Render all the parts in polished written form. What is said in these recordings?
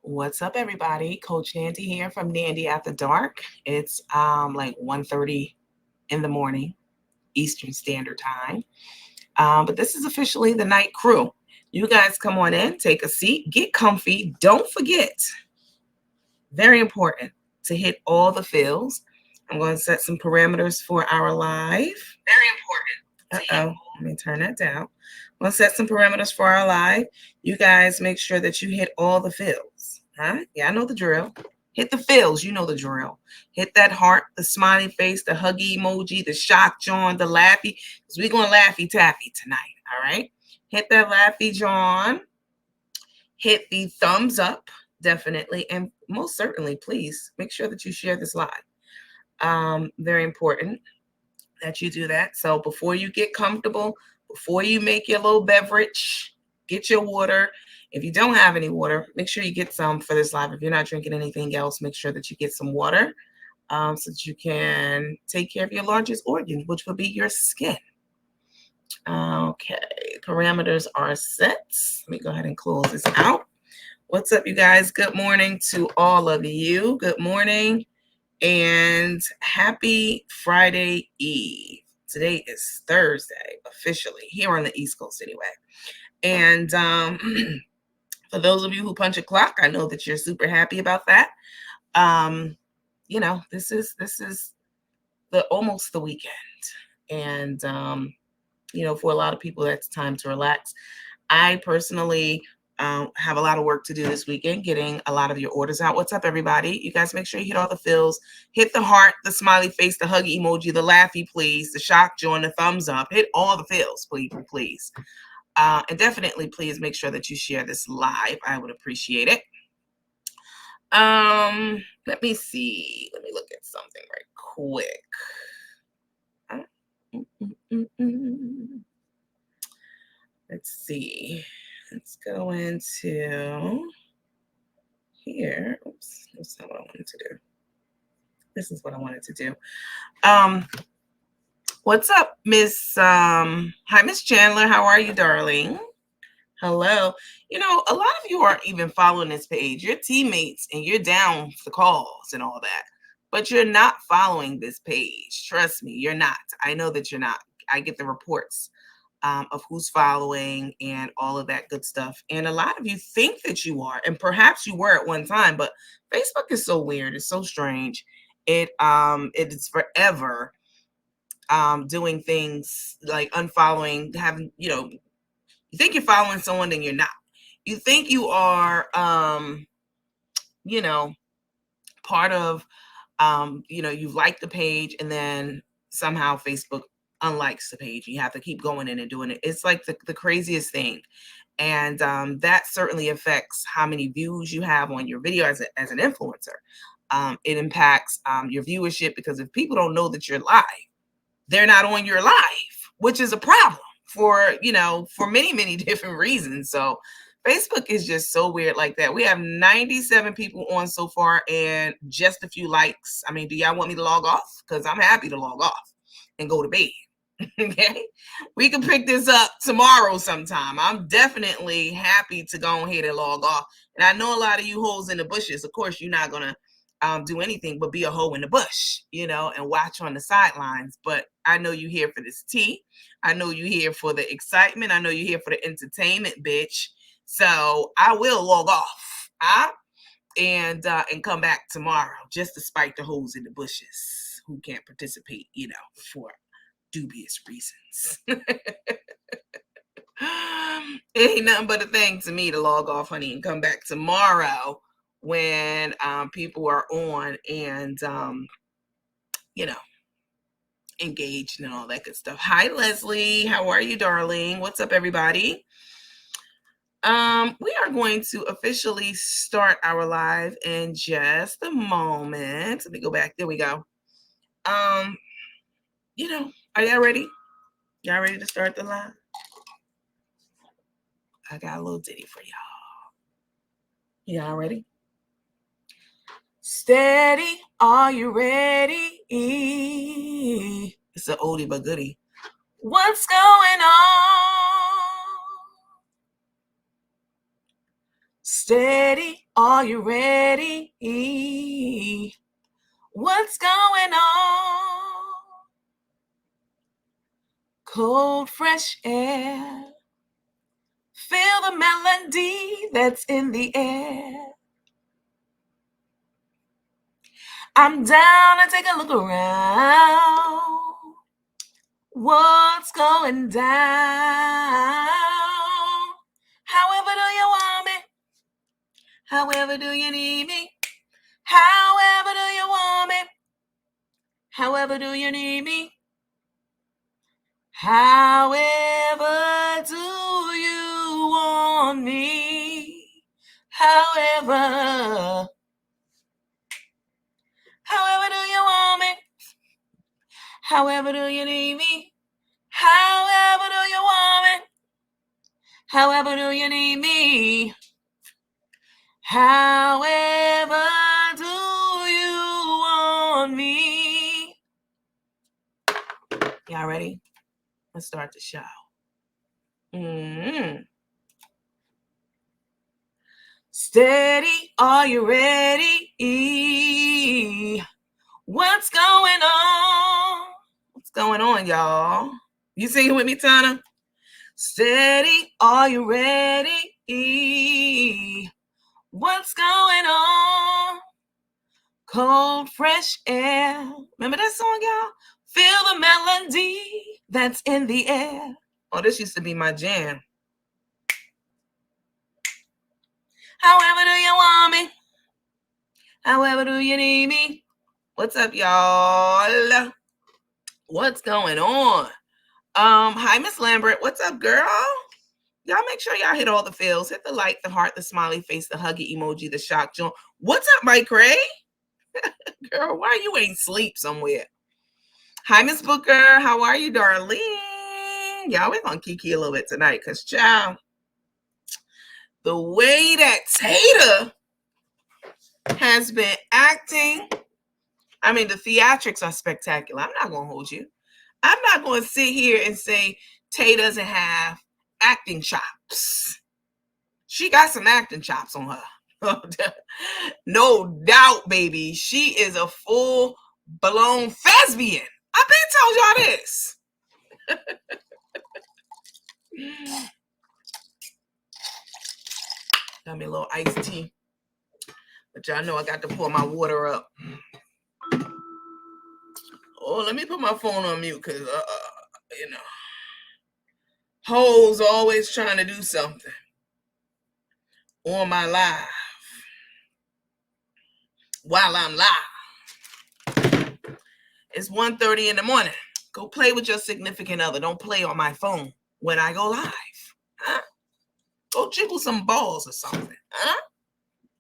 What's up, everybody? Coach Nandy here from Nandy After Dark. It's like 1:30 in the morning, Eastern Standard Time. But this is officially the night crew. You guys come on in, take a seat, get comfy. Don't forget, very important, to hit all the fills. I'm going to set some parameters for our live. Very important. Let me turn that down. I'm going to set some parameters for our live. You guys make sure that you hit all the fills. Huh? Yeah, I know the drill. Hit the fills. You know the drill. Hit that heart, the smiley face, the huggy emoji, the shock John, the laughy. Because we're going laughy taffy tonight. All right? Hit that laughy John. Hit the thumbs up, definitely. And most certainly, please make sure that you share this live. Very important that you do that. So before you get comfortable, before you make your little beverage, get your water. If you don't have any water, make sure you get some for this live. If you're not drinking anything else, make sure that you get some water so that you can take care of your largest organ, which would be your skin. Okay, parameters are set. Let me go ahead and close this out. What's up, you guys? Good morning to all of you. Good morning and happy Friday Eve. Today is Thursday, officially, here on the East Coast anyway. And for those of you who punch a clock, I know that you're super happy about that. This is almost the weekend. And for a lot of people, that's time to relax. I personally have a lot of work to do this weekend, getting a lot of your orders out. What's up, everybody? You guys make sure you hit all the fills. Hit the heart, the smiley face, the huggy emoji, the laughy, please, the shock join, the thumbs up. Hit all the fills, please. And definitely, please make sure that you share this live. I would appreciate it. Let me see. Let me look at something right quick. Let's see. Let's go into here. Oops, that's not what I wanted to do. This is what I wanted to do. What's up, Miss? Hi, Miss Chandler. How are you, darling? Hello. A lot of you aren't even following this page. You're teammates and you're down for calls and all that, but you're not following this page. Trust me, you're not. I know that you're not. I get the reports of who's following and all of that good stuff. And a lot of you think that you are, and perhaps you were at one time, but Facebook is so weird. It's so strange. It is forever doing things like unfollowing, having, you think you're following someone and you're not. You think you are, part of, you've liked the page and then somehow Facebook unlikes the page. You have to keep going in and doing it. It's like the craziest thing. And that certainly affects how many views you have on your video as an influencer. It impacts your viewership, because if people don't know that you're live, they're not on your live, which is a problem for many, many different reasons. So Facebook is just so weird like that. We have 97 people on so far and just a few likes. I mean, do y'all want me to log off? Because I'm happy to log off and go to bed. Okay, we can pick this up tomorrow sometime. I'm definitely happy to go ahead and log off. And I know a lot of you hoes in the bushes, of course, you're not gonna do anything but be a hoe in the bush, and watch on the sidelines. But I know you're here for this tea. I know you're here for the excitement. I know you're here for the entertainment, bitch. So I will log off, and come back tomorrow, just to spite the hoes in the bushes who can't participate, for dubious reasons. It ain't nothing but a thing to me to log off, honey, and come back tomorrow when people are on and engaged and all that good stuff. Hi, Leslie. How are you, darling? What's up, everybody? We are going to officially start our live in just a moment. Let me go back. There we go. Are y'all ready? Y'all ready to start the live? I got a little ditty for y'all. Y'all ready? Steady, are you ready? It's an oldie but goodie. What's going on? Steady, are you ready? What's going on? Cold, fresh air. Feel the melody that's in the air. I'm down to take a look around. What's going down? However do you want me? However do you need me? However do you want me? However do you need me? However do you want me? However do you want me? However do you need me? However do you want me? However do you need me? However do you want me? Y'all ready? Let's start the show. Steady, are you ready? What's going on? What's going on, y'all? You singing with me, Tana? Steady, are you ready? What's going on? Cold, fresh air. Remember that song, y'all? Feel the melody that's in the air. Oh, this used to be my jam. However do you want me? However do you need me? What's up, y'all? What's going on? Hi, Miss Lambert. What's up, girl? Y'all make sure y'all hit all the feels. Hit the like, the heart, the smiley face, the huggy emoji, the shock joint. What's up, Mike Ray? Girl, why you ain't sleep somewhere? Hi, Miss Booker. How are you, darling? Y'all, we're gonna kiki a little bit tonight, because child, the way that Tater has been acting, I mean, the theatrics are spectacular. I'm not gonna hold you. I'm not gonna sit here and say Tay doesn't have acting chops. She got some acting chops on her. No doubt, baby. She is a full-blown thespian. I've been told y'all this. Got me a little iced tea. But y'all know I got to pour my water up. Oh, let me put my phone on mute because, you know, hoes always trying to do something on my live while I'm live. It's 1:30 in the morning. Go play with your significant other. Don't play on my phone when I go live. Huh? Go jiggle some balls or something. Huh?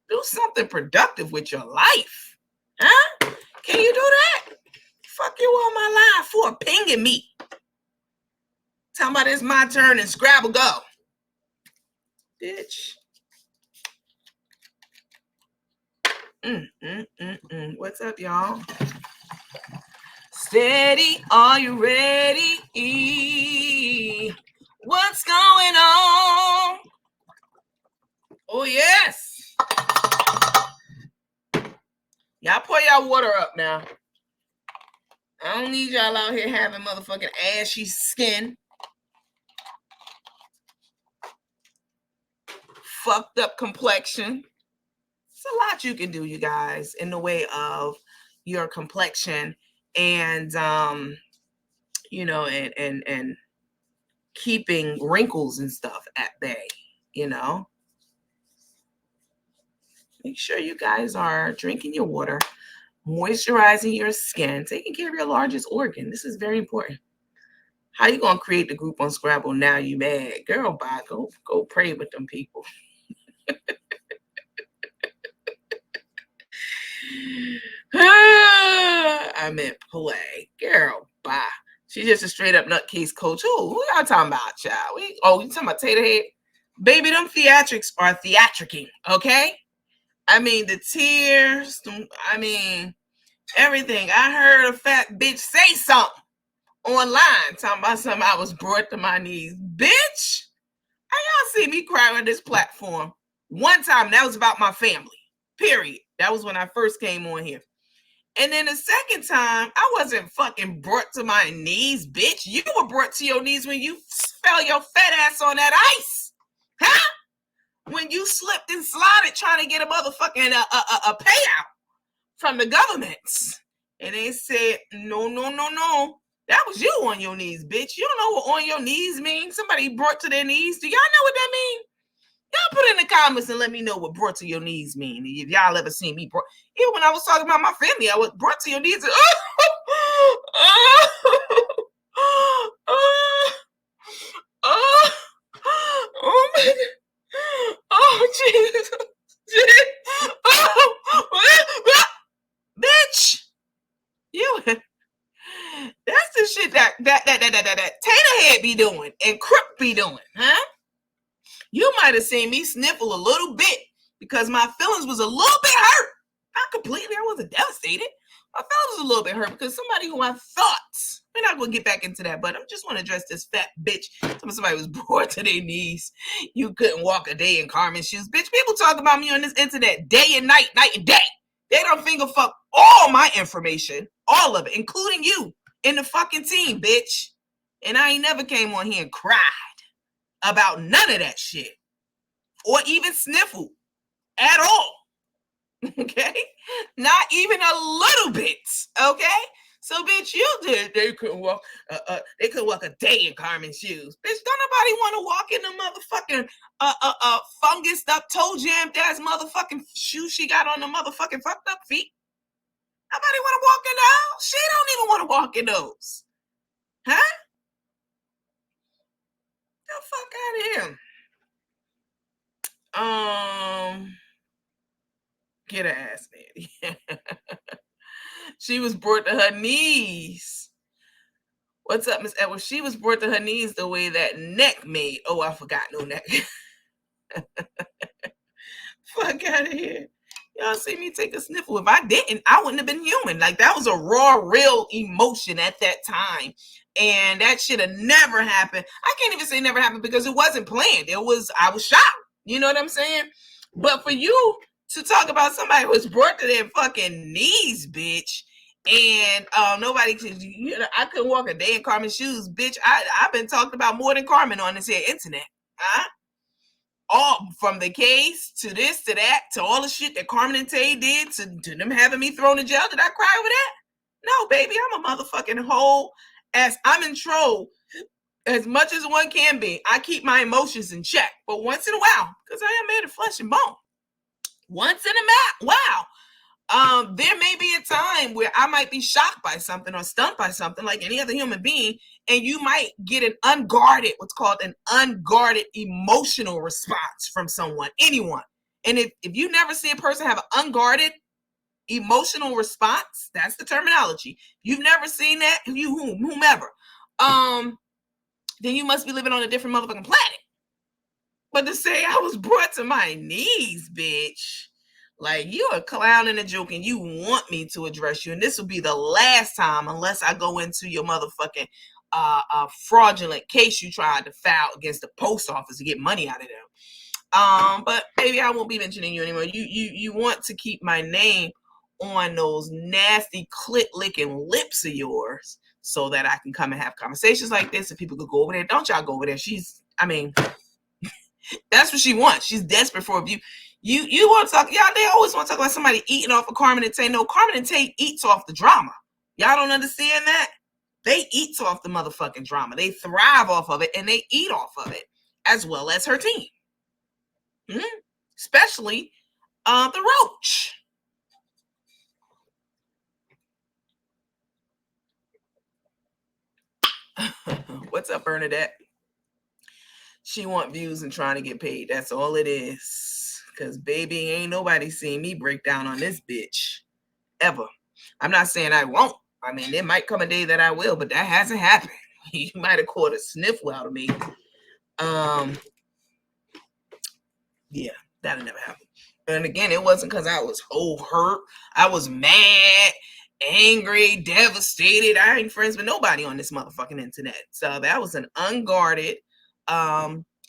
Do something productive with your life. Huh? Can you do that? Fuck you on my live for pinging me. Talking about it's my turn and Scrabble go. Bitch. What's up, y'all? Steady, are you ready? What's going on? Oh, yes. Y'all pour y'all water up now. I don't need y'all out here having motherfucking ashy skin. Fucked up complexion. It's a lot you can do, you guys, in the way of your complexion and you know, and keeping wrinkles and stuff at bay, you know. Make sure you guys are drinking your water, moisturizing your skin, taking care of your largest organ. This is very important. How you gonna create the group on Scrabble now? You mad, girl? Bye. Go pray with them people. I meant play, girl. Bye. She's just a straight up nutcase coach. Who y'all talking about, child? You talking about Tater Head? Baby, them theatrics are theatricking, okay? I mean, the tears, I mean, everything. I heard a fat bitch say something online, talking about something I was brought to my knees. Bitch, how y'all see me cry on this platform? One time, that was about my family. Period. That was when I first came on here. And then the second time, I wasn't fucking brought to my knees, bitch. You were brought to your knees when you fell your fat ass on that ice. Huh? When you slipped and slided trying to get a motherfucking a payout from the governments. And they said, no. That was you on your knees, bitch. You don't know what on your knees means? Somebody brought to their knees. Do y'all know what that means? Y'all put in the comments and let me know what brought to your knees mean. If y'all ever seen me brought, even when I was talking about my family, I was brought to your knees. Oh my God. Oh Jesus. Bitch. You that's the shit that Tater Head be doing and Crook be doing, huh? You might have seen me sniffle a little bit because my feelings was a little bit hurt. Not completely, I wasn't devastated. My feelings was a little bit hurt because somebody who I thought, we're not going to get back into that, but I just want to address this fat bitch. Somebody was brought to their knees. You couldn't walk a day in Carmen's shoes. Bitch, people talk about me on this internet day and night and day. They don't finger fuck all my information, all of it, including you in the fucking team, bitch. And I ain't never came on here and cried about none of that shit or even sniffle at all. Okay, not even a little bit. Okay, so bitch, you did. They couldn't walk. They could walk a day in Carmen's shoes. Bitch, don't nobody want to walk in the motherfucking fungus up, toe jammed ass motherfucking shoes she got on the motherfucking fucked up feet. Nobody want to walk in those. She don't even want to walk in those. Huh? The fuck out of here. Get her ass, Nanny. She was brought to her knees. What's up, Miss Edwards? She was brought to her knees the way that neck made. Oh, I forgot no neck. Fuck out of here. Y'all see me take a sniffle. If I didn't, I wouldn't have been human. Like, that was a raw, real emotion at that time. And that should have never happened. I can't even say never happened because it wasn't planned. I was shocked. You know what I'm saying? But for you to talk about somebody who was brought to their fucking knees, bitch, and nobody could, I couldn't walk a day in Carmen's shoes, bitch. I've been talked about more than Carmen on this here internet. Huh? All from the case to this to that to all the shit that Carmen and Tay did to them having me thrown in jail. Did I cry over that? No, baby, I'm a motherfucking whole ass. I'm in troll as much as one can be. I keep my emotions in check, but once in a while, because I am made of flesh and bone. Once in a while, there may be a time where I might be shocked by something or stunned by something like any other human being, and you might get an unguarded, what's called an unguarded emotional response from someone, anyone. And if you never see a person have an unguarded emotional response, that's the terminology. You've never seen that, whomever, then you must be living on a different motherfucking planet. But to say I was brought to my knees, bitch, like, you a clown and a joke, and you want me to address you, and this will be the last time, unless I go into your motherfucking fraudulent case you tried to file against the post office to get money out of them. But maybe I won't be mentioning you anymore. You want to keep my name on those nasty clit licking lips of yours, so that I can come and have conversations like this, and people could go over there. Don't y'all go over there. That's what she wants. She's desperate for you. You want to talk, y'all, they always want to talk about somebody eating off of Carmen and Tay. No, Carmen and Tay eats off the drama. Y'all don't understand that? They eat off the motherfucking drama. They thrive off of it, and they eat off of it, as well as her team. Especially the Roach. What's up, Bernadette? She want views and trying to get paid. That's all it is. Because, baby, ain't nobody seen me break down on this bitch. Ever. I'm not saying I won't. I mean, there might come a day that I will, but that hasn't happened. You might have caught a sniffle out of me. Yeah, that'll never happen. And again, it wasn't because I was hurt. I was mad, angry, devastated. I ain't friends with nobody on this motherfucking internet. So that was an unguarded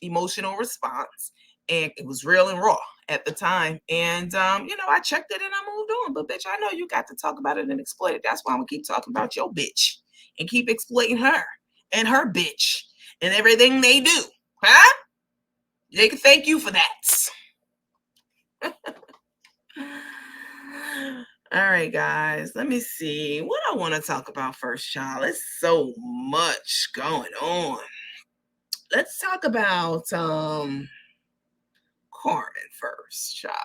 emotional response. and it was real and raw at the time. And I checked it and I moved on. But bitch, I know you got to talk about it and exploit it. That's why I'm gonna keep talking about your bitch and keep exploiting her and her bitch and everything they do. Huh? They can thank you for that. All right, guys, let me see what I want to talk about first, child. There's so much going on. Let's talk about Carmen first, child.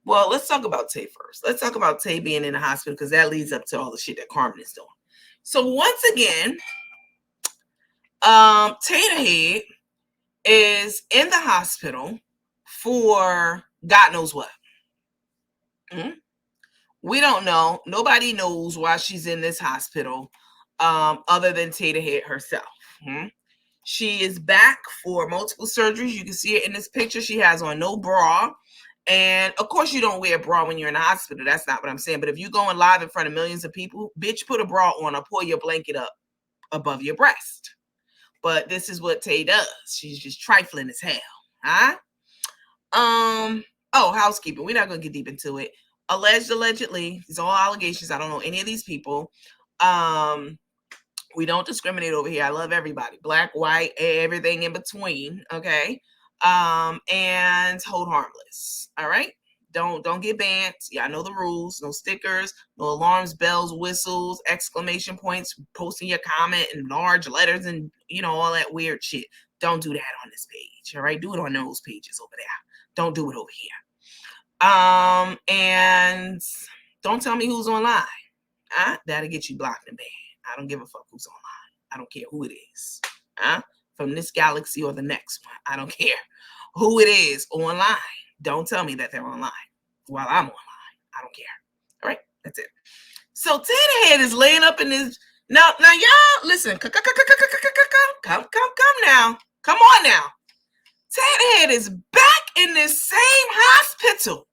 Well, let's talk about Tay first. Let's talk about Tay being in the hospital because that leads up to all the shit that Carmen is doing. So once again, Tay the Head is in the hospital for God knows what. Mm-hmm. We don't know. Nobody knows why she's in this hospital other than Tay the Head herself. Mm-hmm. She is back for multiple surgeries. You can see it in this picture. She has on no bra. And of course, you don't wear a bra when you're in the hospital. That's not what I'm saying. But if you're going live in front of millions of people, bitch, put a bra on or pull your blanket up above your breast. But this is what Tay does. She's just trifling as hell. Huh? Housekeeping. We're not going to get deep into it. Allegedly, these are all allegations. I don't know any of these people. We don't discriminate over here. I love everybody. Black, white, everything in between. Okay. And hold harmless. All right. Don't get banned. Yeah, I know the rules. No stickers, no alarms, bells, whistles, exclamation points, posting your comment in large letters and all that weird shit. Don't do that on this page. All right. Do it on those pages over there. Don't do it over here. And don't tell me who's online. That'll get you blocked and banned. I don't give a fuck who's online. I don't care who it is. From this galaxy or the next one. I don't care who it is online. Don't tell me that they're online while I'm online. I don't care. All right, that's it. So Tay the Head is laying up in this. Now y'all listen. Come now. Come on now. Tay the Head is back in this same hospital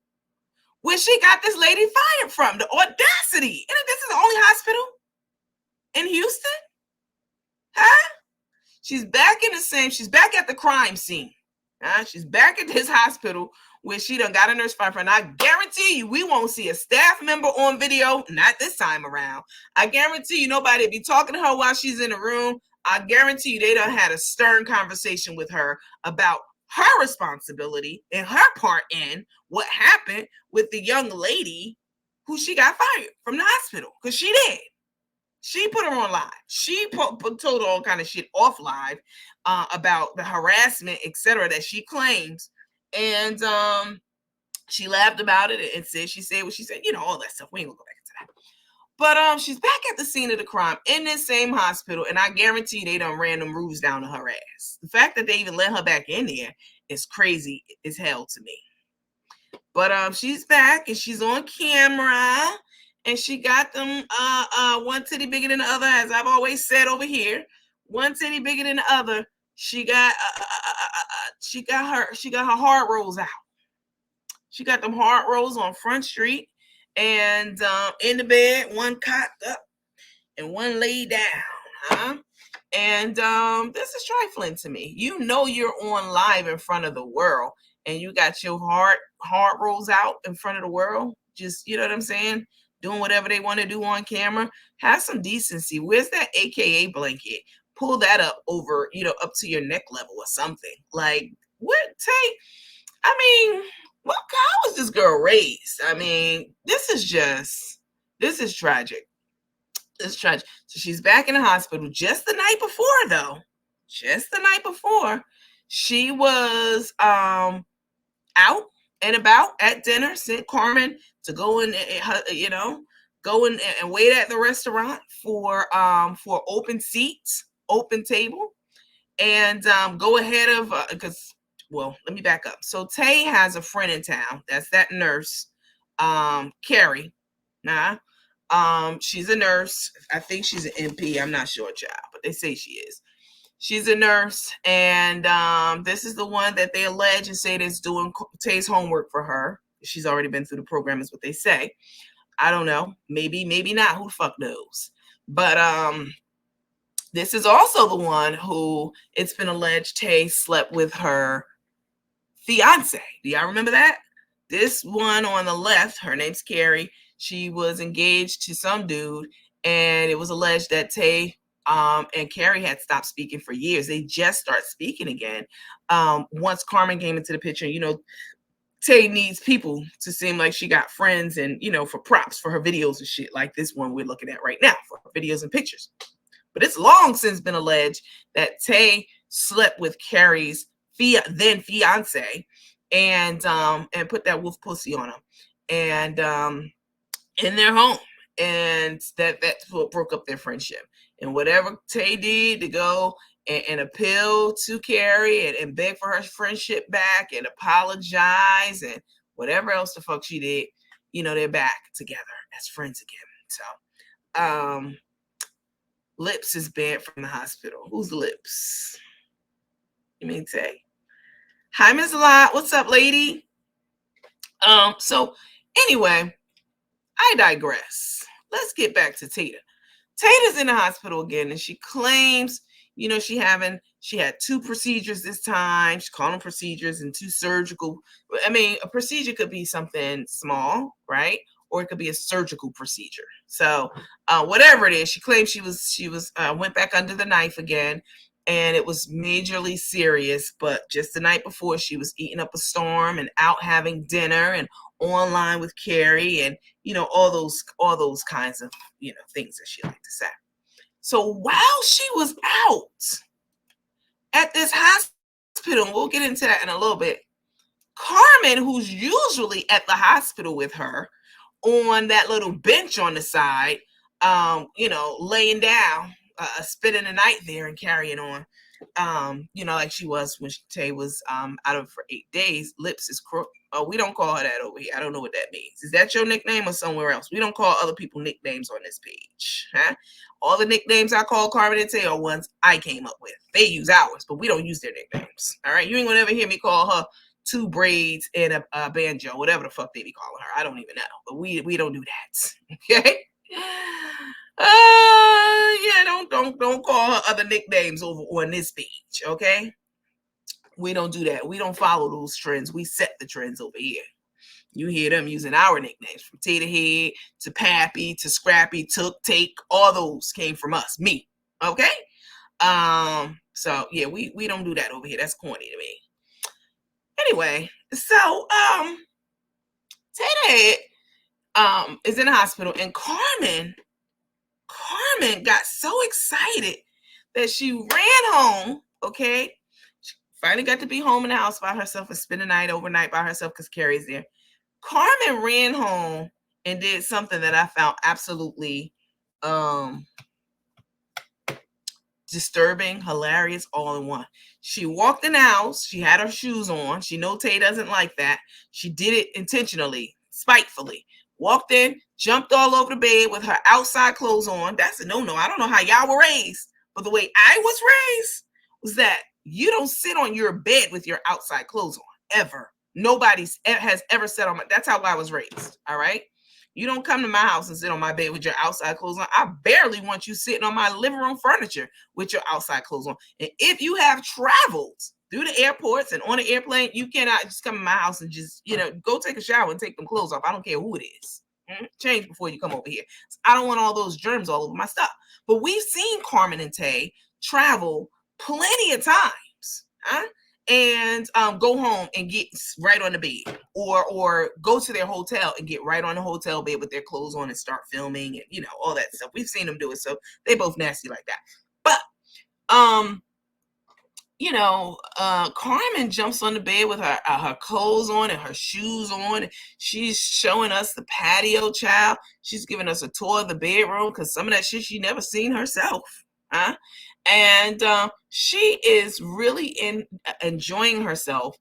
where she got this lady fired from. The audacity. And this is the only hospital in Houston? Huh? She's back in the same. She's back at the crime scene. She's back at this hospital where she done got a nurse fired from. And I guarantee you, we won't see a staff member on video. Not this time around. I guarantee you, nobody will be talking to her while she's in the room. I guarantee you, they done had a stern conversation with her about her responsibility and her part in what happened with the young lady who she got fired from the hospital because she did. She put her on live. She told all kind of shit off live about the harassment, etc., that she claims, and she laughed about it and said she said what she said. All that stuff. We ain't gonna go back into that. But she's back at the scene of the crime in this same hospital, and I guarantee they done ran them roofs down to her ass. The fact that they even let her back in there is crazy as hell to me. But she's back and she's on camera, and she got them one titty bigger than the other, as I've always said over here. One titty bigger than the other. She got her hard rolls out. She got them hard rolls on Front Street. And in the bed, one cocked up and one laid down, And this is trifling to me. You're on live in front of the world, and you got your hard rolls out in front of the world. Just, you know what I'm saying? Doing whatever they want to do on camera. Have some decency. Where's that AKA blanket? Pull that up over, up to your neck level or something. Like, what take? How was this girl raised? This is tragic. It's tragic. So she's back in the hospital just the night before, though. Just the night before, she was out and about at dinner. Sent Carmen to go in, go in and wait at the restaurant for open seats, open table, and go ahead of because. Well, let me back up. So Tay has a friend in town. That's that nurse, Carrie. She's a nurse. I think she's an MP. I'm not sure, child, but they say she is. She's a nurse, and this is the one that they allege and say that's doing Tay's homework for her. She's already been through the program, is what they say. I don't know. Maybe not. Who the fuck knows? But this is also the one who it's been alleged Tay slept with her fiance. Do y'all remember that? This one on the left, her name's Carrie. She was engaged to some dude, and it was alleged that Tay and Carrie had stopped speaking for years. They just start speaking again. Once Carmen came into the picture, Tay needs people to seem like she got friends and, for props for her videos and shit like this one we're looking at right now for videos and pictures. But it's long since been alleged that Tay slept with Carrie's then fiance and put that wolf pussy on him and in their home. And that's what broke up their friendship. And whatever Tay did to go and appeal to Carrie and beg for her friendship back and apologize and whatever else the fuck she did, they're back together as friends again. So Lips is banned from the hospital. Who's Lips? You mean Tay? Hi, Ms. Lot. What's up, lady? So anyway, I digress. Let's get back to Tata. Tata's in the hospital again, and she claims, she had 2 procedures this time. She's calling them procedures and 2 surgical. I mean, a procedure could be something small, right? Or it could be a surgical procedure. So whatever it is, she claims she was went back under the knife again, and it was majorly serious. But just the night before, she was eating up a storm and out having dinner and online with Carrie and all those kinds of things that she liked to say. So while she was out at this hospital, and we'll get into that in a little bit, Carmen, who's usually at the hospital with her on that little bench on the side, laying down, spending the night there and carrying on, like she was when Tay was out of it for 8 days. Lips is Crooks. Oh, we don't call her that over here. I don't know what that means. Is that your nickname or somewhere else? We don't call other people nicknames on this page. Huh? All the nicknames I call Carmen and Tay are ones I came up with. They use ours, but we don't use their nicknames. All right? You ain't gonna ever hear me call her 2 braids and a banjo, whatever the fuck they be calling her. I don't even know. But we don't do that. Okay? Don't call her other nicknames over on this page, okay? We don't do that. We don't follow those trends. We set the trends over here. You hear them using our nicknames, from Tater Head to Pappy to Scrappy, Took, Take. All those came from us, me. Okay? So yeah, we don't do that over here. That's corny to me. Anyway, so Tater Head is in the hospital, and Carmen got so excited that she ran home. Okay, she finally got to be home in the house by herself and spend the night overnight by herself because Carrie's there. Carmen ran home and did something that I found absolutely disturbing, hilarious, all in one. She walked in the house. She had her shoes on. She know Tay doesn't like that. She did it intentionally, spitefully. Walked in, jumped all over the bed with her outside clothes on. That's a no-no. I don't know how y'all were raised, but the way I was raised was that you don't sit on your bed with your outside clothes on, ever. Nobody has ever sat on my, that's how I was raised, all right? You don't come to my house and sit on my bed with your outside clothes on. I barely want you sitting on my living room furniture with your outside clothes on. And if you have traveled through the airports and on the airplane, you cannot just come to my house and just, go take a shower and take them clothes off. I don't care who it is. Change before you come over here. I don't want all those germs all over my stuff. But we've seen Carmen and Tay travel plenty of times. And go home and get right on the bed, or go to their hotel and get right on the hotel bed with their clothes on and start filming and all that stuff. We've seen them do it, so they both nasty like that. But Carmen jumps on the bed with her clothes on and her shoes on. She's showing us the patio, child. She's giving us a tour of the bedroom because some of that shit she never seen herself. And she is really enjoying herself,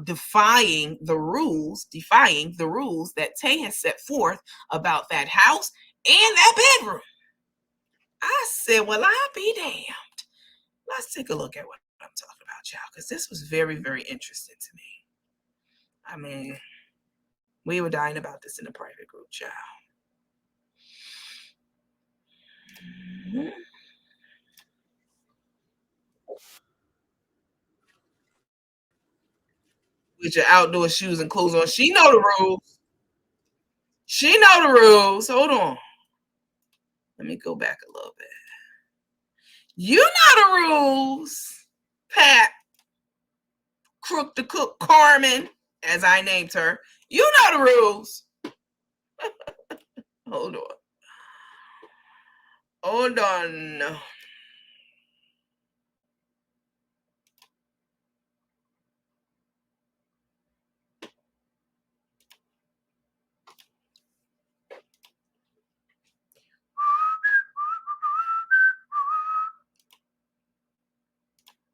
defying the rules that Tay has set forth about that house and that bedroom. I said, well, I'll be damned. Let's take a look at what I'm talking about, y'all, because this was very, very interesting to me. I mean, we were dying about this in a private group, y'all. Mm-hmm. with your outdoor shoes and clothes on. She know the rules. She know the rules. Hold on. Let me go back a little bit. You know the rules, Pat. Crook the cook, Carmen, as I named her. You know the rules. Hold on. Hold on.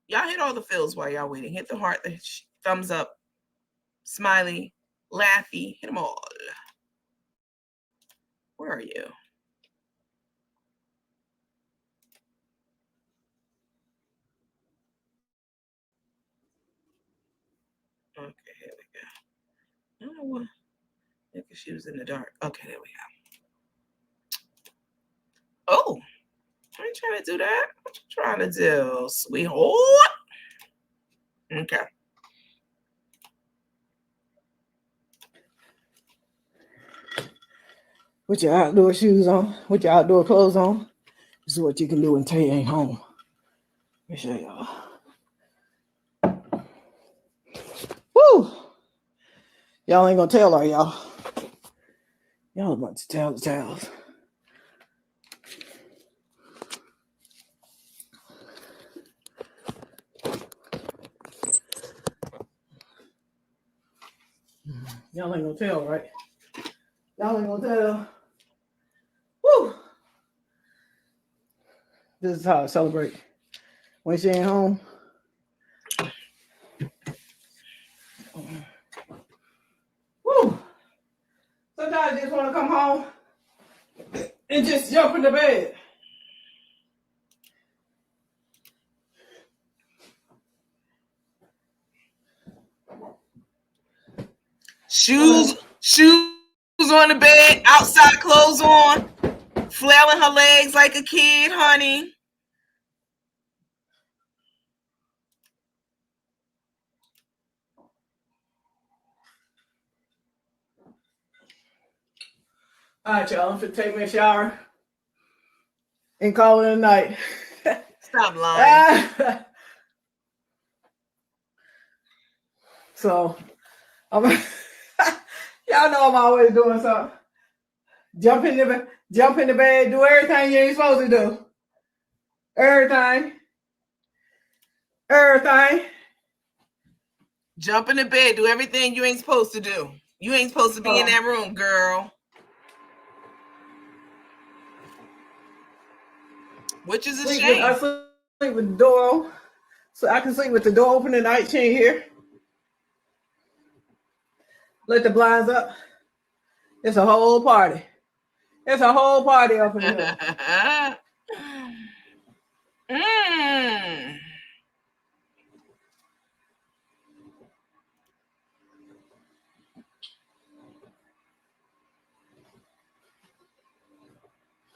Y'all hit all the fills while y'all waiting. Hit the heart, the thumbs up, smiley, laughy. Hit them all. Where are you? Okay, here we go. I don't know what. Because she was in the dark. Okay, there we go. Oh, I ain't trying to do that. What you trying to do, sweetheart? Okay. With your outdoor shoes on, with your outdoor clothes on, this is what you can do until you ain't home. Let me show y'all. Woo! Y'all ain't gonna tell, are y'all? Y'all a bunch of tales. Y'all ain't gonna tell, right? Y'all ain't gonna tell. Woo! This is how I celebrate. When she ain't home. Woo! Sometimes I just want to come home and just jump in the bed. Shoes on the bed, outside clothes on, flailing her legs like a kid, honey. All right, y'all. I'm finna take me a shower and call it a night. Stop lying. So, y'all know I'm always doing something. Jump in the bed, do everything you ain't supposed to do. Everything. Jump in the bed, do everything you ain't supposed to do. You ain't supposed to be in that room, girl. Which is a shame. I sleep with the door open. So I can sleep with the door open and night chain here. Let the blinds up. It's a whole party. It's a whole party up in here.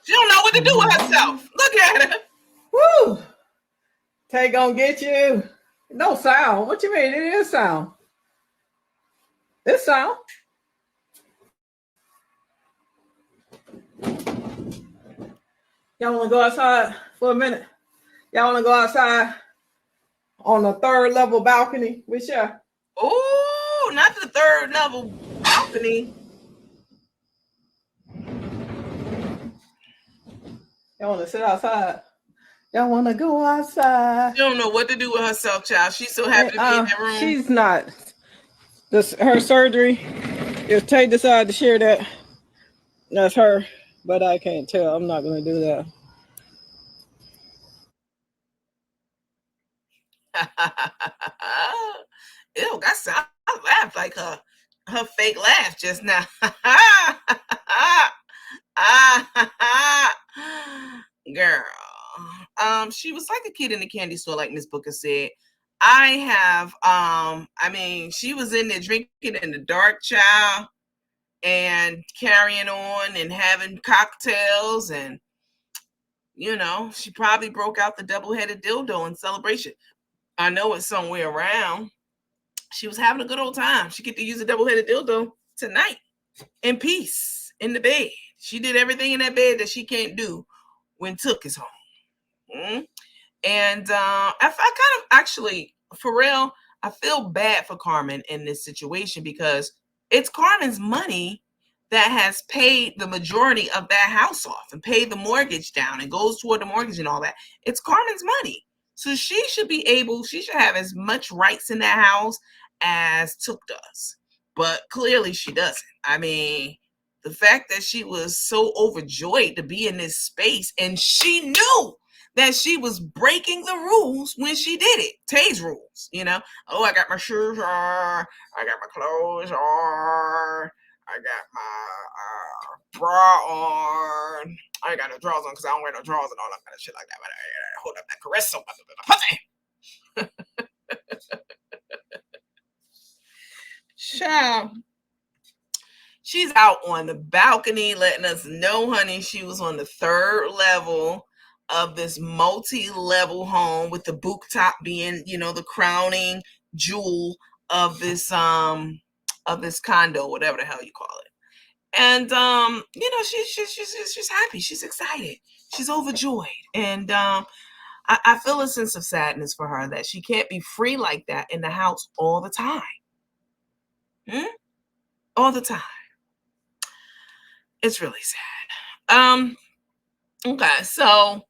She don't know what to do with herself. Look at her. Woo! Tay gonna get you. No sound. What you mean? It is sound. It's sound. Y'all wanna go outside for a minute? Y'all wanna go outside on the 3rd level balcony with you? Oh, not the 3rd level balcony. Y'all wanna sit outside? Y'all wanna go outside? She don't know what to do with herself, child. She's so happy to be in that room. She's not. Her surgery, if Tay decide to share that, that's her. But I can't tell. I'm not gonna do that. Ew, that sound. I laughed like her fake laugh just now. Girl. She was like a kid in the candy store, like Miss Booker said. She was in there drinking in the dark, child, and carrying on and having cocktails, and she probably broke out the double-headed dildo in celebration. I know it's somewhere around. She was having a good old time. She get to use a double-headed dildo tonight in peace in the bed. She did everything in that bed that she can't do when Took is home. Mm-hmm. And I kind of actually, for real, I feel bad for Carmen in this situation because it's Carmen's money that has paid the majority of that house off and paid the mortgage down and goes toward the mortgage and all that. It's Carmen's money. So she should have as much rights in that house as Took does. But clearly she doesn't. I mean, the fact that she was so overjoyed to be in this space and she knew that she was breaking the rules when she did it. Tay's rules, you know. Oh, I got my shoes on. I got my clothes on. I got my bra on. I ain't got no drawers on because I don't wear no drawers and all that kind of shit like that. But I hold up that caress so pussy. Child. She's out on the balcony letting us know, honey, she was on the 3rd level of this multi-level home with the book top being, you know, the crowning jewel of this condo, whatever the hell you call it. And you know, she's happy, she's excited, she's overjoyed. And I feel a sense of sadness for her that she can't be free like that in the house all the time. All the time. It's really sad. Okay, so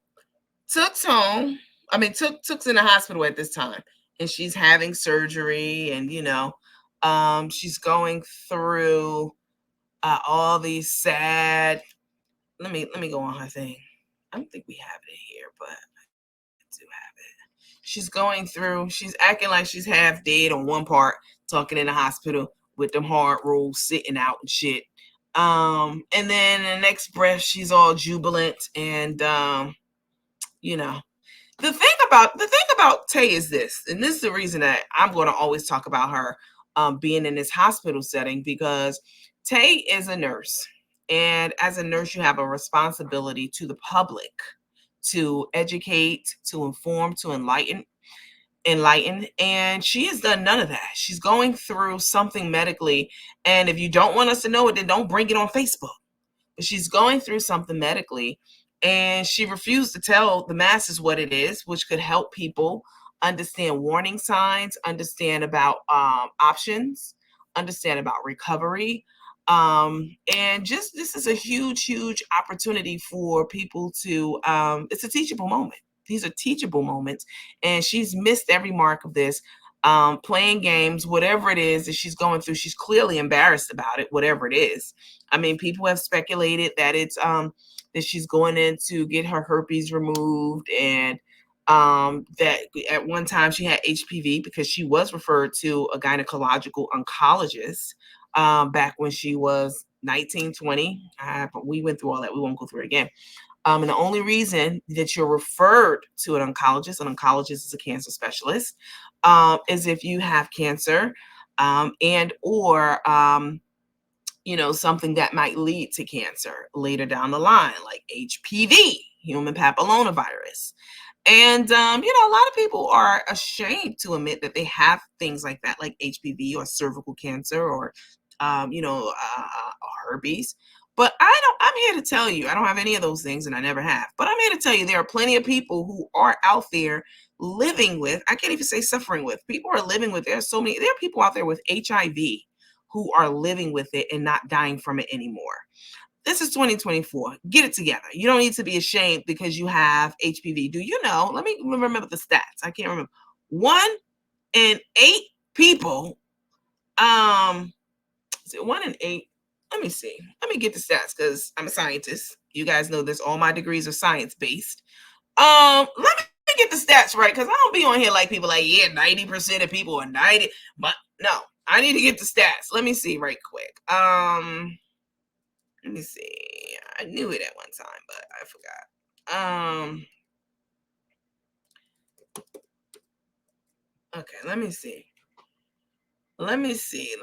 Took's home. I mean, Took's in the hospital at this time, and she's having surgery, and you know, she's going through all these sad. Let me go on her thing. I don't think we have it here, but I do have it. She's going through. She's acting like she's half dead on one part, talking in the hospital with them hard rolls sitting out and shit. And then in the next breath, she's all jubilant and you know, the thing about Tay is this, and this is the reason that I'm going to always talk about her being in this hospital setting, because Tay is a nurse, and as a nurse, you have a responsibility to the public to educate, to inform, to enlighten, and she has done none of that. She's going through something medically, and if you don't want us to know it, then don't bring it on Facebook. But she's going through something medically, and she refused to tell the masses what it is, which could help people understand warning signs, understand about options, understand about recovery. And just this is a huge opportunity for people to it's a teachable moment. These are teachable moments, and she's missed every mark of this. Playing games, whatever it is that she's going through, she's clearly embarrassed about it, whatever it is. I mean, people have speculated that it's that she's going in to get her herpes removed, and that at one time she had HPV because she was referred to a gynecological oncologist back when she was 19, 20. But we went through all that. We won't go through it again. And the only reason that you're referred to an oncologist is a cancer specialist, is if you have cancer and or you know, something that might lead to cancer later down the line, like HPV, human papillomavirus. And you know, a lot of people are ashamed to admit that they have things like that, like HPV or cervical cancer or you know, herpes. But I'm here to tell you, I don't have any of those things and I never have. But I'm here to tell you there are plenty of people who are out there living with, I can't even say suffering with, people are living with, there are people out there with HIV who are living with it and not dying from it anymore. This is 2024. Get it together. You don't need to be ashamed because you have HPV. Do you know? Let me remember the stats. I can't remember. 1 in 8 people, is it 1 in 8? Let me see. Let me get the stats because I'm a scientist. You guys know this. All my degrees are science based. Let me get the stats right because I don't be on here like people like, yeah, 90% of people are 90. But no, I need to get the stats. Let me see right quick. Let me see. I knew it at one time, but I forgot. Okay, let me see. Let me see.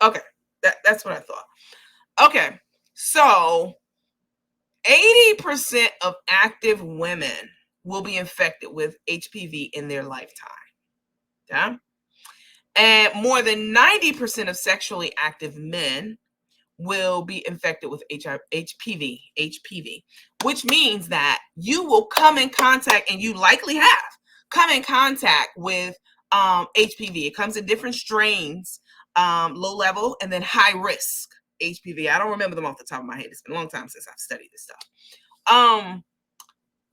Okay, that's what I thought. Okay, so 80% of active women will be infected with HPV in their lifetime. Yeah. And more than 90% of sexually active men will be infected with HPV, which means that you will come in contact, and you likely have come in contact with HPV. It comes in different strains, low level and then high risk HPV. I don't remember them off the top of my head. It's been a long time since I've studied this stuff.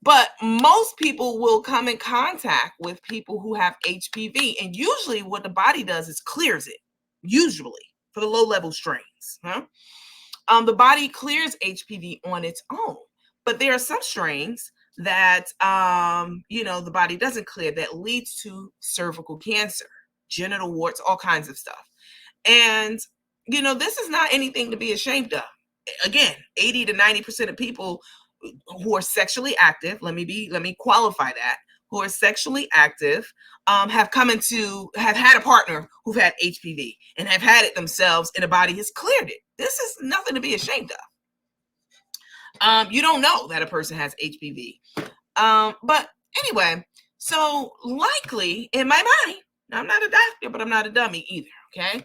But most people will come in contact with people who have HPV, and usually what the body does is clears it, usually for the low level strains. The body clears HPV on its own, but there are some strains that the body doesn't clear, that leads to cervical cancer, genital warts, all kinds of stuff. And this is not anything to be ashamed of. Again, 80 to 90% of people who are sexually active, let me qualify that, who are sexually active, have had a partner who've had HPV and have had it themselves, and the body has cleared it. This is nothing to be ashamed of. You don't know that a person has HPV. But anyway, so likely in my mind, now I'm not a doctor, but I'm not a dummy either, okay?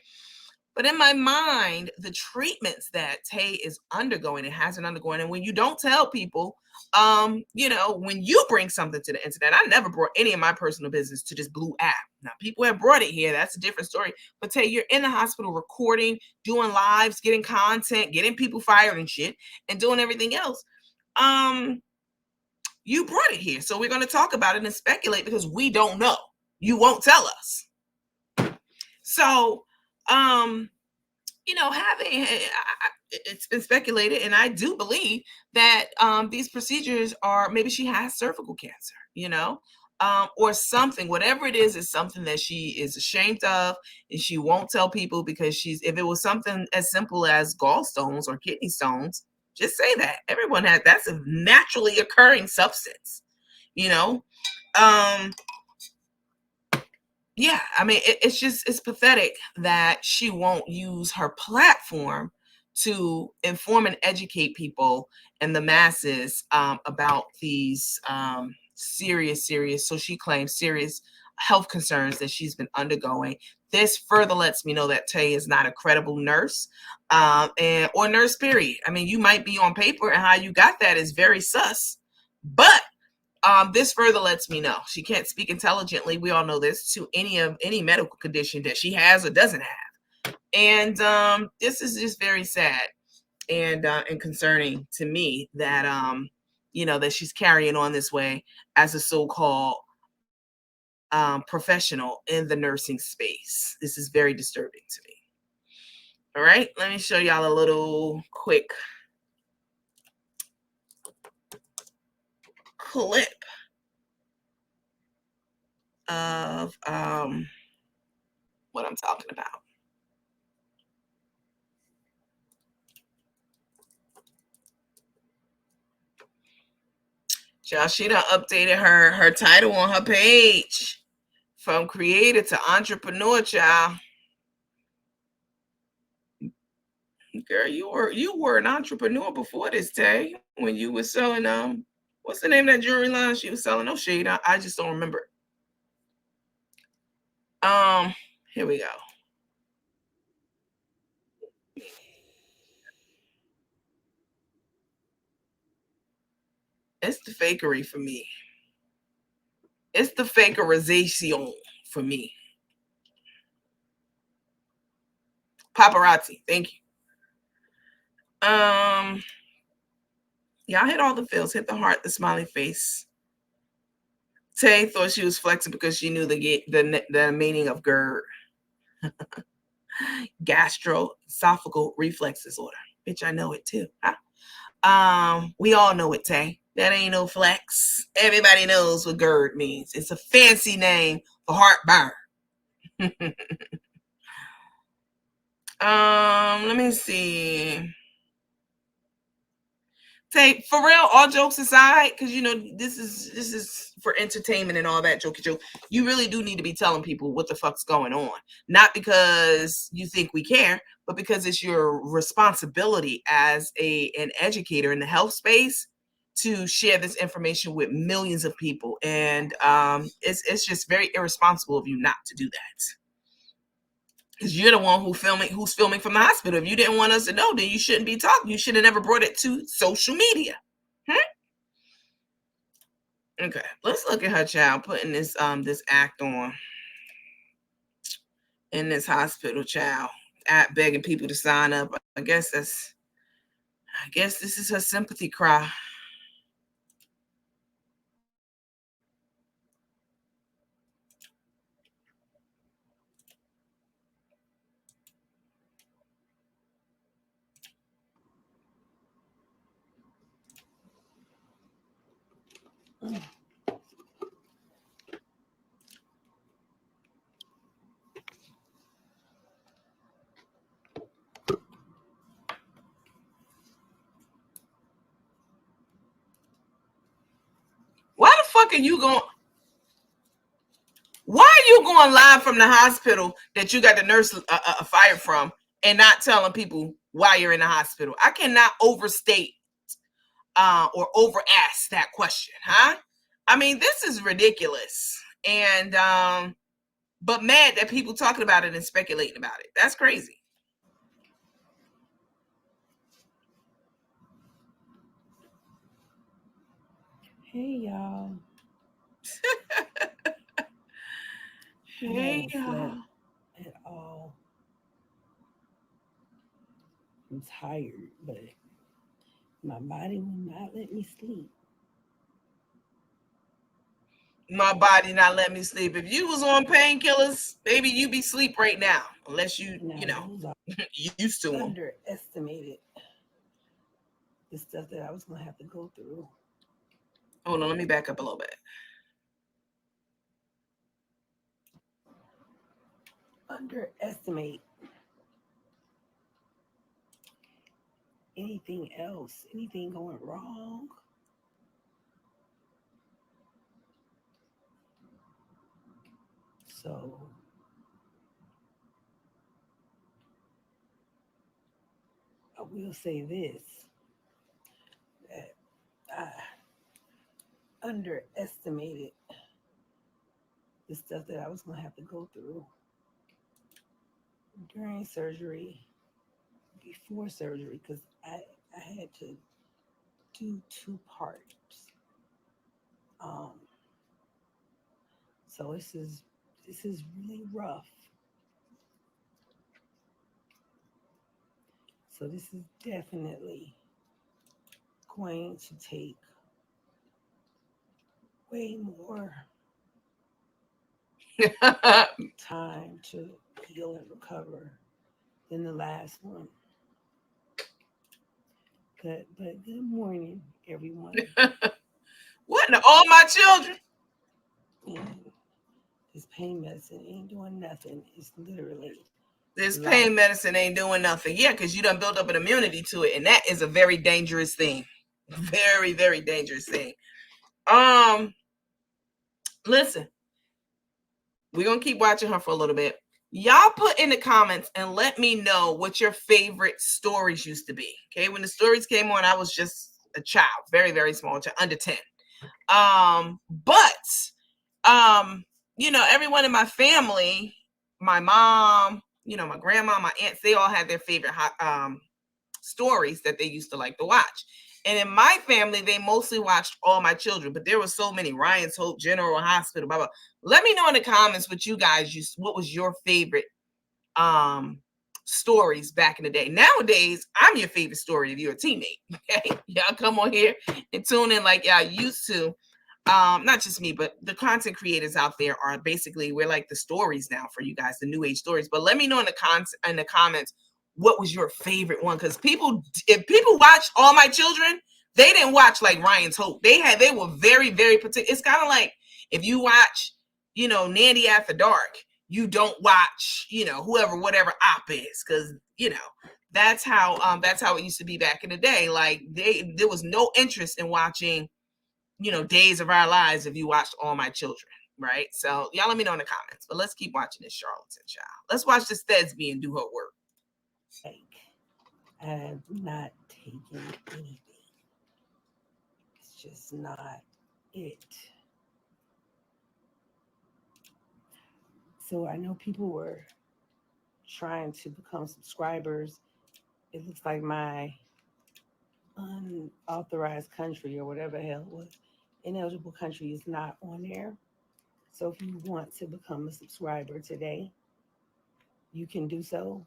But in my mind, the treatments that Tay is undergoing and hasn't undergone, and when you don't tell people, when you bring something to the internet, I never brought any of my personal business to this blue app. Now, people have brought it here. That's a different story. But Tay, you're in the hospital recording, doing lives, getting content, getting people fired and shit, and doing everything else. You brought it here. So we're going to talk about it and speculate because we don't know. You won't tell us. So, it's been speculated, and I do believe that these procedures are, maybe she has cervical cancer, or something. Whatever it is something that she is ashamed of, and she won't tell people because if it was something as simple as gallstones or kidney stones, just say that. Everyone that's a naturally occurring substance, Yeah, I mean, it's pathetic that she won't use her platform to inform and educate people and the masses about these serious, so she claims serious health concerns that she's been undergoing. This further lets me know that Tay is not a credible nurse or nurse, period. I mean, you might be on paper, and how you got that is very sus, but this further lets me know she can't speak intelligently. We all know this, to any medical condition that she has or doesn't have. And this is just very sad and concerning to me that that she's carrying on this way as a so-called professional in the nursing space. This is very disturbing to me. All right, let me show y'all a little quick clip of what I'm talking about. Y'all, she done updated her title on her page from creator to entrepreneur, child. Girl, you were an entrepreneur before this, Tay, when you were selling what's the name of that jewelry line she was selling? No shade, I just don't remember. Here we go. It's the fakery for me. It's the fakerization for me. Paparazzi, thank you. Y'all hit all the feels, hit the heart, the smiley face. Tay thought she was flexing because she knew the meaning of GERD. Gastroesophageal reflex disorder. Bitch, I know it too. Huh? We all know it, Tay. That ain't no flex. Everybody knows what GERD means. It's a fancy name for heartburn. Let me see. Tay, for real, all jokes aside, because this is for entertainment and all that jokey joke. You really do need to be telling people what the fuck's going on. Not because you think we care, but because it's your responsibility as an educator in the health space to share this information with millions of people. And it's just very irresponsible of you not to do that. Because you're the one who's filming from the hospital. If you didn't want us to know, then you shouldn't be talking. You should have never brought it to social media. Okay, let's look at her child putting this act on in this hospital, child, at begging people to sign up. I guess this is her sympathy cry. Why the fuck are you going? Why are you going live from the hospital that you got the nurse fired from and not telling people why you're in the hospital? I cannot overstate or over ask that question, huh? I mean, this is ridiculous. And but mad that people talking about it and speculating about it. That's crazy. Hey, y'all. Hey, y'all. At all. I'm tired, but my body will not let me sleep. My body not letting me sleep. If you was on painkillers, baby, you be sleep right now. Unless you used to them. Underestimated the stuff that I was going to have to go through. Hold on, let me back up a little bit. Underestimate anything else, anything going wrong. So I will say this, that I underestimated the stuff that I was going to have to go through during surgery, before surgery, because I had to do 2 parts. So this is really rough. So this is definitely going to take way more time to heal and recover than the last one. But good morning, everyone. What in all my children? And this pain medicine ain't doing nothing. It's literally this pain medicine ain't doing nothing. Yeah, because you done built up an immunity to it, and that is a very dangerous thing. Very, very dangerous thing. Listen, we're gonna keep watching her for a little bit. Y'all put in the comments and let me know what your favorite stories used to be. Okay, when the stories came on, I was just a child, very, very small, under 10. Everyone in my family, my mom, my grandma, my aunts, they all had their favorite stories that they used to like to watch. And in my family, they mostly watched All My Children, but there were so many. Ryan's Hope, General Hospital, blah, blah. Let me know in the comments what you guys used. What was your favorite stories back in the day? Nowadays, I'm your favorite story if you're a teammate. Okay, y'all come on here and tune in like y'all used to. Not just me, but the content creators out there are basically, we're like the stories now for you guys, the new age stories. But let me know in the comments what was your favorite one, because if people watch All My Children, they didn't watch like Ryan's Hope. They were very, very particular. It's kind of like if you watch Nandy After Dark, you don't watch whoever whatever op is, because that's how it used to be back in the day. Like there was no interest in watching Days of Our Lives if you watched All My Children, right? So y'all let me know in the comments. But let's keep watching this charlatan child. Let's watch this Thesby and do her work. I have not taken anything. It's just not it. So I know people were trying to become subscribers. It looks like my unauthorized country or whatever the hell it was, ineligible country is not on there. So if you want to become a subscriber today, you can do so.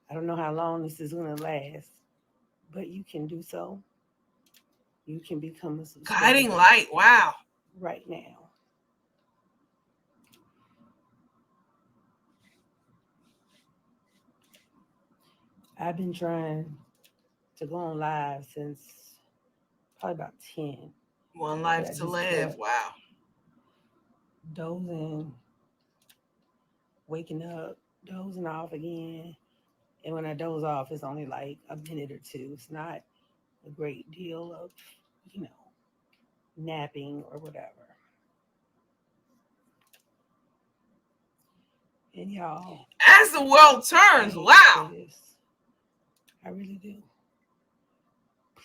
I don't know how long this is going to last, but you can do so. You can become a subscriber. Guiding light. Wow. Right now. I've been trying to go on live since probably about 10. One life to live. Wow. Dozing, waking up, dozing off again. And when I doze off, it's only like a minute or two. It's not a great deal of, napping or whatever. And y'all, as the world turns, wow. I really do.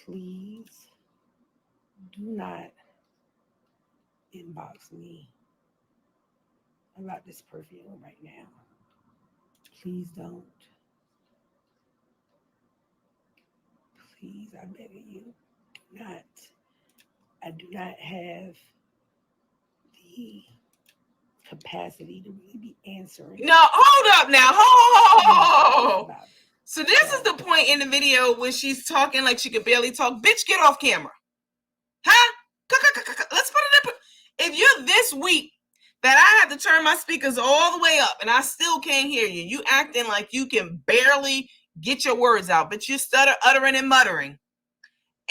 Please do not inbox me about this perfume right now. Please don't. Please, I beg of you, do not. I do not have the capacity to really be answering. No, hold up now. Ho. So this is the point in the video when she's talking like she could barely talk. Bitch, get off camera. Huh? Let's put it up. If you're this weak that I have to turn my speakers all the way up and I still can't hear you, you acting like you can barely get your words out, but you stutter, uttering, and muttering.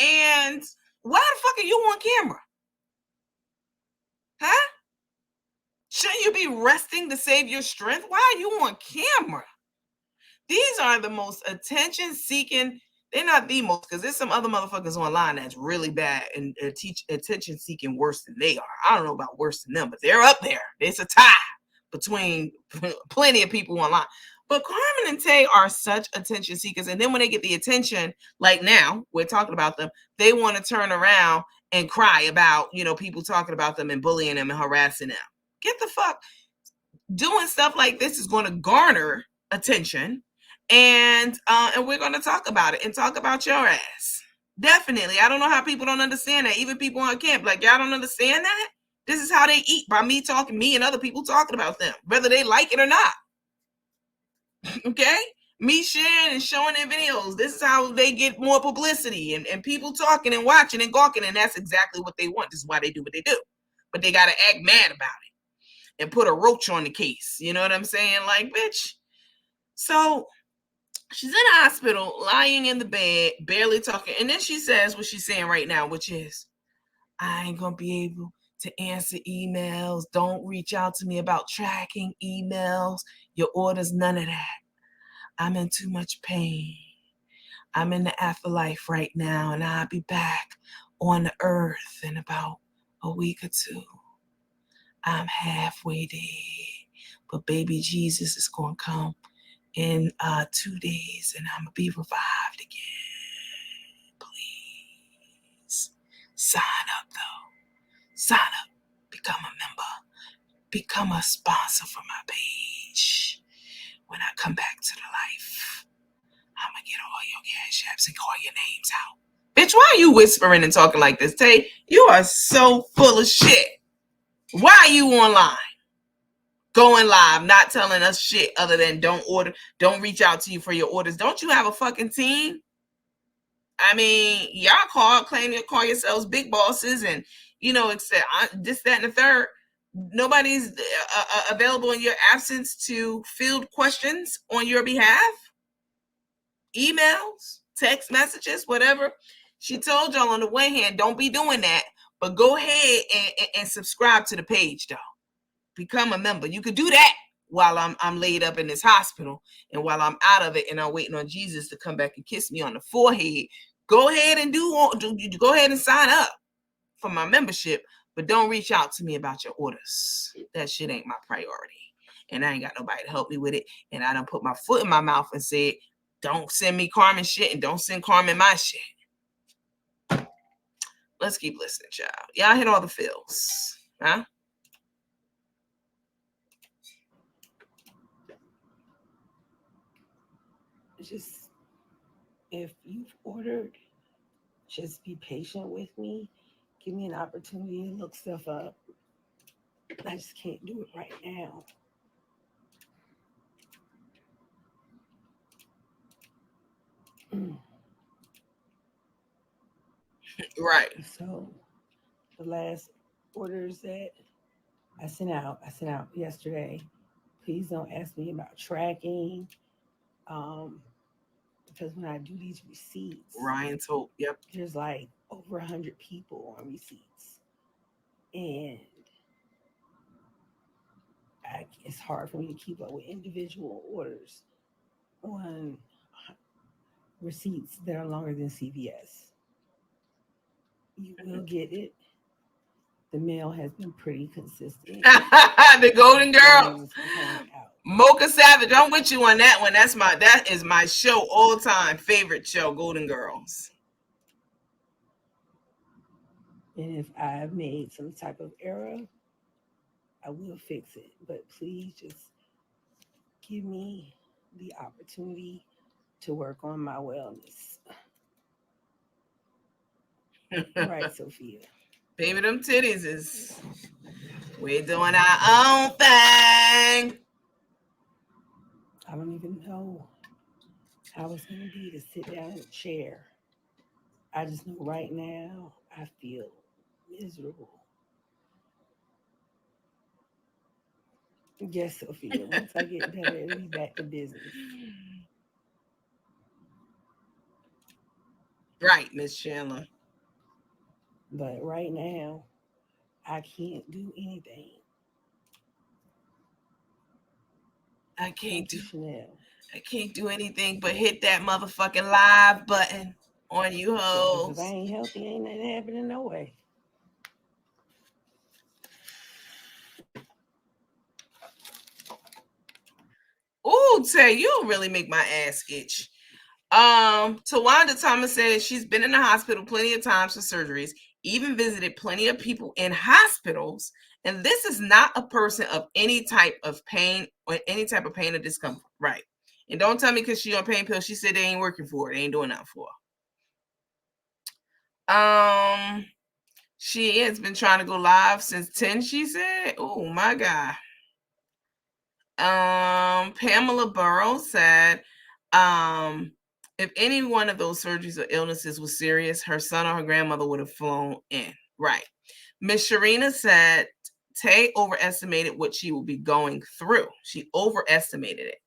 And why the fuck are you on camera? Huh? Shouldn't you be resting to save your strength? Why are you on camera? These are the most attention-seeking. They're not the most, because there's some other motherfuckers online that's really bad and teach attention-seeking worse than they are. I don't know about worse than them, but they're up there. There's a tie between plenty of people online. But Carmen and Tay are such attention seekers. And then when they get the attention, like now, we're talking about them, they want to turn around and cry about, people talking about them and bullying them and harassing them. Get the fuck. Doing stuff like this is going to garner attention. And we're going to talk about it and talk about your ass. Definitely. I don't know how people don't understand that. Even people on camp, like, y'all don't understand that? This is how they eat, by me and other people talking about them, whether they like it or not. Okay? Me sharing and showing their videos. This is how they get more publicity and people talking and watching and gawking, and that's exactly what they want. This is why they do what they do. But they got to act mad about it and put a roach on the case. You know what I'm saying? Like, bitch. So she's in the hospital, lying in the bed, barely talking. And then she says what she's saying right now, which is, I ain't going to be able to answer emails. Don't reach out to me about tracking emails, your orders, none of that. I'm in too much pain. I'm in the afterlife right now, and I'll be back on the earth in about a week or two. I'm halfway there, but baby Jesus is going to come in 2 days, and I'm going to be revived again. Please sign up, though. Sign up. Become a member. Become a sponsor for my page. When I come back to the life, I'm going to get all your cash apps and call your names out. Bitch, why are you whispering and talking like this, Tay? You are so full of shit. Why are you online? Going live, not telling us shit other than don't reach out to you for your orders. Don't you have a fucking team? I mean, y'all claim you call yourselves big bosses and, except this, that, and the third. Nobody's available in your absence to field questions on your behalf. Emails, text messages, whatever. She told y'all on the one hand, don't be doing that, but go ahead and subscribe to the page, though. Become a member. You could do that while I'm laid up in this hospital, and while I'm out of it and I'm waiting on Jesus to come back and kiss me on the forehead. Go ahead and go ahead and sign up for my membership, but don't reach out to me about your orders. That shit ain't my priority, and I ain't got nobody to help me with it. And I done put my foot in my mouth and said, don't send me Carmen shit, and don't send Carmen my shit. Let's keep listening, child. Y'all hit all the fills. Huh? Just if you've ordered, just be patient with me. Give me an opportunity to look stuff up. I just can't do it right now. Right. So the last orders that I sent out yesterday. Please don't ask me about tracking, um, because when I do these receipts, Ryan told. Yep. there's like over 100 people on receipts, and it's hard for me to keep up with individual orders on receipts that are longer than CVS. You will get it. The mail has been pretty consistent. The Golden Girls. Things are going out. Mocha Savage. I'm with you on that one. That is my show all time favorite show, Golden Girls. And if I've made some type of error, I will fix it. But please just give me the opportunity to work on my wellness. All right, Sophia. Baby, them titties is we're doing our own thing. I don't even know how it's going to be to sit down in a chair. I just know right now I feel miserable. Yes, Sophia. Once I get better, it'll be back to business. Right, Miss Chandler. But right now, I can't do anything. I can't Thank do you, Chanel. I can't do anything but hit that motherfucking live button on you Yeah, because if I hoes. ain't healthy, ain't nothing happening no way. Ooh, Tay, you really make my ass itch. Tawanda Thomas says she's been in the hospital plenty of times for surgeries, even visited plenty of people in hospitals, and this is not a person of any type of pain or any type of pain or discomfort. Right. And don't tell me because she on pain pills, she said they ain't working for her. They ain't doing nothing for her. She has been trying to go live since 10, she said. Oh my God. Pamela Burrows said, if any one of those surgeries or illnesses was serious, her son or her grandmother would have flown in. Right. Miss Sharina said Tay overestimated what she will be going through. She overestimated it.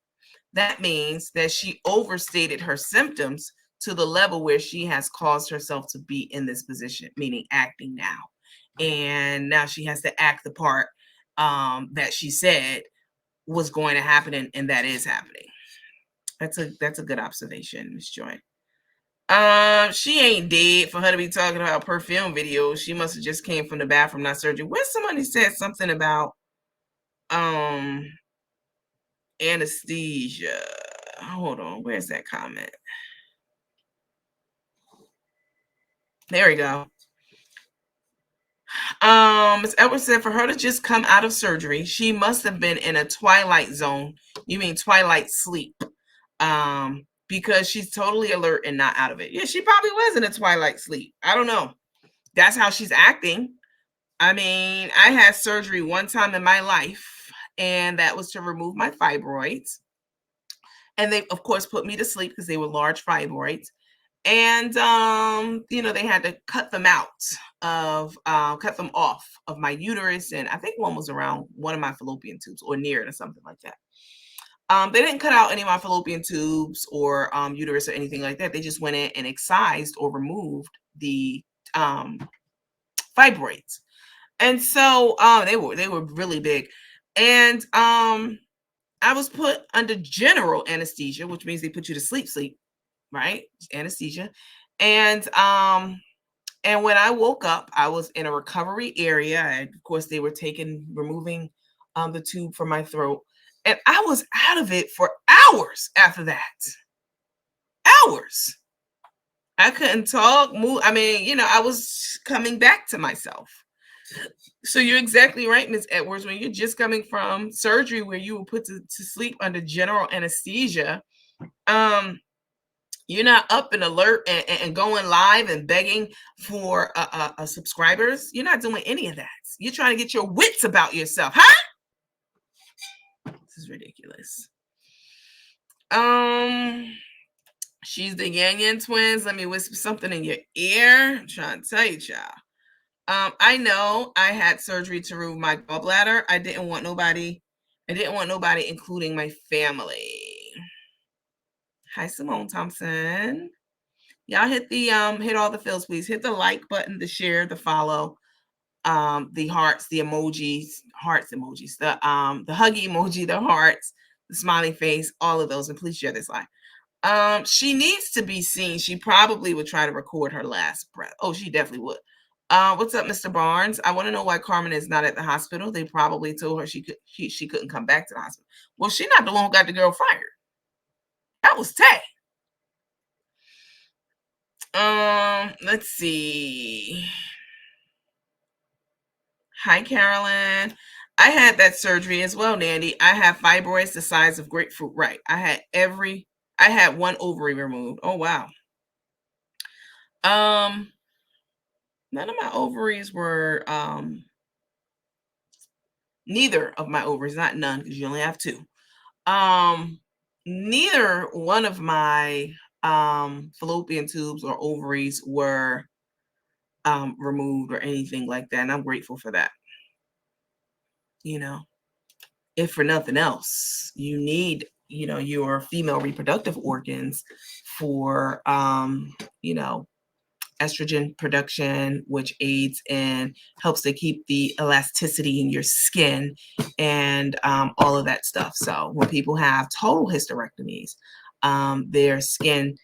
That means that she overstated her symptoms to the level where she has caused herself to be in this position, meaning acting now. And now she has to act the part that she said was going to happen, and that is happening. That's a good observation, Miss Joy. She ain't dead for her to be talking about perfume videos. She must have just came from the bathroom, not surgery. Where somebody said something about anesthesia. Hold on, where's that comment? There we go. Ms. Edwards said for her to just come out of surgery, she must have been in a twilight zone. You mean twilight sleep? Because she's totally alert and not out of it. Yeah, she probably was in a twilight sleep. I don't know. That's how she's acting. I mean, I had surgery one time in my life, and that was to remove my fibroids. And they, of course, put me to sleep because they were large fibroids. And they had to cut them out cut them off of my uterus, and I think one was around one of my fallopian tubes or near it or something like that. They didn't cut out any of my fallopian tubes or uterus or anything like that. They just went in and excised or removed the fibroids, and so they were really big, and I was put under general anesthesia, which means they put you to sleep, right? Anesthesia. And when I woke up, I was in a recovery area. And of course, they were removing the tube from my throat. And I was out of it for hours after that. Hours. I couldn't talk, move. I mean, I was coming back to myself. So you're exactly right, Ms. Edwards. When you're just coming from surgery where you were put to sleep under general anesthesia, um, you're not up and alert and going live and begging for subscribers. You're not doing any of that. You're trying to get your wits about yourself, huh? This is ridiculous. She's the Yang Yang twins. Let me whisper something in your ear. I'm trying to tell you, child. I know I had surgery to remove my gallbladder. I didn't want nobody, including my family. Hi, Simone Thompson. Y'all hit all the fills, please. Hit the like button, the share, the follow, the hearts, the emojis, the huggy emoji, the hearts, the smiley face, all of those, and please share this live. She needs to be seen. She probably would try to record her last breath. Oh, she definitely would. What's up, Mr. Barnes? I want to know why Carmen is not at the hospital. They probably told her she couldn't come back to the hospital. Well, she's not the one who got the girl fired. That was Tay. Let's see. Hi, Carolyn. I had that surgery as well, Nandy. I have fibroids the size of grapefruit. Right. I had one ovary removed. Oh, wow. None of my ovaries were, neither of my ovaries, not none, because you only have two. Neither one of my fallopian tubes or ovaries were removed or anything like that. And I'm grateful for that. If for nothing else, you need, your female reproductive organs for, estrogen production, which aids and helps to keep the elasticity in your skin and all of that stuff. So when people have total hysterectomies, their skin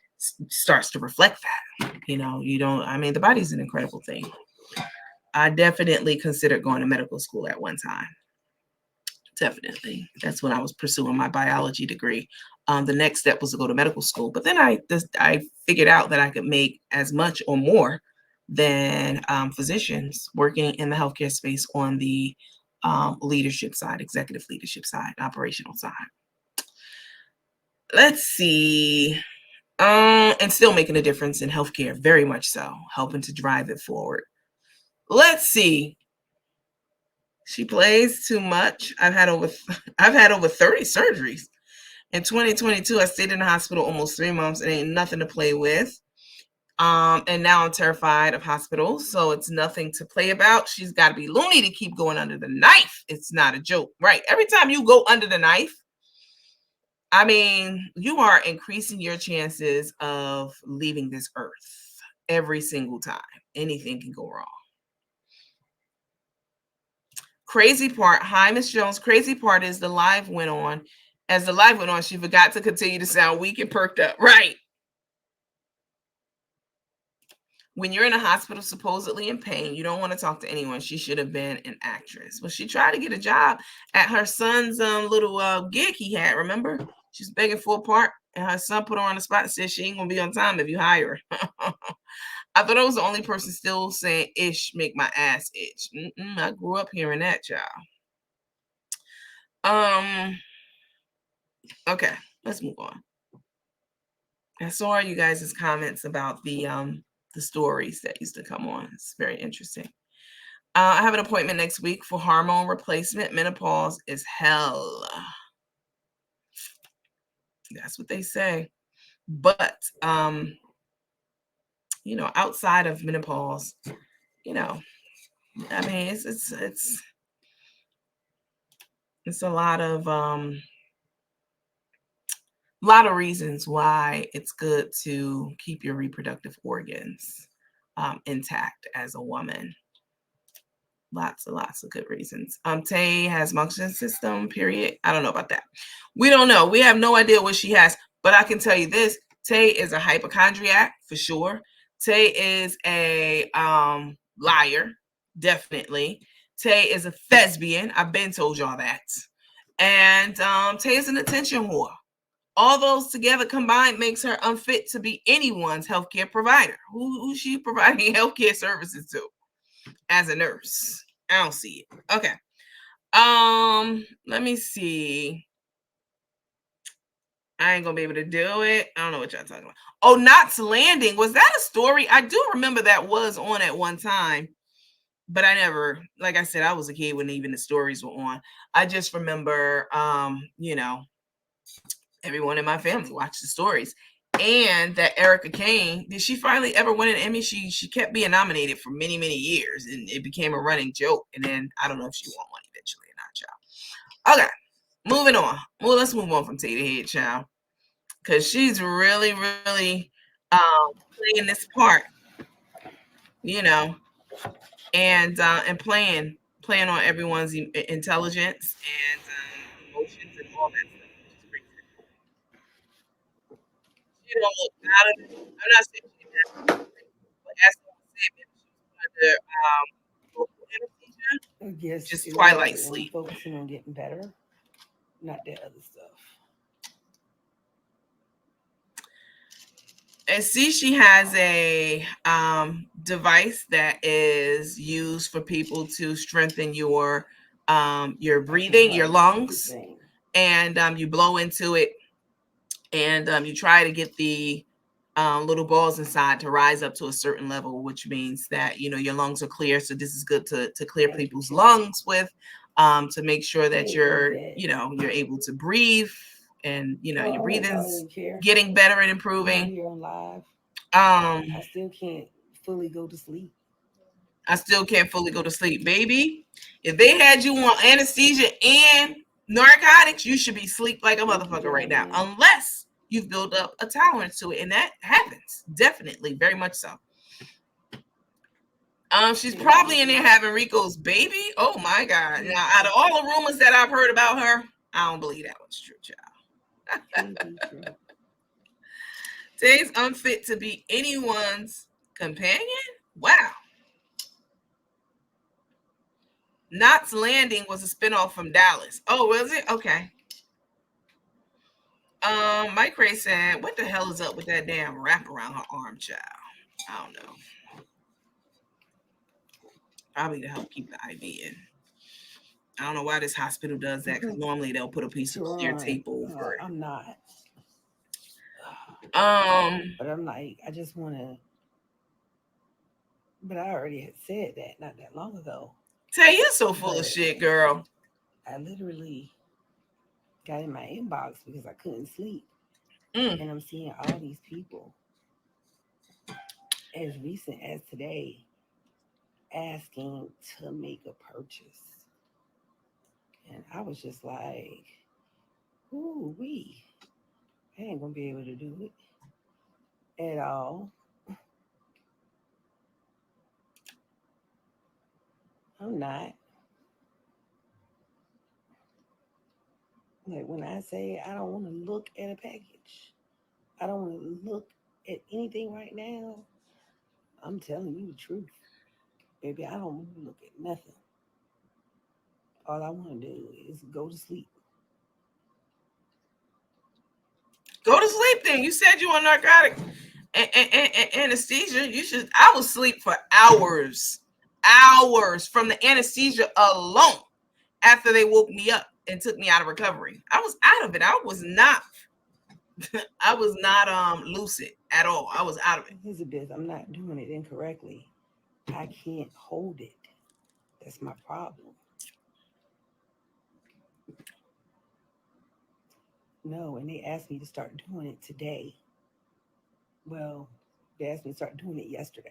starts to reflect that. The body's an incredible thing. I definitely considered going to medical school at one time. Definitely. That's when I was pursuing my biology degree. The next step was to go to medical school. But then I figured out that I could make as much or more than physicians working in the healthcare space on the leadership side, executive leadership side, operational side. Let's see. And still making a difference in healthcare, very much so, helping to drive it forward. Let's see. She plays too much. I've had over 30 surgeries. In 2022, I stayed in the hospital almost 3 months and ain't nothing to play with. And now I'm terrified of hospitals, so it's nothing to play about. She's got to be loony to keep going under the knife. It's not a joke, right? Every time you go under the knife, you are increasing your chances of leaving this earth every single time. Anything can go wrong. Crazy part, hi, Miss Jones. Crazy part is the live went on. As the live went on, she forgot to continue to sound weak and perked up. Right. When you're in a hospital supposedly in pain, you don't want to talk to anyone. She should have been an actress. Well, she tried to get a job at her son's little gig he had, remember? She's begging for a part, and her son put her on the spot and said she ain't going to be on time if you hire her. I thought I was the only person still saying ish make my ass itch. I grew up hearing that, child. Okay, let's move on. I saw you guys' comments about the stories that used to come on. It's very interesting. I have an appointment next week for hormone replacement. Menopause is hell. That's what they say. But outside of menopause, it's a lot of reasons why it's good to keep your reproductive organs intact as a woman. Lots of good reasons. Tay has motion system, period. I don't know about that. We don't know. We have no idea what she has. But I can tell you this. Tay is a hypochondriac for sure. Tay is a liar, definitely. Tay is a thespian. I've been told y'all that. And Tay is an attention whore. All those together combined makes her unfit to be anyone's healthcare provider. Who's she providing healthcare services to as a nurse? I don't see it. Okay. Let me see. I ain't gonna be able to do it. I don't know what y'all talking about. Oh, Knots Landing. Was that a story? I do remember that was on at one time, but I never, like I said, I was a kid when even the stories were on. I just remember, everyone in my family watched the stories. And that Erica Kane, did she finally ever win an Emmy? She kept being nominated for many, many years, and it became a running joke. And then I don't know if she won one eventually or not, child. Okay, moving on. Well, let's move on from Tata Head, child, because she's really, really playing this part, you know, and playing on everyone's intelligence and emotions and all that stuff, which is great. She don't look out of it. I'm not saying she didn't have to, but as someone said, maybe she was under local anesthesia, I guess just it twilight was, and I'm sleep. focusing on getting better, not that other stuff. And see, she has a device that is used for people to strengthen your breathing, your lungs, and you blow into it, and you try to get the little balls inside to rise up to a certain level, which means that your lungs are clear. So this is good to clear people's lungs with, to make sure that you're able to breathe, and your breathing's getting better and improving. Here on live, I still can't fully go to sleep. I still can't fully go to sleep, baby. If they had you on anesthesia and narcotics, you should be asleep like a motherfucker right now, unless you've built up a tolerance to it, and that happens definitely, very much so. She's probably in there having Rico's baby. Oh my God! Now, out of all the rumors that I've heard about her, I don't believe that was true, child. Today's unfit to be anyone's companion. Wow. Knots Landing was a spinoff from Dallas. Oh, was it? Okay. Mike Ray said, "What the hell is up with that damn wrap around her arm, child? I don't know. Probably to help keep the IV in. I don't know why this hospital does that, because normally they'll put a piece of clear tape over it. I'm not. But I'm like, I just want to. But I already had said that not that long ago. Tay, you're so full of shit, girl. I literally got in my inbox because I couldn't sleep. And I'm seeing all these people as recent as today asking to make a purchase. And I was just like, ooh, I ain't going to be able to do it at all. I'm not. Like when I say I don't want to look at a package, I don't want to look at anything right now, I'm telling you the truth. Baby, I don't want to look at nothing. All I want to do is go to sleep. Go to sleep then. You said you on narcotic anesthesia. You should. I was asleep for hours from the anesthesia alone after they woke me up and took me out of recovery. I was out of it. I was not lucid at all. I was out of it. Elizabeth, I'm not doing it incorrectly. I can't hold it. That's my problem. No, and they asked me to start doing it today. Well, they asked me to start doing it yesterday.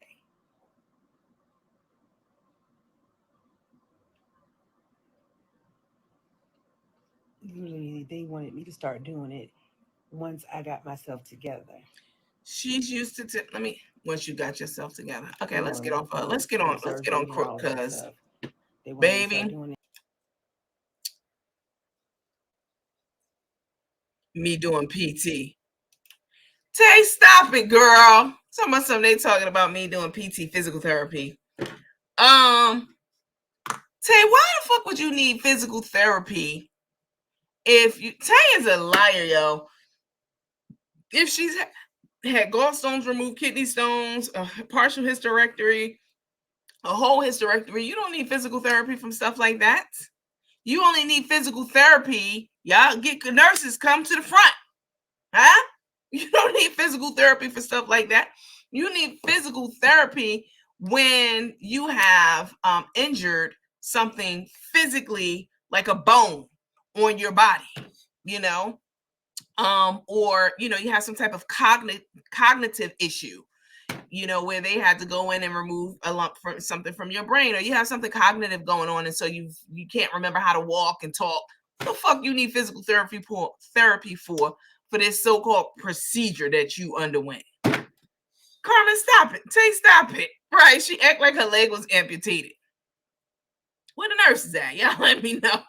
Literally, they wanted me to start doing it once I got myself together. She's used to let me once you got yourself together. Okay, let's get off. Let's get on Crooks, cause baby, me doing PT. Tay, stop it, girl. Something they talking about me doing PT, physical therapy. Tay, why the fuck would you need physical therapy if you? Tay is a liar, yo. if she's had gallstones removed, kidney stones, a partial hysterectomy, a whole hysterectomy, you don't need physical therapy from stuff like that. You only need physical therapy. Y'all get nurses, come to the front. Huh? You don't need physical therapy for stuff like that. You need physical therapy when you have injured something physically, like a bone on your body, you know, or you know, you have some type of cognitive issue, you know, where they had to go in and remove a lump from something from your brain, or you have something cognitive going on, and so you can't remember how to walk and talk. What the fuck you need physical therapy for this so-called procedure that you underwent? Carmen, stop it. Stop it. Right? She act like her leg was amputated. Where the nurse is at? Y'all let me know.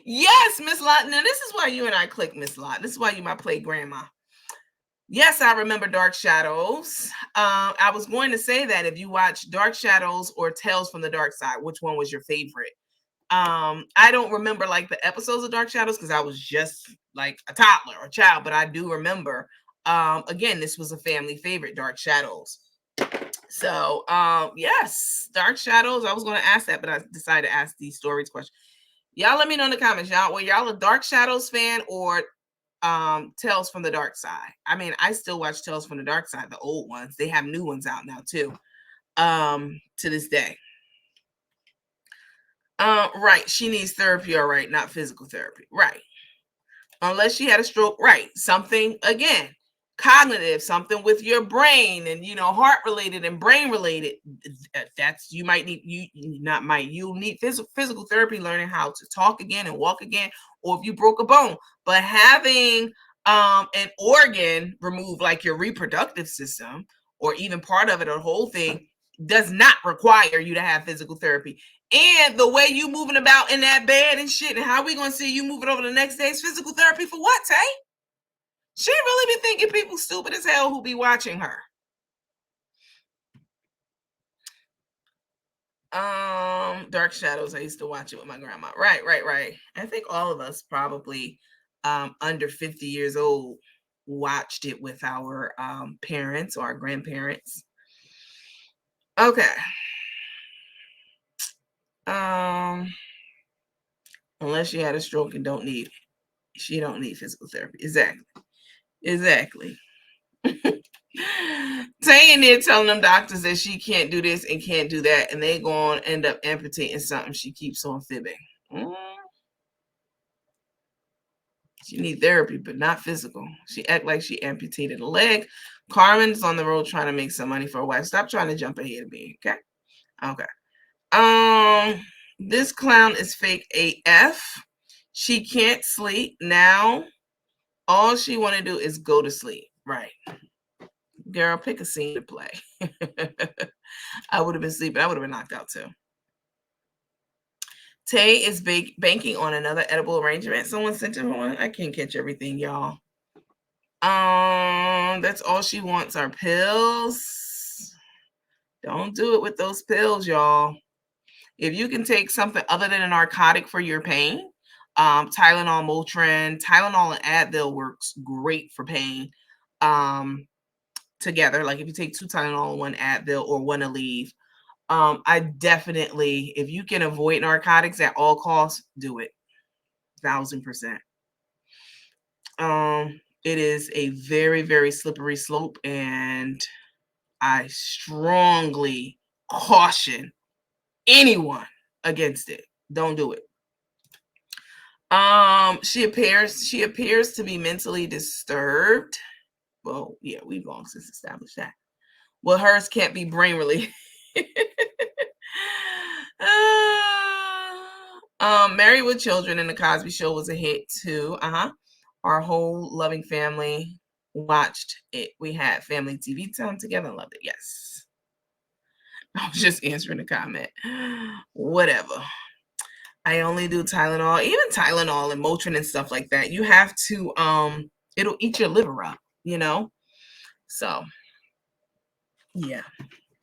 Yes, Miss Lot. Now this is why you and I click, Miss Lot. This is why you my play grandma. Yes, I remember Dark Shadows. I was going to say that if you watch Dark Shadows or Tales from the Dark Side, which one was your favorite? I don't remember like the episodes of Dark Shadows because I was just like a toddler or child, but I do remember. Again, this was a family favorite, Dark Shadows. So, yes, Dark Shadows. I was going to ask that, but I decided to ask these stories question. Y'all let me know in the comments. Y'all a Dark Shadows fan or Tales from the Dark Side? I mean, I still watch Tales from the Dark Side, the old ones. They have new ones out now too. To this day. Right. She needs therapy, all right, not physical therapy. Right. Unless she had a stroke, right. Something again, cognitive, something with your brain and you know, heart related and brain related. That's you might need you'll need physical therapy, learning how to talk again and walk again, or if you broke a bone. But having an organ removed, like your reproductive system, or even part of it or the whole thing, does not require you to have physical therapy. And the way you moving about in that bed and shit, and how we gonna see you moving over the next day is physical therapy for what, Tay? She really be thinking people stupid as hell who be watching her. Dark Shadows. I used to watch it with my grandma. Right. I think all of us probably under 50 years old watched it with our parents or our grandparents. Okay. Unless she had a stroke and don't need it. She don't need physical therapy. Exactly. Saying there telling them doctors that she can't do this and can't do that, and they gonna end up amputating something. She keeps on fibbing. She need therapy, but not physical. She act like she amputated a leg. Carmen's on the road trying to make some money for her wife. Stop trying to jump ahead of me, okay? Okay. This clown is fake AF. She can't sleep now. All she want to do is go to sleep. Right. Girl, pick a scene to play. I would have been sleeping. I would have been knocked out too. Tay is banking on another edible arrangement. Someone sent her one. I can't catch everything, y'all. That's all she wants are pills. Don't do it with those pills, y'all. If you can take something other than a narcotic for your pain, Tylenol, Motrin, Tylenol and Advil works great for pain. Together, like if you take 2 Tylenol, 1 Advil, or 1 Aleve, I definitely, if you can avoid narcotics at all costs, do it. 1000%. It is a very, very slippery slope, and I strongly caution anyone against it. Don't do it. She appears to be mentally disturbed. Well, yeah, we've long since established that. Well, hers can't be brain related. Married with Children and The Cosby Show was a hit too. Our whole loving family watched it. We had family TV time together and loved it. Yes. I was just answering the comment. Whatever. I only do Tylenol, even Tylenol and Motrin and stuff like that. You have to, it'll eat your liver up, you know? So, yeah.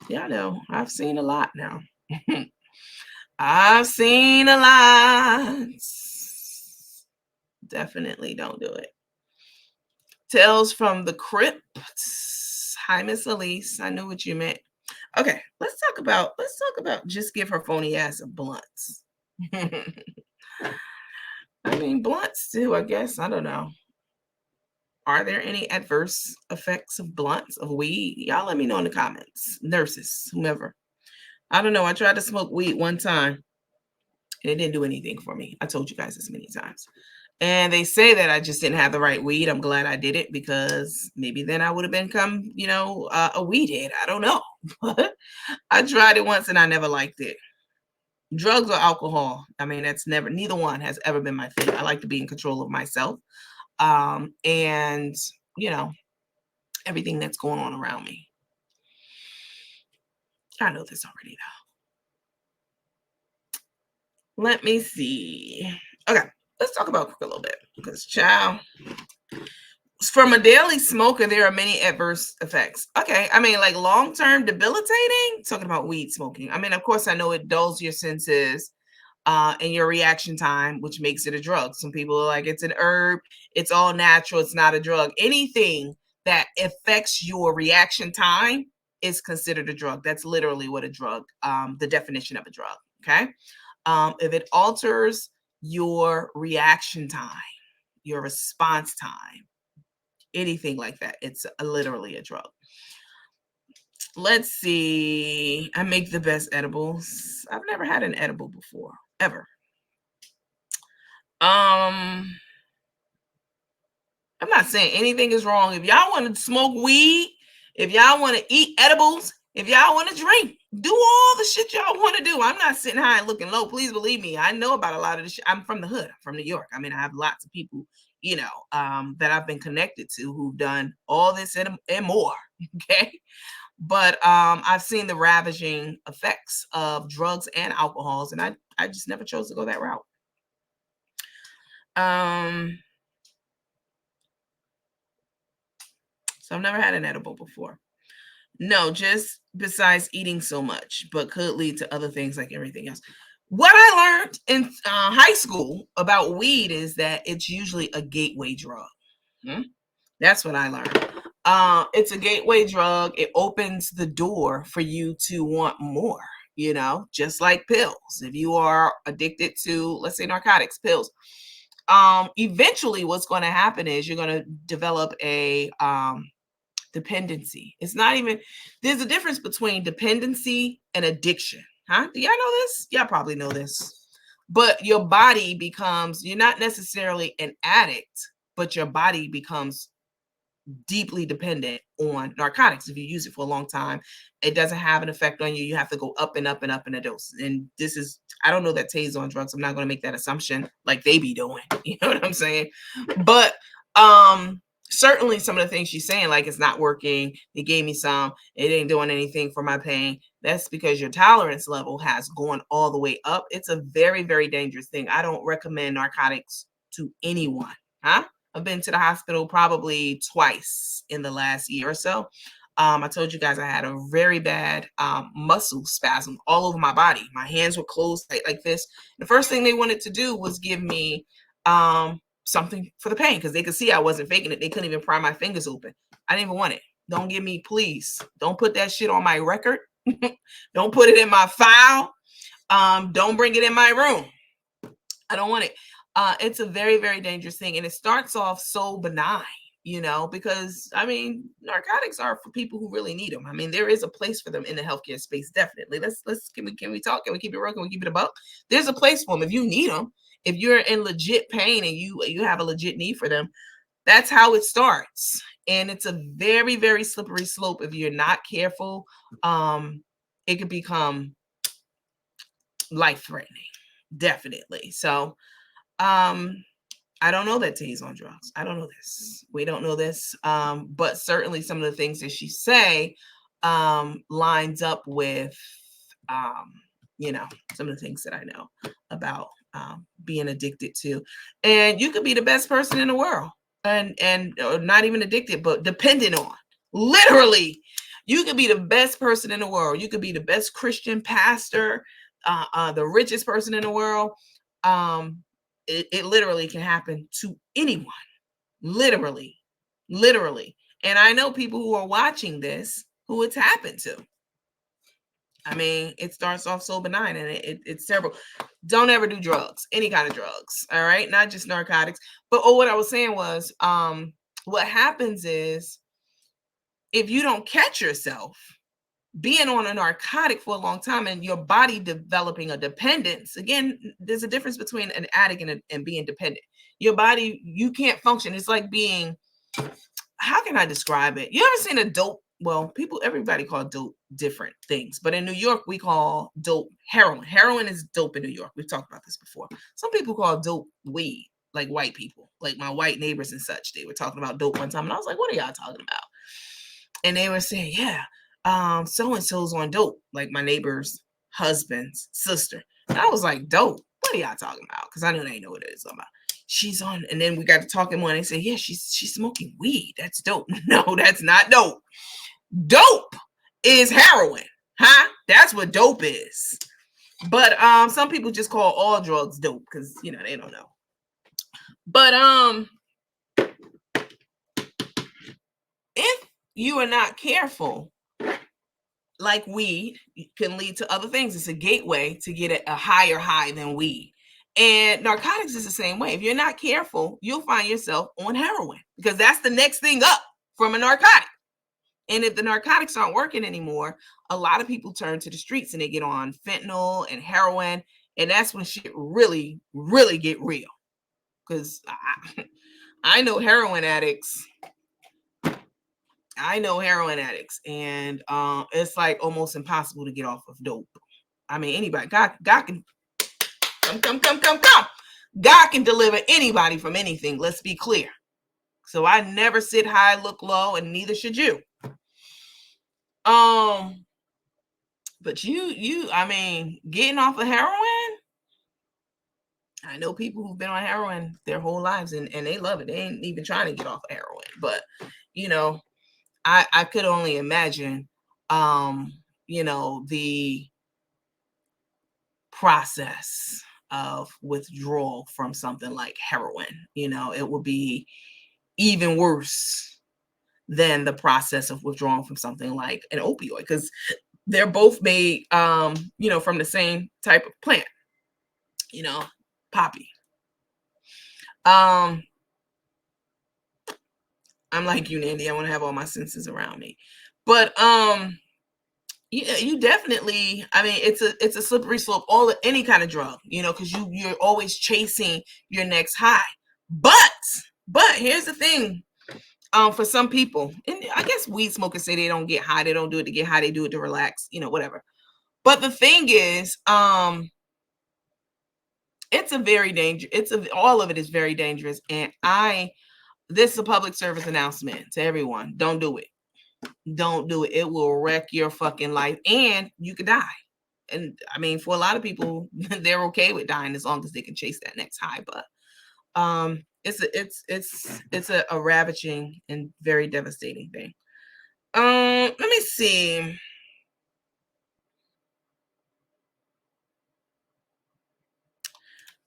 Yeah, I know. I've seen a lot now. I've seen a lot. Definitely don't do it. Tales from the Crypts. Hi, Miss Elise. I knew what you meant. Okay, let's talk about just give her phony ass a blunts. I mean blunts too, I guess. I don't know. Are there any adverse effects of blunts, of weed? Y'all let me know in the comments. Nurses, whomever. I don't know. I tried to smoke weed one time. And it didn't do anything for me. I told you guys this many times. And they say that I just didn't have the right weed. I'm glad I did it because maybe then I would have become, a weed head. I don't know. But I tried it once and I never liked it. Drugs or alcohol. I mean, neither one has ever been my thing. I like to be in control of myself. And, you know, everything that's going on around me. I know this already, though. Let me see. Okay, let's talk about Crook a little bit because, child, from a daily smoker, there are many adverse effects. Okay, I mean, like long-term debilitating. Talking about weed smoking. I mean, of course, I know it dulls your senses and your reaction time, which makes it a drug. Some people are like, it's an herb. It's all natural. It's not a drug. Anything that affects your reaction time is considered a drug. That's literally what a drug, the definition of a drug. Okay. If it alters your reaction time, your response time, anything like that, it's literally a drug. Let's see. I make the best edibles. I've never had an edible before, ever. I'm not saying anything is wrong. If y'all want to smoke weed, if y'all want to eat edibles, if y'all want to drink, do all the shit y'all want to do. I'm not sitting high and looking low. Please believe me. I know about a lot of this shit. I'm from the hood. I'm from New York. I mean, I have lots of people, that I've been connected to who've done all this and more. Okay. But I've seen the ravaging effects of drugs and alcohols, and I just never chose to go that route. So I've never had an edible before. No, just besides eating so much, but could lead to other things like everything else. What I learned in high school about weed is that it's usually a gateway drug. That's what I learned. It's a gateway drug. It opens the door for you to want more, just like pills. If you are addicted to, let's say, narcotics, pills, eventually what's going to happen is you're going to develop a dependency. It's not even, there's a difference between dependency and addiction. Huh? Do y'all know this? Y'all probably know this. But your body becomes, you're not necessarily an addict, but your body becomes deeply dependent on narcotics. If you use it for a long time, it doesn't have an effect on you. You have to go up and up and up in a dose. And this is, I don't know that Tay's on drugs. I'm not going to make that assumption like they be doing. You know what I'm saying? But certainly some of the things she's saying, like it's not working, they gave me some, it ain't doing anything for my pain. That's because your tolerance level has gone all the way up. It's a very, very dangerous thing. I don't recommend narcotics to anyone. I've been to the hospital probably twice in the last year or so. I told you guys I had a very bad muscle spasm all over my body. My hands were closed like this. The first thing they wanted to do was give me something for the pain because they could see I wasn't faking it. They couldn't even pry my fingers open. I didn't even want it. Don't give me, please. Don't put that shit on my record. Don't put it in my file. Don't bring it in my room. I don't want it. It's a very, very dangerous thing. And it starts off so benign, because I mean, narcotics are for people who really need them. I mean, there is a place for them in the healthcare space. Definitely. Can we talk? Can we keep it real? Can we keep it a buck? There's a place for them if you need them. If you're in legit pain and you have a legit need for them, that's how it starts. And it's a very, very slippery slope. If you're not careful, it could become life-threatening. Definitely. So, I don't know that Tay's on drugs. I don't know this. We don't know this. But certainly some of the things that she say lines up with, some of the things that I know about being addicted to. And you could be the best person in the world and not even addicted, but dependent on. Literally, you could be the best person in the world. You could be the best Christian pastor, the richest person in the world. It literally can happen to anyone. Literally literally. And I know people who are watching this who it's happened to. I mean, it starts off so benign and it's terrible. Don't ever do drugs, any kind of drugs. All right. Not just narcotics. But what I was saying was, what happens is if you don't catch yourself being on a narcotic for a long time and your body developing a dependence, again, there's a difference between an addict and being dependent. Your body, you can't function. It's like being, how can I describe it? You ever seen a dope? Well, everybody call dope different things, but in New York, we call dope heroin. Heroin is dope in New York. We've talked about this before. Some people call dope weed, like white people, like my white neighbors and such. They were talking about dope one time, and I was like, what are y'all talking about? And they were saying, yeah, so and so's on dope, like my neighbor's husband's sister. And I was like, dope? What are y'all talking about? Because I know they know what it is about. She's on, and then we got to talking more, and they say, yeah, she's smoking weed. That's dope. No, that's not dope. Dope is heroin, huh? That's what dope is. But some people just call all drugs dope because they don't know. But if you are not careful, like weed can lead to other things. It's a gateway to get a higher high than weed. And narcotics is the same way. If you're not careful, you'll find yourself on heroin because that's the next thing up from a narcotic. And if the narcotics aren't working anymore, a lot of people turn to the streets and they get on fentanyl and heroin. And that's when shit really, really get real. Because I know heroin addicts. And it's like almost impossible to get off of dope. I mean, anybody, God can come. God can deliver anybody from anything. Let's be clear. So I never sit high, look low, and neither should you. But I mean, getting off of heroin, I know people who've been on heroin their whole lives and they love it. They ain't even trying to get off of heroin. But, I could only imagine, the process of withdrawal from something like heroin. It would be even worse than the process of withdrawing from something like an opioid because they're both made, from the same type of plant, poppy. I'm like you, Nandy. I want to have all my senses around me, but yeah, you definitely. I mean, it's a slippery slope. Any kind of drug, because you're always chasing your next high. But here's the thing. For some people, and I guess weed smokers say they don't get high. They don't do it to get high. They do it to relax. Whatever. But the thing is, it's a very dangerous. All of it is very dangerous. And this is a public service announcement to everyone. Don't do it. Don't do it. It will wreck your fucking life and you could die. And I mean, for a lot of people, they're okay with dying as long as they can chase that next high. But it's a ravaging and very devastating thing. Let me see.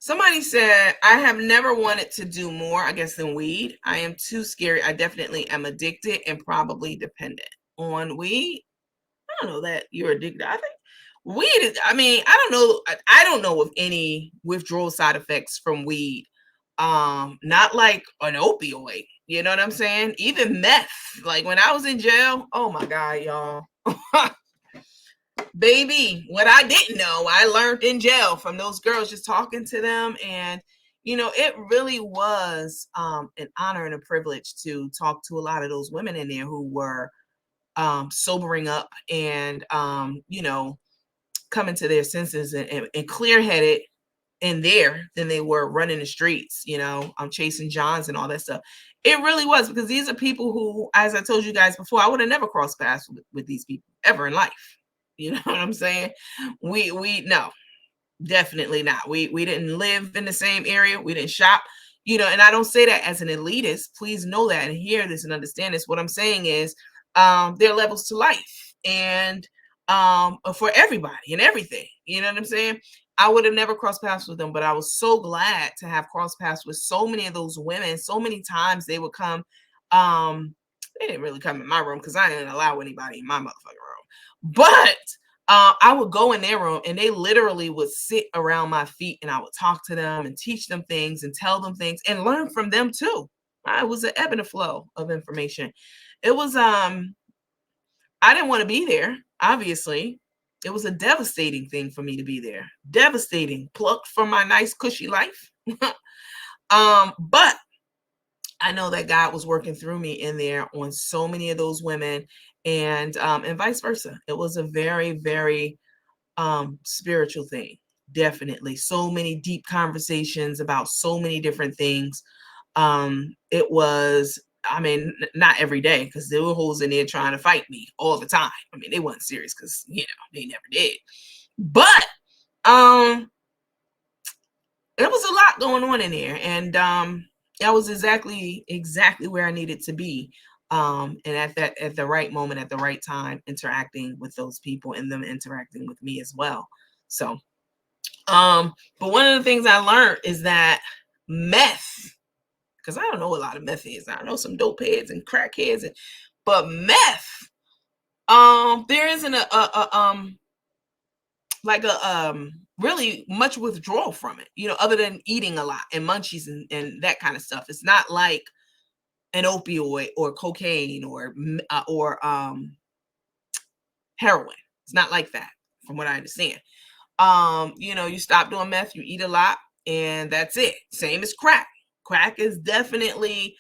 Somebody said, I have never wanted to do more, I guess, than weed. I am too scary. I definitely am addicted and probably dependent on weed. I don't know that you're addicted. I think weed is, I mean, I don't know of any withdrawal side effects from weed. Not like an opioid. You know what I'm saying? Even meth. Like when I was in jail, oh my God, y'all. Baby, what I didn't know, I learned in jail from those girls, just talking to them. And, it really was an honor and a privilege to talk to a lot of those women in there who were sobering up and, coming to their senses and clear-headed in there than they were running the streets, chasing Johns and all that stuff. It really was, because these are people who, as I told you guys before, I would have never crossed paths with these people ever in life. You know what I'm saying? We no, definitely not. We didn't live in the same area. We didn't shop, and I don't say that as an elitist. Please know that and hear this and understand this. What I'm saying is there are levels to life and for everybody and everything. You know what I'm saying? I would have never crossed paths with them, but I was so glad to have crossed paths with so many of those women. So many times they would come They didn't really come in my room because I didn't allow anybody in my motherfucking room. But I would go in their room and they literally would sit around my feet and I would talk to them and teach them things and tell them things and learn from them too. It was an ebb and a flow of information. It was I didn't want to be there, obviously. It was a devastating thing for me to be there. Devastating, plucked from my nice cushy life. But I know that God was working through me in there on so many of those women, and vice versa. It was a very, very spiritual thing. Definitely. So many deep conversations about so many different things. It was, I mean, not every day because there were hoes in there trying to fight me all the time. I mean, they wasn't serious because, they never did. But there was a lot going on in there, and I was exactly where I needed to be, and at the right moment, at the right time, interacting with those people and them interacting with me as well. So, but one of the things I learned is that meth, because I don't know a lot of meth heads. I know some dope heads and crack heads, but meth, there isn't a really much withdrawal from it, other than eating a lot and munchies and that kind of stuff. It's not like an opioid or cocaine or heroin. It's not like that, from what I understand. You stop doing meth, you eat a lot, and that's it. Same as crack. Crack is definitely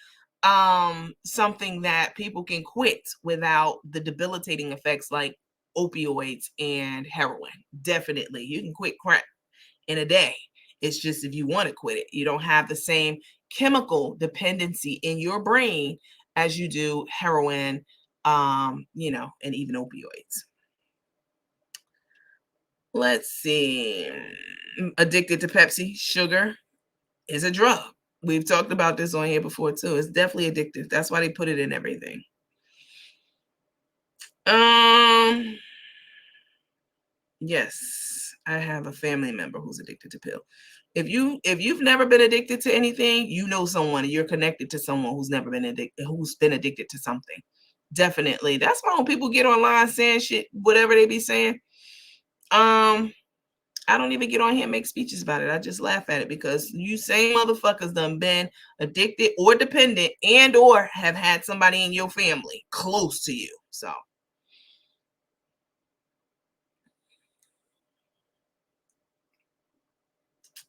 something that people can quit without the debilitating effects like opioids and heroin. Definitely. You can quit crack in a day. It's just if you want to quit it, you don't have the same chemical dependency in your brain as you do heroin, and even opioids. Let's see. Addicted to Pepsi. Sugar is a drug. We've talked about this on here before too. It's definitely addictive. That's why they put it in everything. Yes, I have a family member who's addicted to pill. If you've never been addicted to anything, you know someone, you're connected to someone who's been addicted to something. Definitely. That's why when people get online saying shit, whatever they be saying, I don't even get on here and make speeches about it. I just laugh at it because you same motherfuckers done been addicted or dependent and or have had somebody in your family close to you. So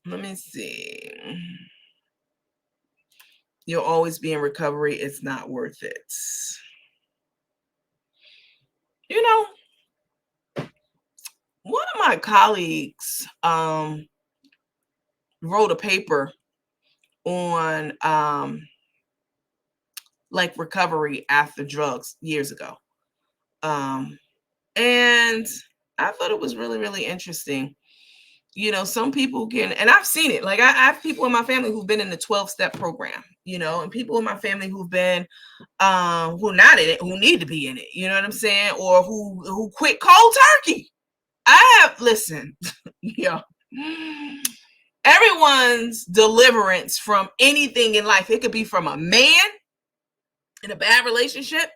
let me see. You'll always be in recovery. It's not worth it. You know, one of my colleagues wrote a paper on like recovery after drugs years ago. And I thought it was really, really interesting. Some people can, and I've seen it. Like I have people in my family who've been in the 12-step program, and people in my family who've been who not in it, who need to be in it, you know what I'm saying? Or who quit cold turkey. I have listen, yeah. Everyone's deliverance from anything in life. It could be from a man in a bad relationship.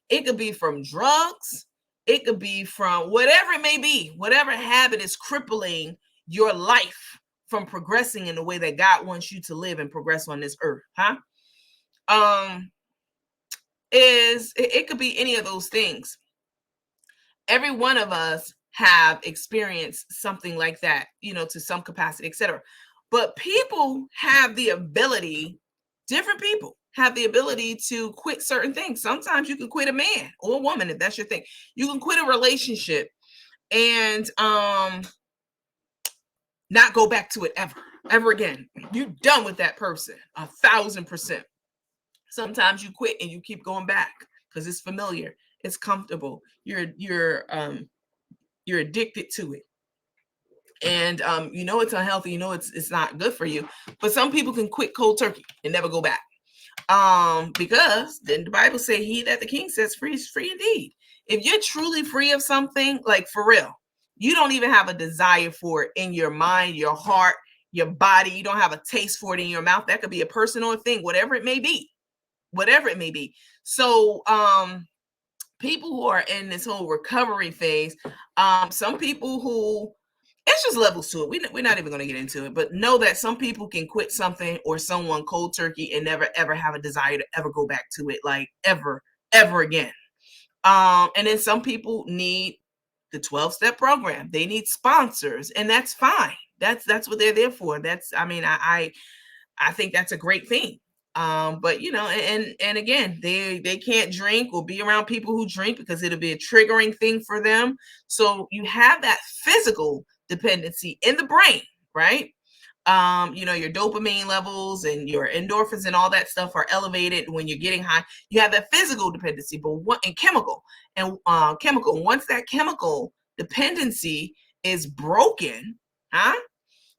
It could be from drugs. It could be from whatever it may be, whatever habit is crippling your life from progressing in the way that God wants you to live and progress on this earth, huh? It could be any of those things. Every one of us have experienced something like that, to some capacity, etc. But people have the ability, different people have the ability to quit certain things. Sometimes you can quit a man or a woman if that's your thing. You can quit a relationship and not go back to it ever again. You're done with that person 1,000%. Sometimes you quit and you keep going back because it's familiar, it's comfortable. You're addicted to it, and it's unhealthy. It's not good for you. But some people can quit cold turkey and never go back, because then the Bible say, "He that the King sets free is free indeed." If you're truly free of something, like for real, you don't even have a desire for it in your mind, your heart, your body. You don't have a taste for it in your mouth. That could be a person or a thing, whatever it may be. whatever it may be. So people who are in this whole recovery phase, some people who, it's just levels to it. We're not even going to get into it, but know that some people can quit something or someone cold turkey and never ever have a desire to ever go back to it, like ever again. And then some people need the 12-step program. They need sponsors, and that's fine. That's what they're there for. That's, I mean, I think that's a great thing. But you know, and again, they can't drink or be around people who drink because it'll be a triggering thing for them. So you have that physical dependency in the brain, right? You know, your dopamine levels and your endorphins and all that stuff are elevated when you're getting high. You have that physical dependency, but what and chemical and chemical. Once that chemical dependency is broken, huh?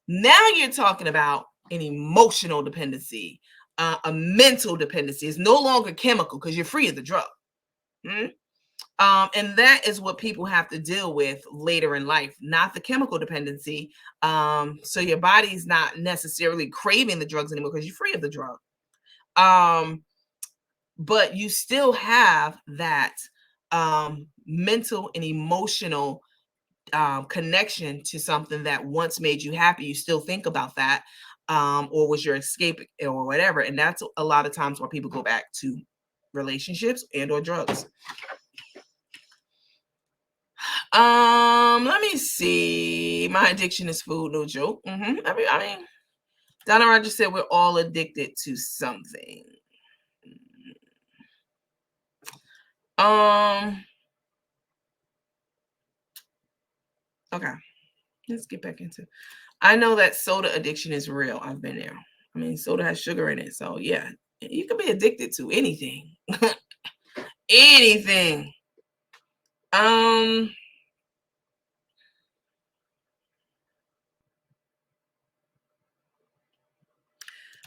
Now you're talking about an emotional dependency, a mental dependency. It's no longer chemical because you're free of the drug. Hmm? And that is what people have to deal with later in life, not the chemical dependency. So your body's not necessarily craving the drugs anymore because you're free of the drug. Um, but you still have that mental and emotional connection to something that once made you happy. You still think about that, or was your escape or whatever. And that's a lot of times why people go back to relationships and or drugs. Let me see. My addiction is food, no joke. I mean, Donna Rogers said we're all addicted to something. Okay, let's get back into. I know that soda addiction is real. I've been there. I mean, soda has sugar in it, so yeah, you can be addicted to anything. Anything.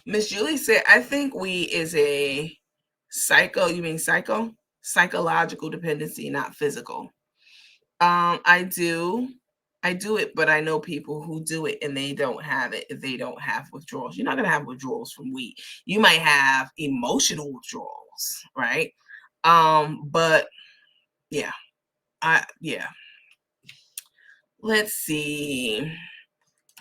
Miss Julie said, I think we is a you mean psychological dependency, not physical. I do it, but I know people who do it and they don't have it if they don't have withdrawals. You're not gonna have withdrawals from weed. You might have emotional withdrawals, right? But yeah, yeah. Let's see.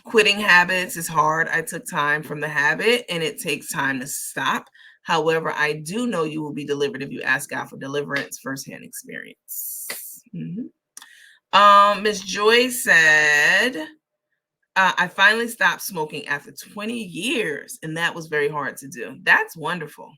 Quitting habits is hard. I took time from the habit and it takes time to stop. However, I do know you will be delivered if you ask God for deliverance, firsthand experience. Miss Joy said, I finally stopped smoking after 20 years, and that was very hard to do. That's wonderful.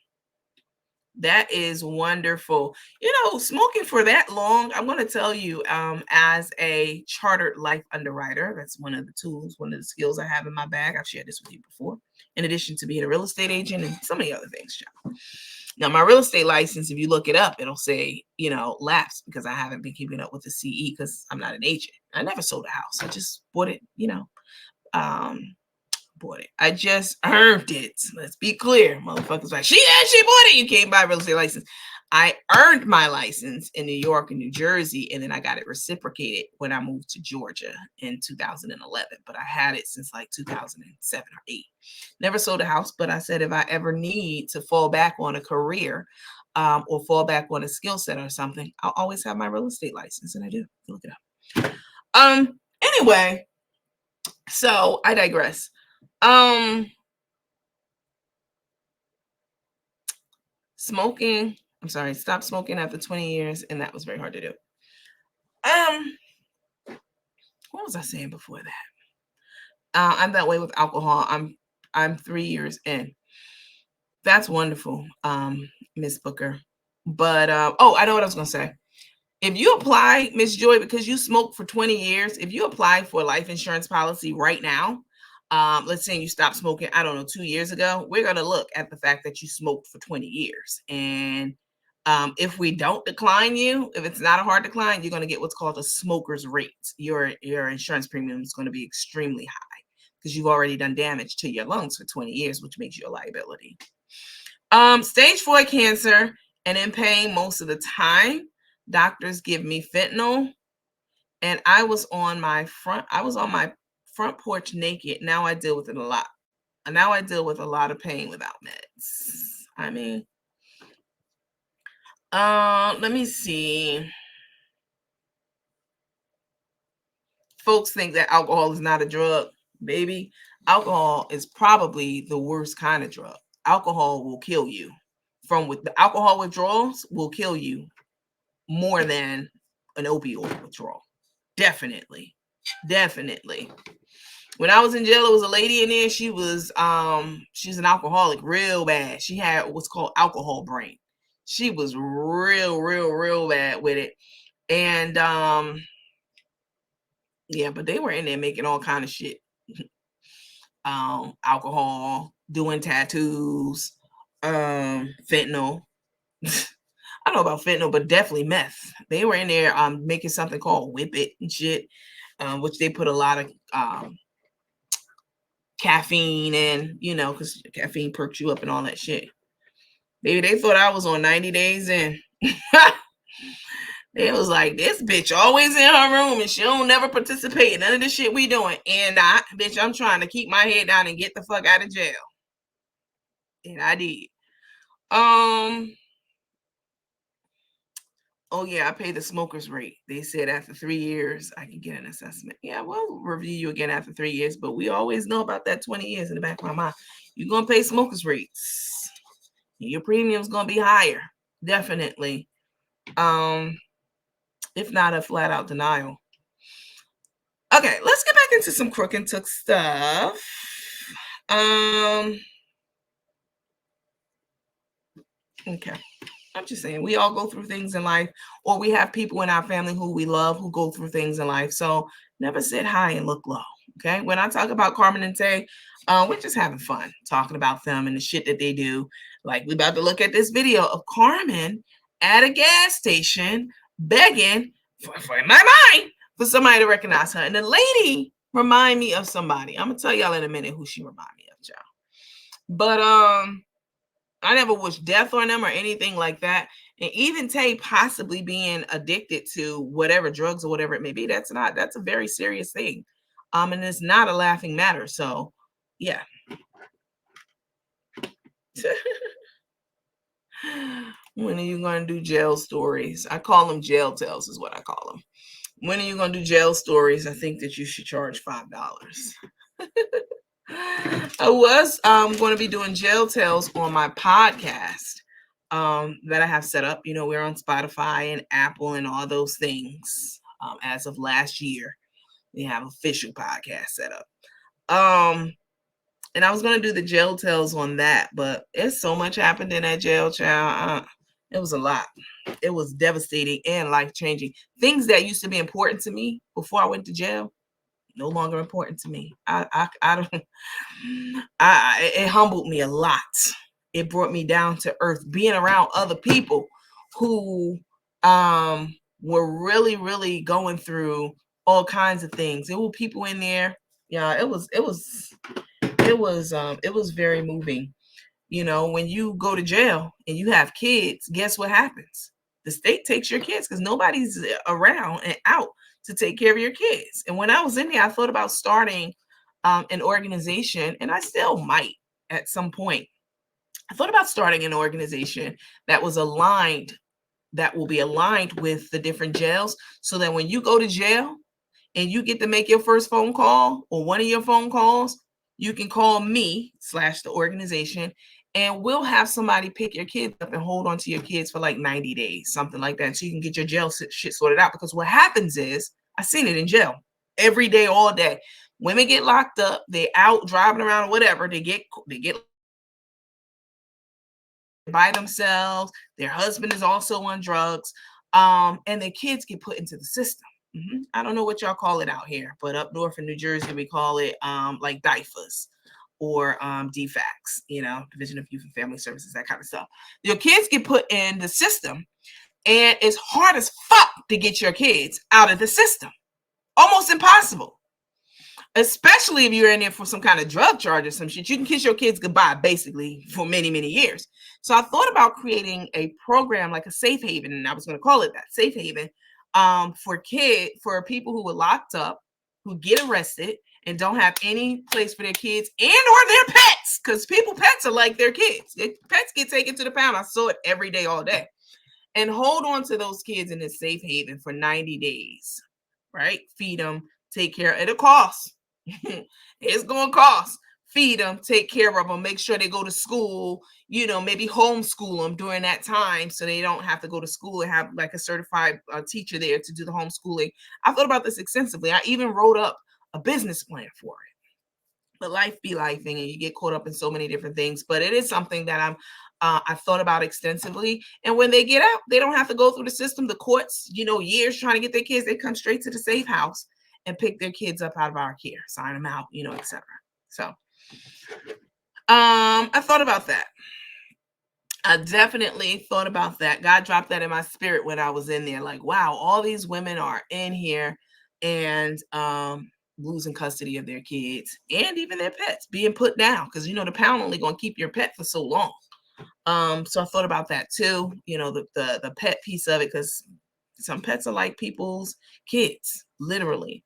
That is wonderful. You know, smoking for that long, I'm going to tell you, as a chartered life underwriter, that's one of the tools, one of the skills I have in my bag. I've shared this with you before, in addition to being a real estate agent and so many other things. Now, my real estate license, if you look it up, it'll say, you know, lapsed because I haven't been keeping up with the CE because I'm not an agent. I never sold a house. I just bought it, you know, bought it. I just earned it. Let's be clear. Motherfuckers like, she bought it. You can't buy a real estate license. I earned my license in New York and New Jersey, and then I got it reciprocated when I moved to Georgia in 2011. But I had it since like 2007 or 8. Never sold a house, but I said if I ever need to fall back on a career or fall back on a skill set or something, I'll always have my real estate license, and I do. Look it up. Anyway, so I digress. Smoking, I'm sorry, stopped smoking after 20 years, and that was very hard to do. What was I saying before that? I'm that way with alcohol. I'm 3 years in. That's wonderful, Miss Booker. But I know what I was gonna say. If you apply, Miss Joy, because you smoked for 20 years, if you apply for a life insurance policy right now, let's say you stopped smoking, I don't know, 2 years ago, we're going to look at the fact that you smoked for 20 years. And if we don't decline you, if it's not a hard decline, you're going to get what's called a smoker's rate. Your insurance premium is going to be extremely high because you've already done damage to your lungs for 20 years, which makes you a liability. Stage 4 cancer and in pain most of the time. Doctors give me fentanyl, and I was on my front porch naked. Now I deal with it a lot. Now I deal with a lot of pain without meds. I mean, Let me see. Folks think that alcohol is not a drug. Baby, alcohol is probably the worst kind of drug. Alcohol will kill you. From with the alcohol withdrawals will kill you more than an opioid withdrawal. Definitely. Definitely. When I was in jail, there was a lady in there. She's an alcoholic real bad. She had what's called alcohol brain. She was real bad with it. And yeah, but they were in there making all kind of shit. Alcohol, doing tattoos, fentanyl. I don't know about fentanyl, but definitely meth. They were in there making something called whip it and shit, which they put a lot of caffeine in, because caffeine perks you up and all that shit. Maybe they thought I was on 90 days in. It was like, this bitch always in her room and she don't never participate in none of the shit we doing. And bitch, I'm trying to keep my head down and get the fuck out of jail. And I did. Oh yeah, I paid the smoker's rate. They said after 3 years I can get an assessment. Yeah, we'll review you again after 3 years, but we always know about that 20 years in the back of my mind. You're gonna pay smoker's rates. Your premium's gonna be higher, definitely. If not a flat out denial. Okay, let's get back into some crook and took stuff. Okay. I'm just saying, we all go through things in life, or we have people in our family who we love who go through things in life. So never sit high and look low. Okay. When I talk about Carmen and Tay, we're just having fun talking about them and the shit that they do. Like, we're about to look at this video of Carmen at a gas station begging for in my mind for somebody to recognize her. And the lady remind me of somebody. I'm gonna tell y'all in a minute who she remind me of, y'all. But I never wished death on them or anything like that. And even Tay possibly being addicted to whatever drugs or whatever it may be, that's a very serious thing. And it's not a laughing matter. So yeah. When are you going to do jail stories? I call them jail tales is what I call them. When are you going to do jail stories? I think that you should charge $5. I was going to be doing jail tales on my podcast that I have set up. We're on Spotify and Apple and all those things. As of last year, we have official podcast set up. And I was going to do the jail tales on that, but it's so much happened in that jail, child. It was a lot. It was devastating and life-changing. Things that used to be important to me before I went to jail, no longer important to me. I don't. It humbled me a lot. It brought me down to earth. Being around other people who were really going through all kinds of things. There were people in there. Yeah, it was very moving. When you go to jail and you have kids, guess what happens? The state takes your kids because nobody's around and out to take care of your kids. And when I was in there, I thought about starting an organization, and I still might at some point. I thought about starting an organization that will be aligned with the different jails, so that when you go to jail and you get to make your first phone call or one of your phone calls, you can call me / the organization, and we'll have somebody pick your kids up and hold on to your kids for like 90 days, something like that, so you can get your jail shit sorted out. Because what happens is, I've seen it in jail every day, all day. Women get locked up, they out driving around, whatever, they get by themselves, their husband is also on drugs, and their kids get put into the system. I don't know what y'all call it out here, but up north in New Jersey, we call it like DIFAs or DFACS, Division of Youth and Family Services, that kind of stuff. Your kids get put in the system, and it's hard as fuck to get your kids out of the system. Almost impossible. Especially if you're in there for some kind of drug charge or some shit. You can kiss your kids goodbye, basically, for many, many years. So I thought about creating a program like a safe haven, and I was going to call it that, safe haven, for people who were locked up, who get arrested and don't have any place for their kids and or their pets, because pets are like their kids. Their pets get taken to the pound. I saw it every day, all day. and hold on to those kids in a safe haven for 90 days, right? Feed them, take care. It'll cost. It's going to cost. Feed them, take care of them, make sure they go to school, maybe homeschool them during that time so they don't have to go to school and have like a certified teacher there to do the homeschooling. I thought about this extensively. I even wrote up a business plan for it. But life be lifing, and you get caught up in so many different things. But it is something that I've thought about extensively. And when they get out, they don't have to go through the system, the courts, years trying to get their kids. They come straight to the safe house and pick their kids up out of our care, sign them out, etc. So I thought about that. I definitely thought about that. God dropped that in my spirit when I was in there. Like, wow, all these women are in here and losing custody of their kids and even their pets being put down, because the pound only going to keep your pet for so long. So I thought about that too, the pet piece of it, because some pets are like people's kids, literally.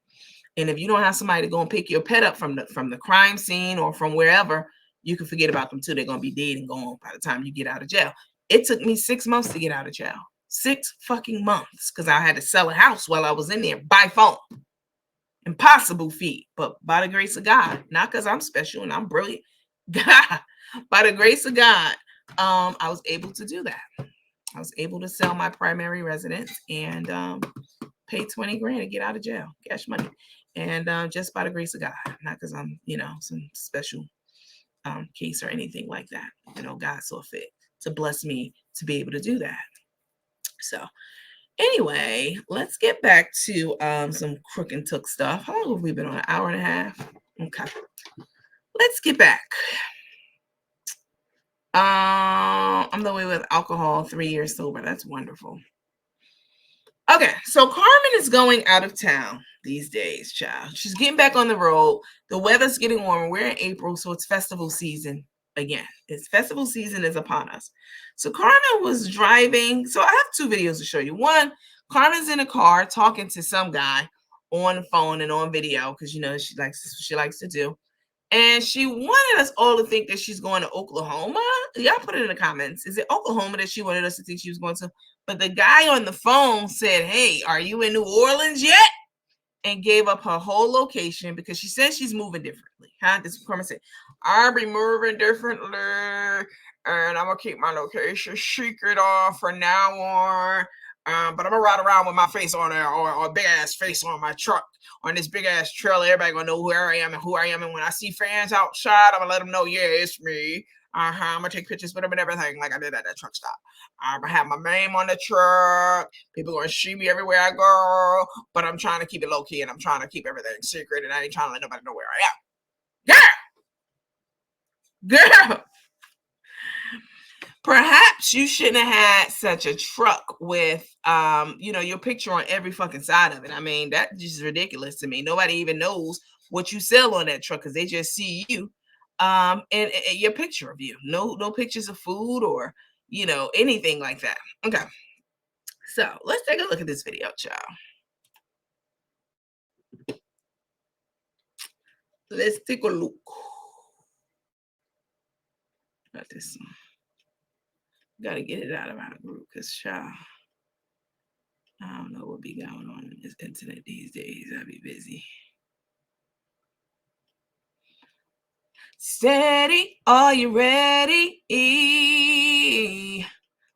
And if you don't have somebody to go and pick your pet up from the crime scene or from wherever, you can forget about them too. They're going to be dead and gone by the time you get out of jail. It took me 6 months to get out of jail. 6 fucking months, because I had to sell a house while I was in there by phone. Impossible feat, but by the grace of God, not because I'm special and I'm brilliant. God, by the grace of God, I was able to do that. I was able to sell my primary residence and pay 20 grand to get out of jail, cash money. And just by the grace of God, not because I'm, some special case or anything like that. God saw fit to bless me to be able to do that. So anyway, let's get back to some crook and took stuff. How long have we been on? An hour and a half? Okay. Let's get back. I'm the way with alcohol, 3 years sober. That's wonderful. Okay, so Carmen is going out of town these days, child. She's getting back on the road. The weather's getting warmer. We're in April, so it's festival season again. It's festival season is upon us. So Carmen was driving. So I have 2 videos to show you. One, Carmen's in a car talking to some guy on the phone and on video, because she likes to do. And she wanted us all to think that she's going to Oklahoma. Y'all put it in the comments. Is it Oklahoma that she wanted us to think she was going to? But the guy on the phone said, "Hey, are you in New Orleans yet?" And gave up her whole location because she says she's moving differently. This Carmen said, "I'll be moving differently, and I'm going to keep my location secret on for now on. But I'm going to ride around with my face on there, or a big ass face on my truck, on this big ass trailer. Everybody going to know where I am and who I am. And when I see fans outside, I'm going to let them know, yeah, it's me. I'm going to take pictures with them and everything like I did at that truck stop. I'm going to have my name on the truck. People going to see me everywhere I go. But I'm trying to keep it low key, and I'm trying to keep everything secret, and I ain't trying to let nobody know where I am. Girl! Perhaps you shouldn't have had such a truck with, your picture on every fucking side of it. I mean, that's just ridiculous to me. Nobody even knows what you sell on that truck because they just see you, and your picture of you. No pictures of food or, anything like that. Okay. So let's take a look at this video, child. Let's take a look at this one. Gotta get it out of our group because, child, I don't know what be going on in this internet these days. I be busy. Steady, are you ready?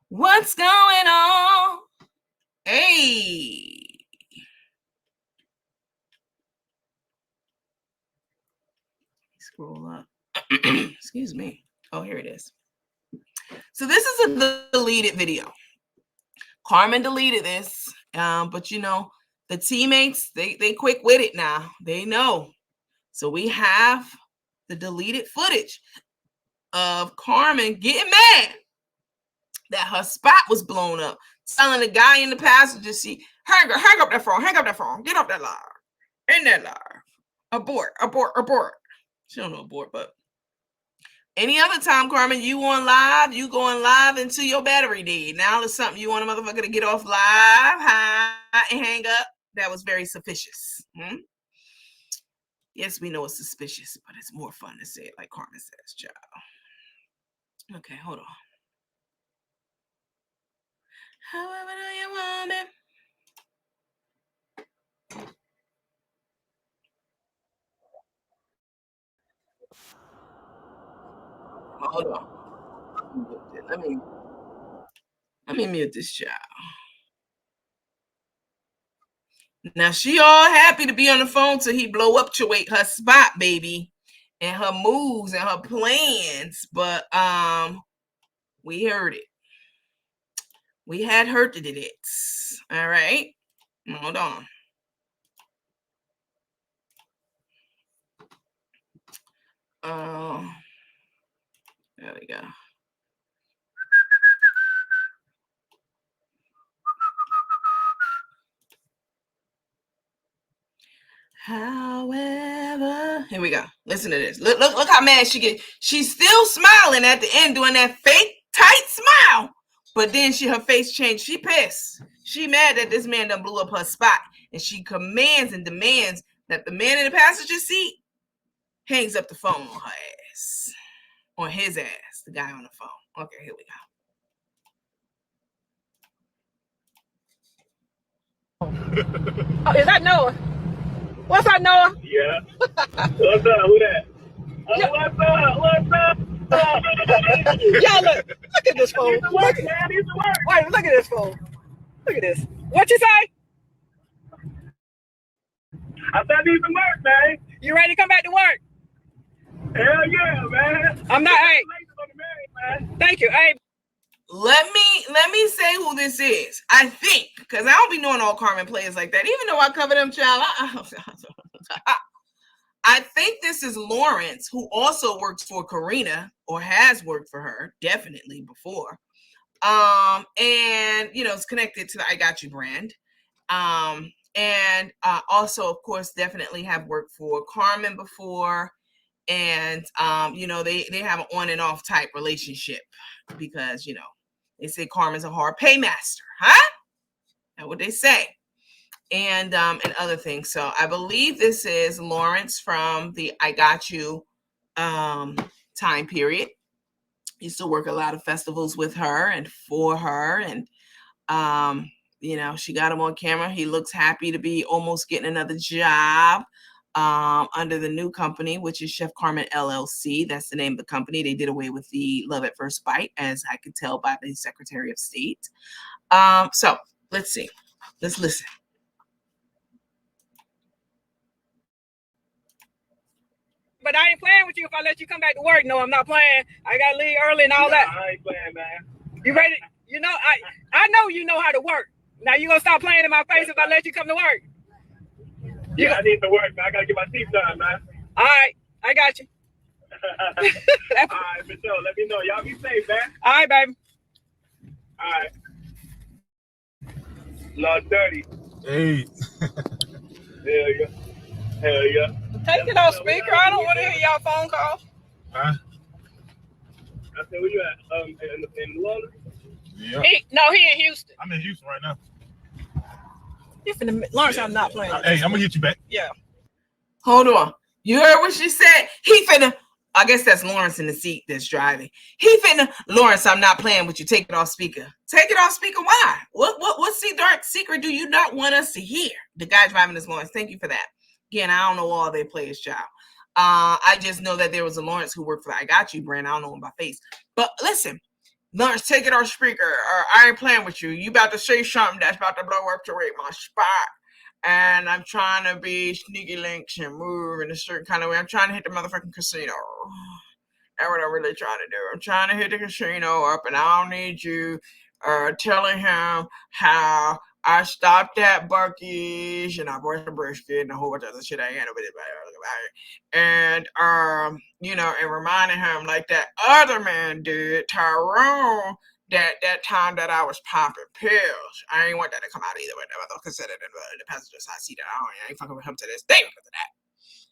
What's going on? Hey. Scroll up. Excuse me. Oh, here it is. So this is a deleted video. Carmen deleted this, but the teammates, they quick with it now. They know. So we have the deleted footage of Carmen getting mad that her spot was blown up, telling the guy in the passenger seat, hang up that phone, get off that live, in that live, abort. She don't know abort, but any other time, Carmen, you going live until your battery dead. Now it's something you want a motherfucker to get off live, and hang up. That was very suspicious. Yes, we know it's suspicious, but it's more fun to say it like Carmen says, child. Okay, hold on. However do you want it? Hold on. Let me mute this child. Now she all happy to be on the phone till he blow up to wake her spot, baby, and her moves and her plans. But we heard it. We had heard it. All right. Hold on. There we go. However, here we go. Listen to this. Look how mad she gets. She's still smiling at the end, doing that fake tight smile. But then her face changed. She pissed. She mad that this man done blew up her spot. And she commands and demands that the man in the passenger seat hangs up the phone on her ass. On his ass, the guy on the phone. Okay, here we go. Oh, is that Noah? What's up, Noah? Yeah. What's up? Who that? Oh, what's up? Y'all look at this fool. He's the work, man. He's the work. Wait, look at this fool. Look at this. What you say? I said he's the work, man. You ready to come back to work? Hell yeah, man. I'm not. Hey. Thank you. Hey. Let me say who this is. I think, because I don't be knowing all Carmen players like that, even though I cover them, child. I think this is Lawrence, who also works for Karina, or has worked for her, definitely before. And it's connected to the I Got You brand. And also, of course, definitely have worked for Carmen before. And they have an on and off type relationship because they say Carmen's a hard paymaster, huh? That's what they say. And other things. So I believe this is Lawrence from the I Got You time period. Used to work a lot of festivals with her and for her, and she got him on camera. He looks happy to be almost getting another job under the new company, which is Chef Carmen LLC. That's the name of the company. They did away with the Love at First Bite, as I could tell by the Secretary of State. So let's see. Let's listen. But I ain't playing with you if I let you come back to work. No, I'm not playing. I gotta leave early and all that. I ain't playing, man. You ready? I know you know how to work. Now you gonna stop playing in my face if I let you come to work? Yeah, I need to work, man. I gotta get my teeth done, man. All right, I got you. All right, for sure. Let me know. Y'all be safe, man. All right, baby. All right. Lord 30. Hey. Hell yeah. Hell yeah. Take it off speaker. I don't want to hear y'all phone calls. Huh? I said, where you at? In New Orleans? Yeah. He in Houston. I'm in Houston right now. You finna Lawrence, I'm not playing. Hey, I'm gonna hit you back. Yeah. Hold on. You heard what she said? He finna. I guess that's Lawrence in the seat that's driving. He finna. Lawrence, I'm not playing with you. Take it off speaker. Take it off speaker. Why? What dark secret do you not want us to hear? The guy driving is Lawrence. Thank you for that. Again, I don't know all their players, child. I just know that there was a Lawrence who worked for the I Got You brand. I don't know him by face. But listen, Lawrence, take it off speaker. Or I ain't playing with you. You about to say something that's about to blow up to rate my spot. And I'm trying to be sneaky links and move in a certain kind of way. I'm trying to hit the motherfucking casino. That's what I'm really trying to do. I'm trying to hit the casino up, and I don't need you telling him how I stopped at Buc-ee's and I bought some brisket and a whole bunch of other shit I ain't know about it. And and reminding him like that other man did, Tyrone, that time that I was popping pills. I ain't want that to come out either way. I don't consider it in the passenger side seat. I ain't fucking with him to this day because of that.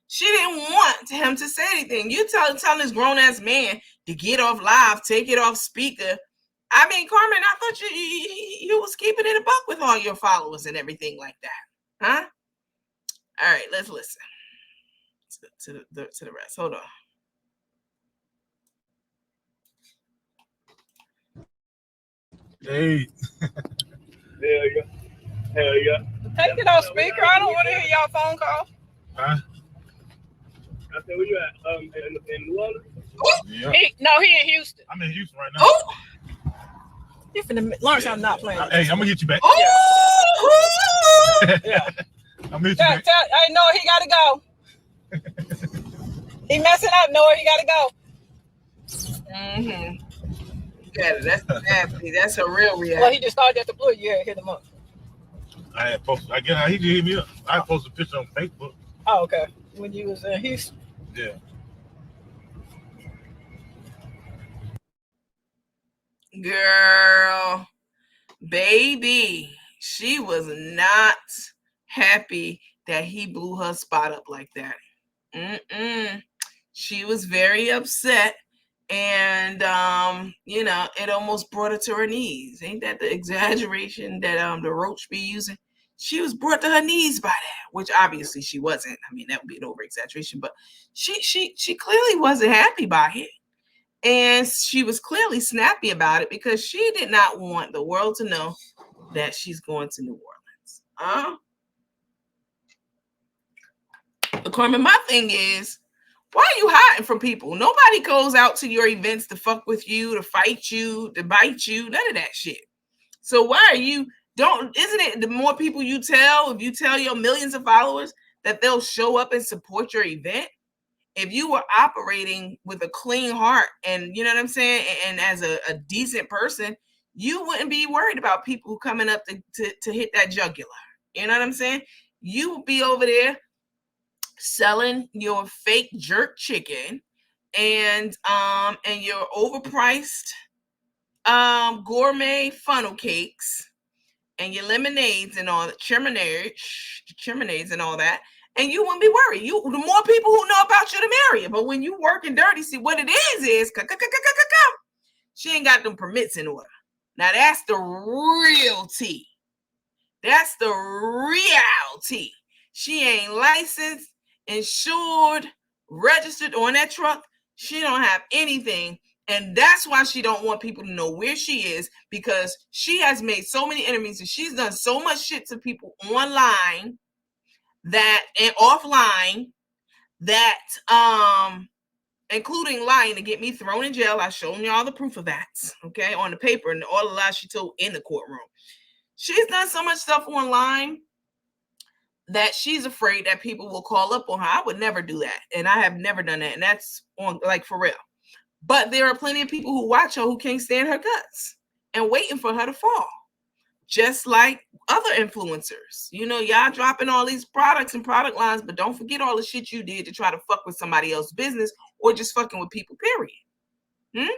She didn't want him to say anything. You telling this grown-ass man to get off live, take it off speaker. I mean, Carmen, I thought you was keeping it a buck with all your followers and everything like that. Huh? All right, let's listen to the rest. Hold on. Hey. Hell yeah. Hell yeah. Take it off speaker. I don't want to hear y'all phone call. Huh? I said, where you at? In New Orleans? Yeah. He in Houston. I'm in Houston right now. Oh, You finna learn I'm not playing. Hey, I'm gonna get you back. oh, Yeah. I'm gonna get you back. Hey, Noah, he gotta go. He messing up, Noah. He gotta go. mm-hmm. Yeah, that's nasty. That's a real Well, reaction. he just started at the blue. Yeah, hit him up. I had posted. I guess he did hit me up. I posted a picture on Facebook. Oh, okay. When you was in Houston. Yeah. Girl, baby, she was not happy that he blew her spot up like that. She was very upset. And it almost brought her to her knees. Ain't that the exaggeration that the roach be using? She was brought to her knees by that, which obviously she wasn't. I mean, that would be an over exaggeration, but she clearly wasn't happy by it. And she was clearly snappy about it because she did not want the world to know that she's going to New Orleans. Carmen, my thing is, why are you hiding from people? Nobody goes out to your events to fuck with you, to fight you, to bite you, none of that shit. So why are you, isn't it the more people you tell, if you tell your millions of followers that they'll show up and support your event? If you were operating with a clean heart and, you know what I'm saying, and as a decent person, you wouldn't be worried about people coming up to hit that jugular. You know what I'm saying? You would be over there selling your fake jerk chicken and your overpriced gourmet funnel cakes and your lemonades and all the chiminades and all that, and you wouldn't be worried. The more people who know about you, the merrier. But when you working dirty, see what it is she ain't got them permits in order. Now that's the real tea. That's the real tea. She ain't licensed, insured, registered on that truck. She don't have anything. And that's why she don't want people to know where she is, because she has made so many enemies and she's done so much shit to people online and offline that including lying to get me thrown in jail. I've shown y'all the proof of that, okay, on the paper and all the lies she told in the courtroom. She's done so much stuff online that she's afraid that people will call up on her. I would never do that. And I have never done that. And that's on, like, for real. But there are plenty of people who watch her who can't stand her guts and waiting for her to fall. Just like other influencers. You know, y'all dropping all these products and product lines, but don't forget all the shit you did to try to fuck with somebody else's business or just fucking with people, period.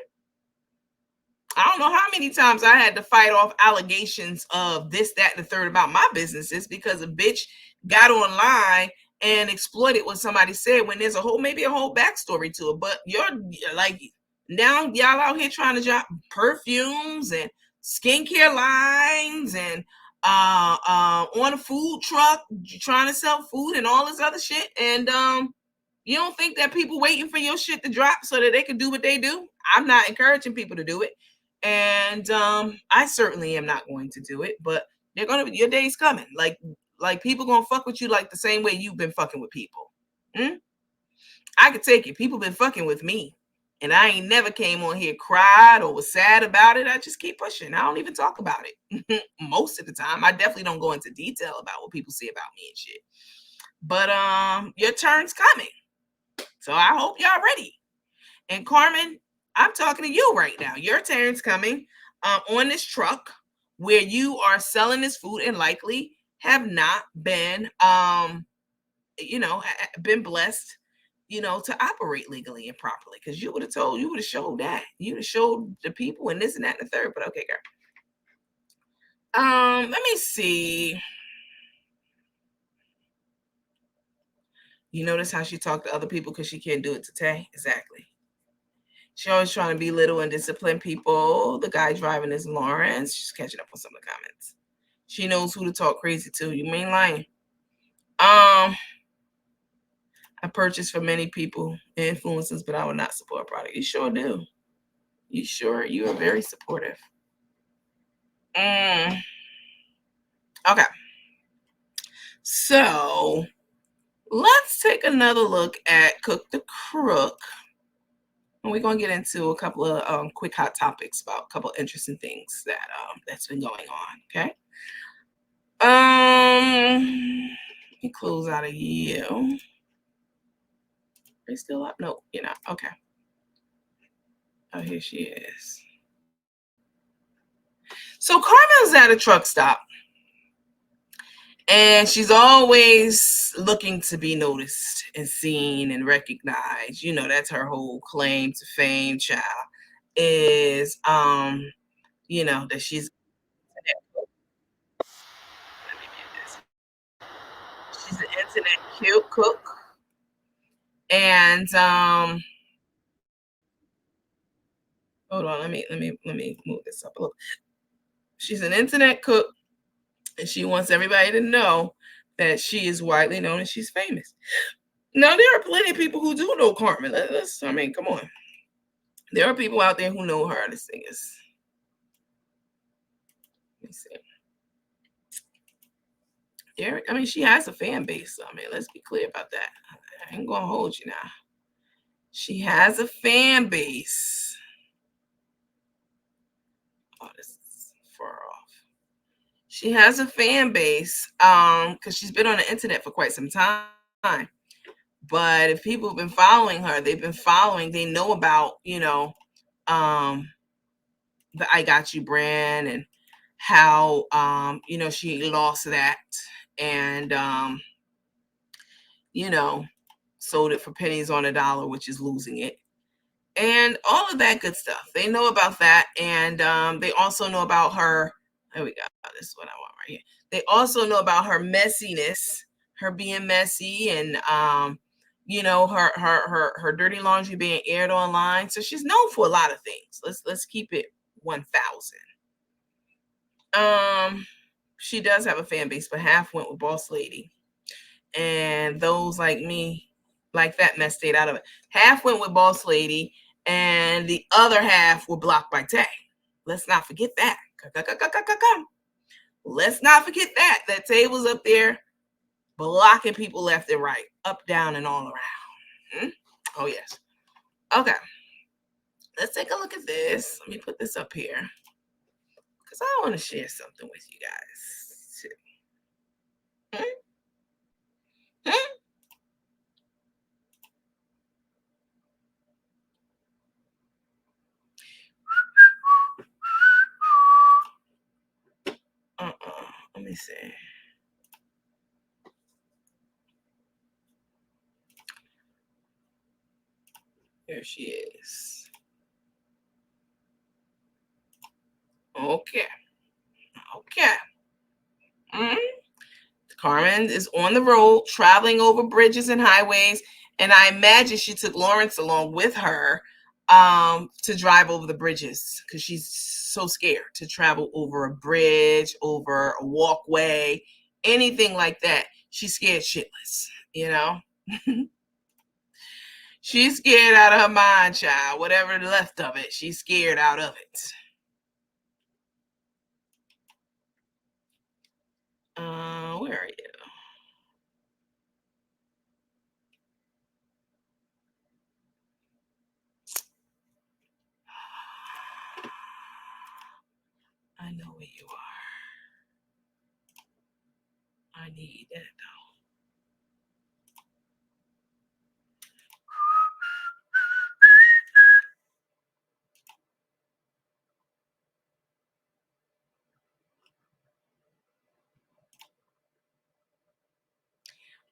I don't know how many times I had to fight off allegations of this, that, and the third about my businesses because a bitch got online and exploited what somebody said when there's maybe a whole backstory to it. But you're like, now y'all out here trying to drop perfumes and skincare lines and on a food truck trying to sell food and all this other shit. And you don't think that people waiting for your shit to drop so that they can do what they do? I'm not encouraging people to do it. And I certainly am not going to do it, but your day's coming. Like people gonna fuck with you like the same way you've been fucking with people. I could take it. People been fucking with me, and I ain't never came on here, cried, or was sad about it. I just keep pushing. I don't even talk about it most of the time. I definitely don't go into detail about what people say about me and shit. But your turn's coming, so I hope y'all ready. And Carmen, I'm talking to you right now. Your turn's coming on this truck where you are selling this food and likely have not been, been blessed, to operate legally and properly. Because you would have showed that. You would have showed the people and this and that and the third. But okay, girl. Let me see. You notice how she talked to other people because she can't do it to Tay? Exactly. She always trying to be little and discipline people. The guy driving is Lawrence. She's catching up on some of the comments. She knows who to talk crazy to. You mean lying? I purchase for many people, influencers, but I would not support a product. You sure do. You are very supportive. Mm, okay. So let's take another look at Cook the Crook. And we're gonna get into a couple of quick hot topics about a couple of interesting things that's been going on. Okay. Let me close out of you. Are you still up? No, you're not. Okay. Oh, here she is. So Carmen's at a truck stop, and she's always looking to be noticed and seen and recognized. You know, that's her whole claim to fame, child. Is that she's she's an internet cute cook, and hold on, let me move this up a little. She's an internet cook, and she wants everybody to know that she is widely known and she's famous. Now, there are plenty of people who do know Carmen. I mean, come on. There are people out there who know her. This thing is. Let me see. I mean, she has a fan base. I mean, let's be clear about that. I ain't gonna hold you now. She has a fan base. Oh, this is far off. She has a fan base because she's been on the internet for quite some time. But if people have been following her, they've been following, they know about, the I Got You brand and how, she lost that and, sold it for pennies on a dollar, which is losing it. And all of that good stuff. They know about that. And they also know about her. There we go. This is what I want right here. They also know about her messiness, her being messy, and her dirty laundry being aired online. So she's known for a lot of things. Let's keep it 1,000. She does have a fan base, but half went with Boss Lady, and those like me, like that mess, stayed out of it. Half went with Boss Lady, and the other half were blocked by Tay. Let's not forget that. Let's not forget that. That Tay was up there blocking people left and right, up, down, and all around. Oh, yes. Okay. Let's take a look at this. Let me put this up here because I want to share something with you guys too. Let me see. There she is. Okay. Carmen is on the road, traveling over bridges and highways, and I imagine she took Lawrence along with her to drive over the bridges because she's so scared to travel over a bridge, over a walkway, anything like that. She's scared shitless, She's scared out of her mind, child. Whatever left of it, she's scared out of it. Where are you? I know where you are. I need that though.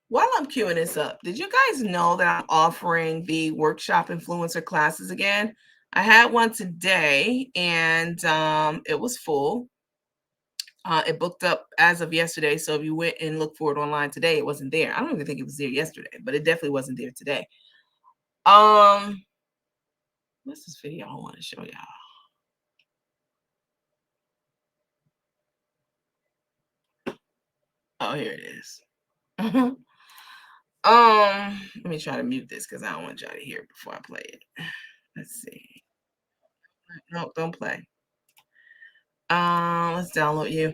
While I'm queuing this up, did you guys know that I'm offering the workshop influencer classes again? I had one today and it was full. It booked up as of yesterday. So if you went and looked for it online today, it wasn't there. I don't even think it was there yesterday, but it definitely wasn't there today. What's this video I want to show y'all? Oh, here it is. Let me try to mute this because I don't want y'all to hear it before I play it. Let's see. No, don't play. Let's download you.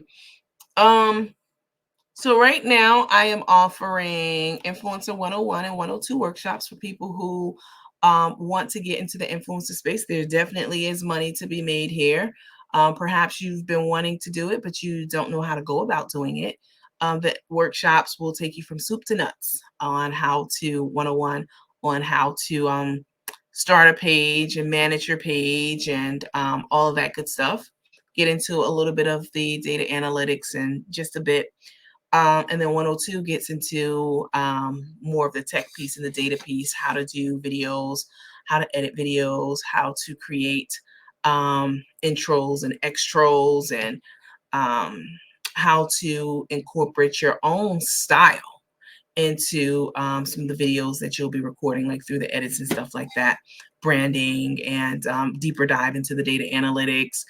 So right now I am offering Influencer 101 and 102 workshops for people who want to get into the influencer space. There definitely is money to be made here. Perhaps you've been wanting to do it, but you don't know how to go about doing it. The workshops will take you from soup to nuts on how to 101 on how to start a page and manage your page and all of that good stuff. Get into a little bit of the data analytics and just a bit. And then 102 gets into more of the tech piece and the data piece, how to do videos, how to edit videos, how to create intros and extros, and how to incorporate your own style into some of the videos that you'll be recording, like through the edits and stuff like that, branding, and deeper dive into the data analytics.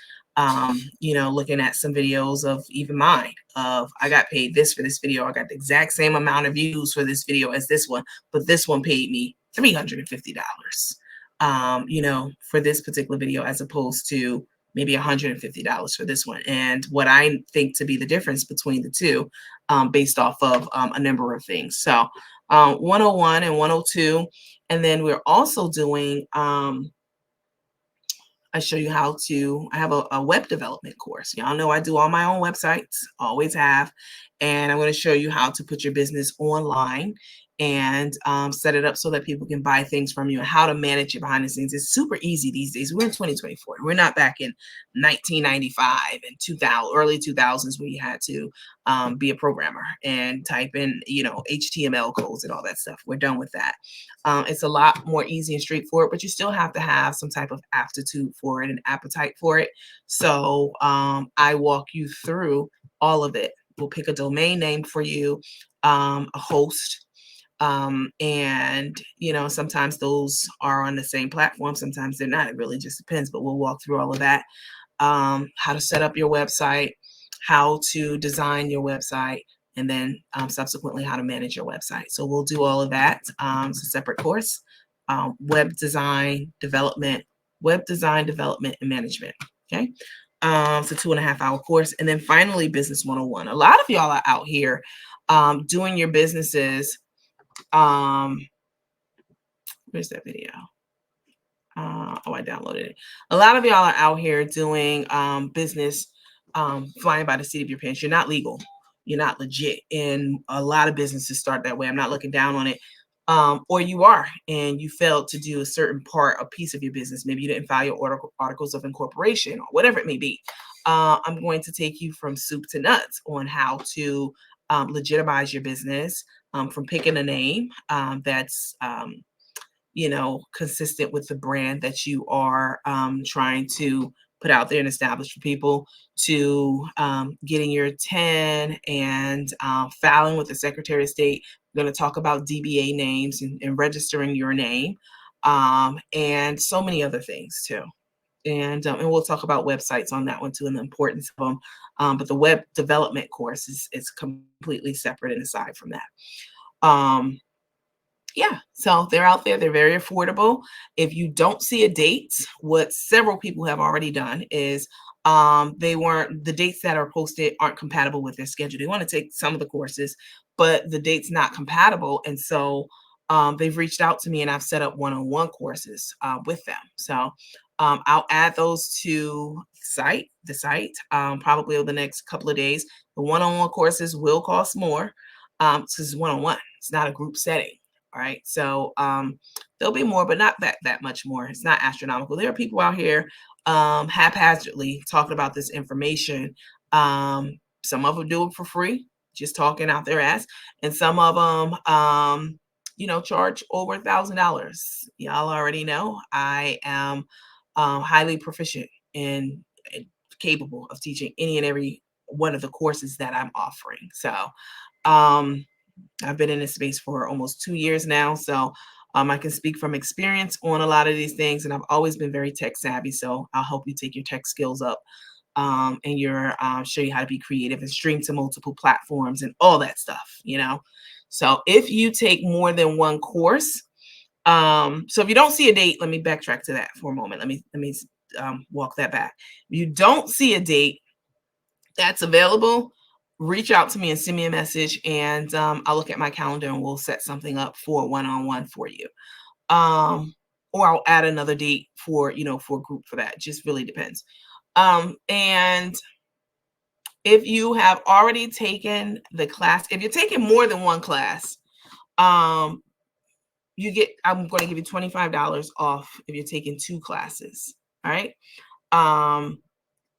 Looking at some videos of even mine of I got paid this for this video. I got the exact same amount of views for this video as this one, but this one paid me $350, for this particular video, as opposed to maybe $150 for this one. And what I think to be the difference between the two, based off of a number of things. So 101 and 102. And then we're also doing, I show you how to, I have a web development course. Y'all know I do all my own websites, always have. And I'm going to show you how to put your business online and set it up so that people can buy things from you, and how to manage it behind the scenes. It's super easy these days. We're in 2024. We're not back in 1995 and 2000, early 2000s, where you had to be a programmer and type in, HTML codes and all that stuff. We're done with that. It's a lot more easy and straightforward, but you still have to have some type of aptitude for it and appetite for it. So I walk you through all of it. We'll pick a domain name for you, a host, and sometimes those are on the same platform, sometimes they're not. It really just depends, but we'll walk through all of that. How to set up your website, how to design your website, and then subsequently how to manage your website. So we'll do all of that. It's a separate course. Web design development and management. Okay. It's a 2.5-hour course. And then finally, business 101. A lot of y'all are out here doing your businesses. Where's that video? I downloaded it. A lot of y'all are out here doing business flying by the seat of your pants. You're not legal. You're not legit. And a lot of businesses start that way. I'm not looking down on it. Or you are, and you failed to do a certain piece of your business. Maybe you didn't file your articles of incorporation or whatever it may be. I'm going to take you from soup to nuts on how to legitimize your business, from picking a name that's consistent with the brand that you are trying to put out there and establish for people, to getting your TIN and filing with the Secretary of State. We're going to talk about DBA names and registering your name, and so many other things too. And we'll talk about websites on that one too, and the importance of them. But the web development course is completely separate and aside from that. Yeah, so they're out there. They're very affordable. If you don't see a date, what several people have already done is the dates that are posted aren't compatible with their schedule. They want to take some of the courses, but the date's not compatible. And so they've reached out to me, and I've set up one-on-one courses with them. So I'll add those to the site probably over the next couple of days. The one-on-one courses will cost more because it's one-on-one. It's not a group setting. All right. So there'll be more, but not that much more. It's not astronomical. There are people out here haphazardly talking about this information. Some of them do it for free, just talking out their ass. And some of them, charge over $1,000. Y'all already know I am highly proficient and capable of teaching any and every one of the courses that I'm offering. So I've been in this space for almost 2 years now. So I can speak from experience on a lot of these things, and I've always been very tech savvy. So I'll help you take your tech skills up, and show you how to be creative and stream to multiple platforms and all that stuff, So if you take more than one course, so if you don't see a date, let me backtrack to that for a moment. Let me walk that back. If you don't see a date, that's available, reach out to me and send me a message, and I'll look at my calendar and we'll set something up for one-on-one for you. Or I'll add another date for, for a group for that. It just really depends. And if you have already taken the class, if you're taking more than one class, I'm going to give you $25 off if you're taking 2 classes. All right.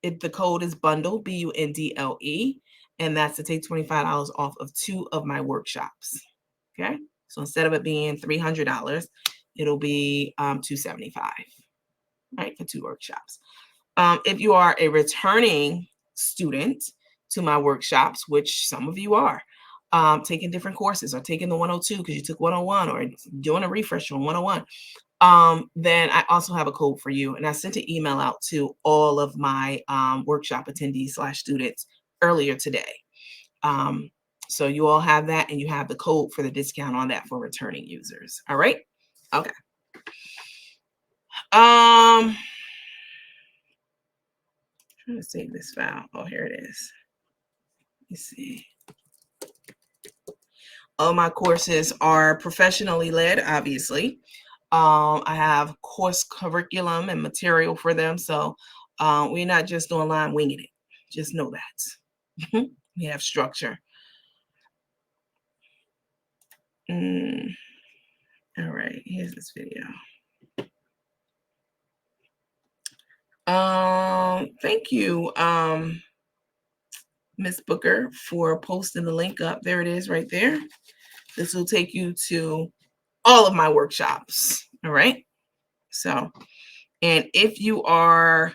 The code is bundle, BUNDLE, and that's to take $25 off of 2 of my workshops. Okay. So instead of it being $300, it'll be $275, right, for 2 workshops. If you are a returning student to my workshops, which some of you are, taking different courses or taking the 102 because you took 101 or doing a refresh on 101, then I also have a code for you. And I sent an email out to all of my workshop attendees / students earlier today. So you all have that, and you have the code for the discount on that for returning users. All right. Okay. Trying to save this file. Oh, here it is. Let me see. All my courses are professionally led, obviously. I have course curriculum and material for them. So we're not just online winging it. Just know that. We have structure. All right, here's this video. Thank you, Miss Booker, for posting the link up. There it is right there. This will take you to all of my workshops. All right. So, and if you are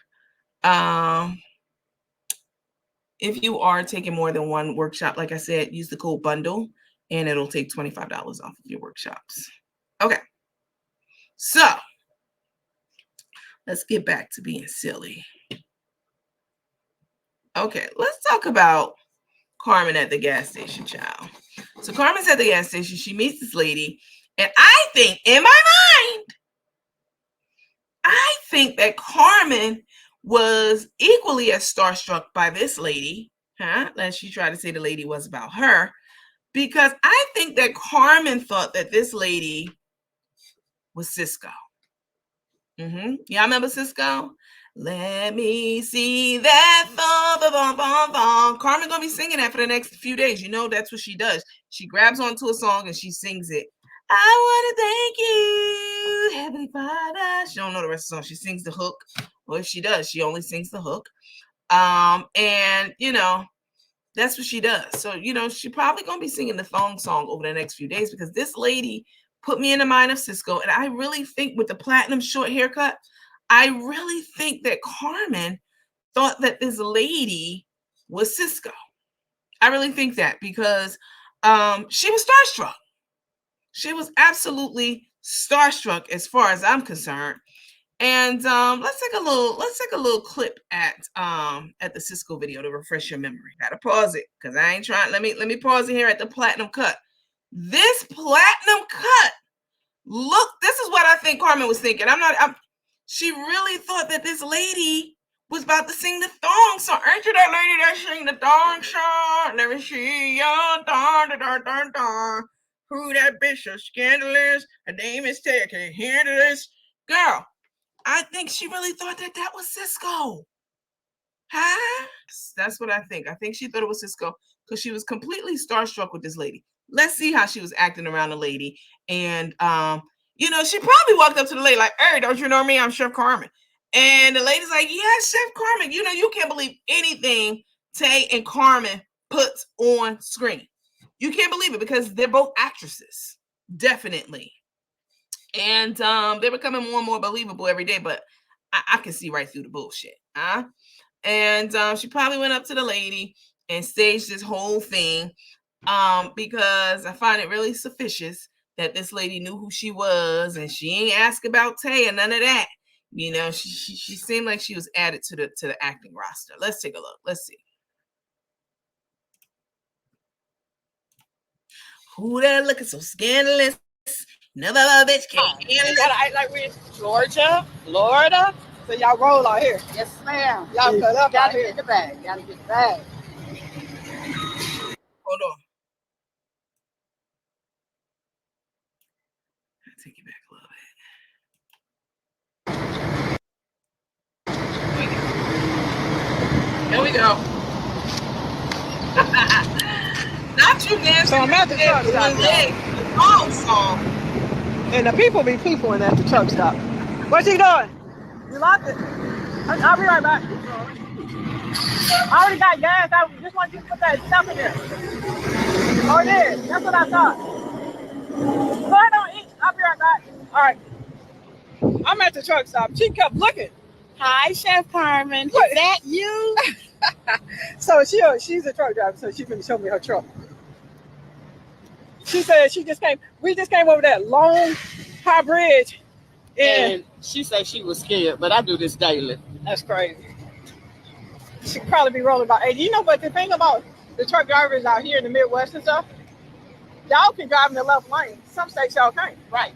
taking more than one workshop, like I said, use the code bundle and it'll take $25 off of your workshops. Okay. So let's get back to being silly. Okay, let's talk about Carmen at the gas station, child. So Carmen's at the gas station. She meets this lady, and I think, in my mind, I think that Carmen was equally as starstruck by this lady, as she tried to say the lady was about her, because I think that Carmen thought that this lady was Cisco. Y'all remember Cisco? Let me see that thump. Carmen gonna be singing that for the next few days. You know that's what she does. She grabs onto a song and she sings it. I want to thank you, Heavenly Father. She don't know the rest of the song. She sings the hook. Well, if she does, she only sings the hook. And that's what she does. So she probably gonna be singing the thong song over the next few days because this lady put me in the mind of Cisco. And I really think with the platinum short haircut, I really think that Carmen thought that this lady was Cisco. I really think that because she was starstruck. She was absolutely starstruck as far as I'm concerned. And let's take a little clip at the Cisco video to refresh your memory. Gotta pause it because I ain't trying. Let me pause it here at the platinum cut. This platinum cut. Look, this is what I think Carmen was thinking. She really thought that this lady was about to sing the thong song. Aren't you that lady that sing the thong song? Let me see ya, darn. Who that bitch is scandalous? Her name is Ted. Can you hear this? Girl, I think she really thought that was Cisco. Huh? That's what I think. I think she thought it was Cisco because she was completely starstruck with this lady. Let's see how she was acting around the lady. And she probably walked up to the lady like, "Hey, don't you know me? I'm Chef Carmen." And the lady's like, "Yeah, Chef Carmen. You can't believe anything Tay and Carmen puts on screen. You can't believe it because they're both actresses, definitely. And they're becoming more and more believable every day. But I can see right through the bullshit, huh?" And she probably went up to the lady and staged this whole thing because I find it really suspicious that this lady knew who she was and she ain't asked about Tay and none of that. She seemed like she was added to the acting roster. Let's take a look. Let's see. Who that looking so scandalous? Another little bitch can't. You gotta act like we're Georgia, Florida. So y'all roll out here. Yes, ma'am. Y'all cut up out Gotta here. get the bag. Gotta get the bag. take it back a little bit. Here we go. Not you, Nancy. So I'm at the truck stop. One leg. Oh, song. And the people be peopling at the truck stop. What's he doing? You locked it? I'll be right back. I already got gas. I just want you to put that stuff in there. Oh, it is. That's what I thought. Go ahead and eat. I'll be right back. All right. I'm at the truck stop. She kept looking. Hi, Chef Carmen. What? Is that you? So she's a truck driver, so she's going to show me her truck. She said we just came over that long, high bridge. And she said she was scared, but I do this daily. That's crazy. She could probably be rolling about 80. You know, but the thing about the truck drivers out here in the Midwest and stuff, y'all can drive in the left lane. Some states y'all can't. Right.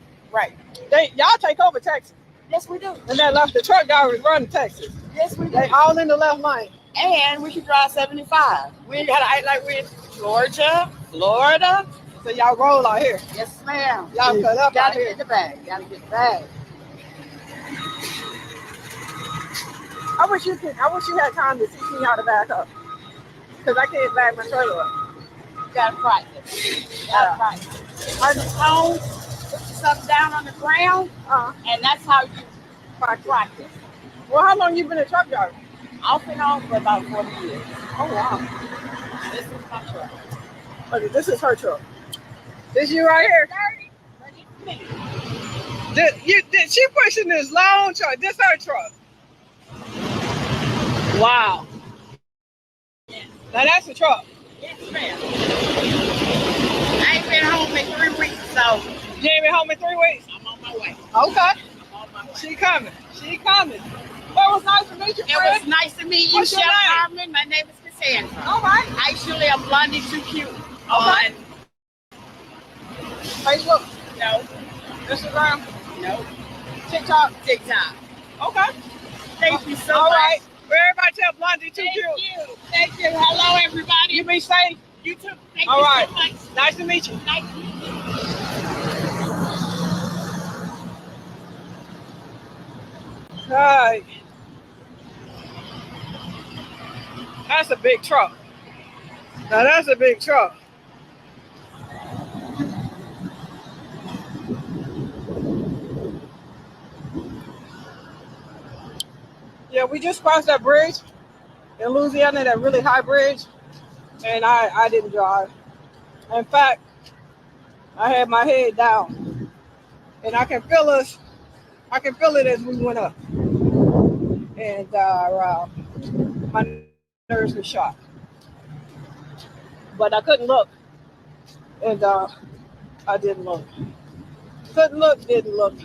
Y'all take over Texas. Yes, we do. And then left the truck drivers run Texas. Yes, we do. They all in the left lane. And we can drive 75. We ain't got to act like we're in Georgia, Florida. So y'all roll out here. Yes, ma'am. Y'all cut up out Gotta here. get the bag. Gotta get the bag. I wish you had time to teach me how to back up. Because I can't back my trailer up. You gotta practice. Turn the tone, put yourself down on the ground, and that's how you practice. Well, how long you been a truck driver? Off and on for about 40 years. Oh, wow. This is my truck. Okay, this is her truck. This you right here? Ready for me. She pushing this long truck. This her truck. Wow. Yes. Now that's the truck. Yes, ma'am. I ain't been home in 3 weeks, so You ain't been home in 3 weeks? I'm on my way. Okay. I'm on my way. She coming. Well, it was nice to meet you, It friend. was nice to meet you, What's your Chef name? Carmen. My name is Cassandra. All right. Actually, I'm Blondie Too Cute. Okay. Facebook, No, Instagram, no. TikTok. TikTok. Okay. Thank you so All much. right. Well, everybody tell Blondie too Thank cute. you. Thank you. Hello, everybody. You be safe. You too. Thank All you right. so much. Nice to meet you. Nice to meet you. All right. That's a big truck. Now that's a big truck. Yeah, we just crossed that bridge in Louisiana, that really high bridge, and I didn't drive. In fact, I had my head down, and I can feel it as we went up, and my nerves were shot, but I couldn't look, and I didn't look. Couldn't look, didn't look.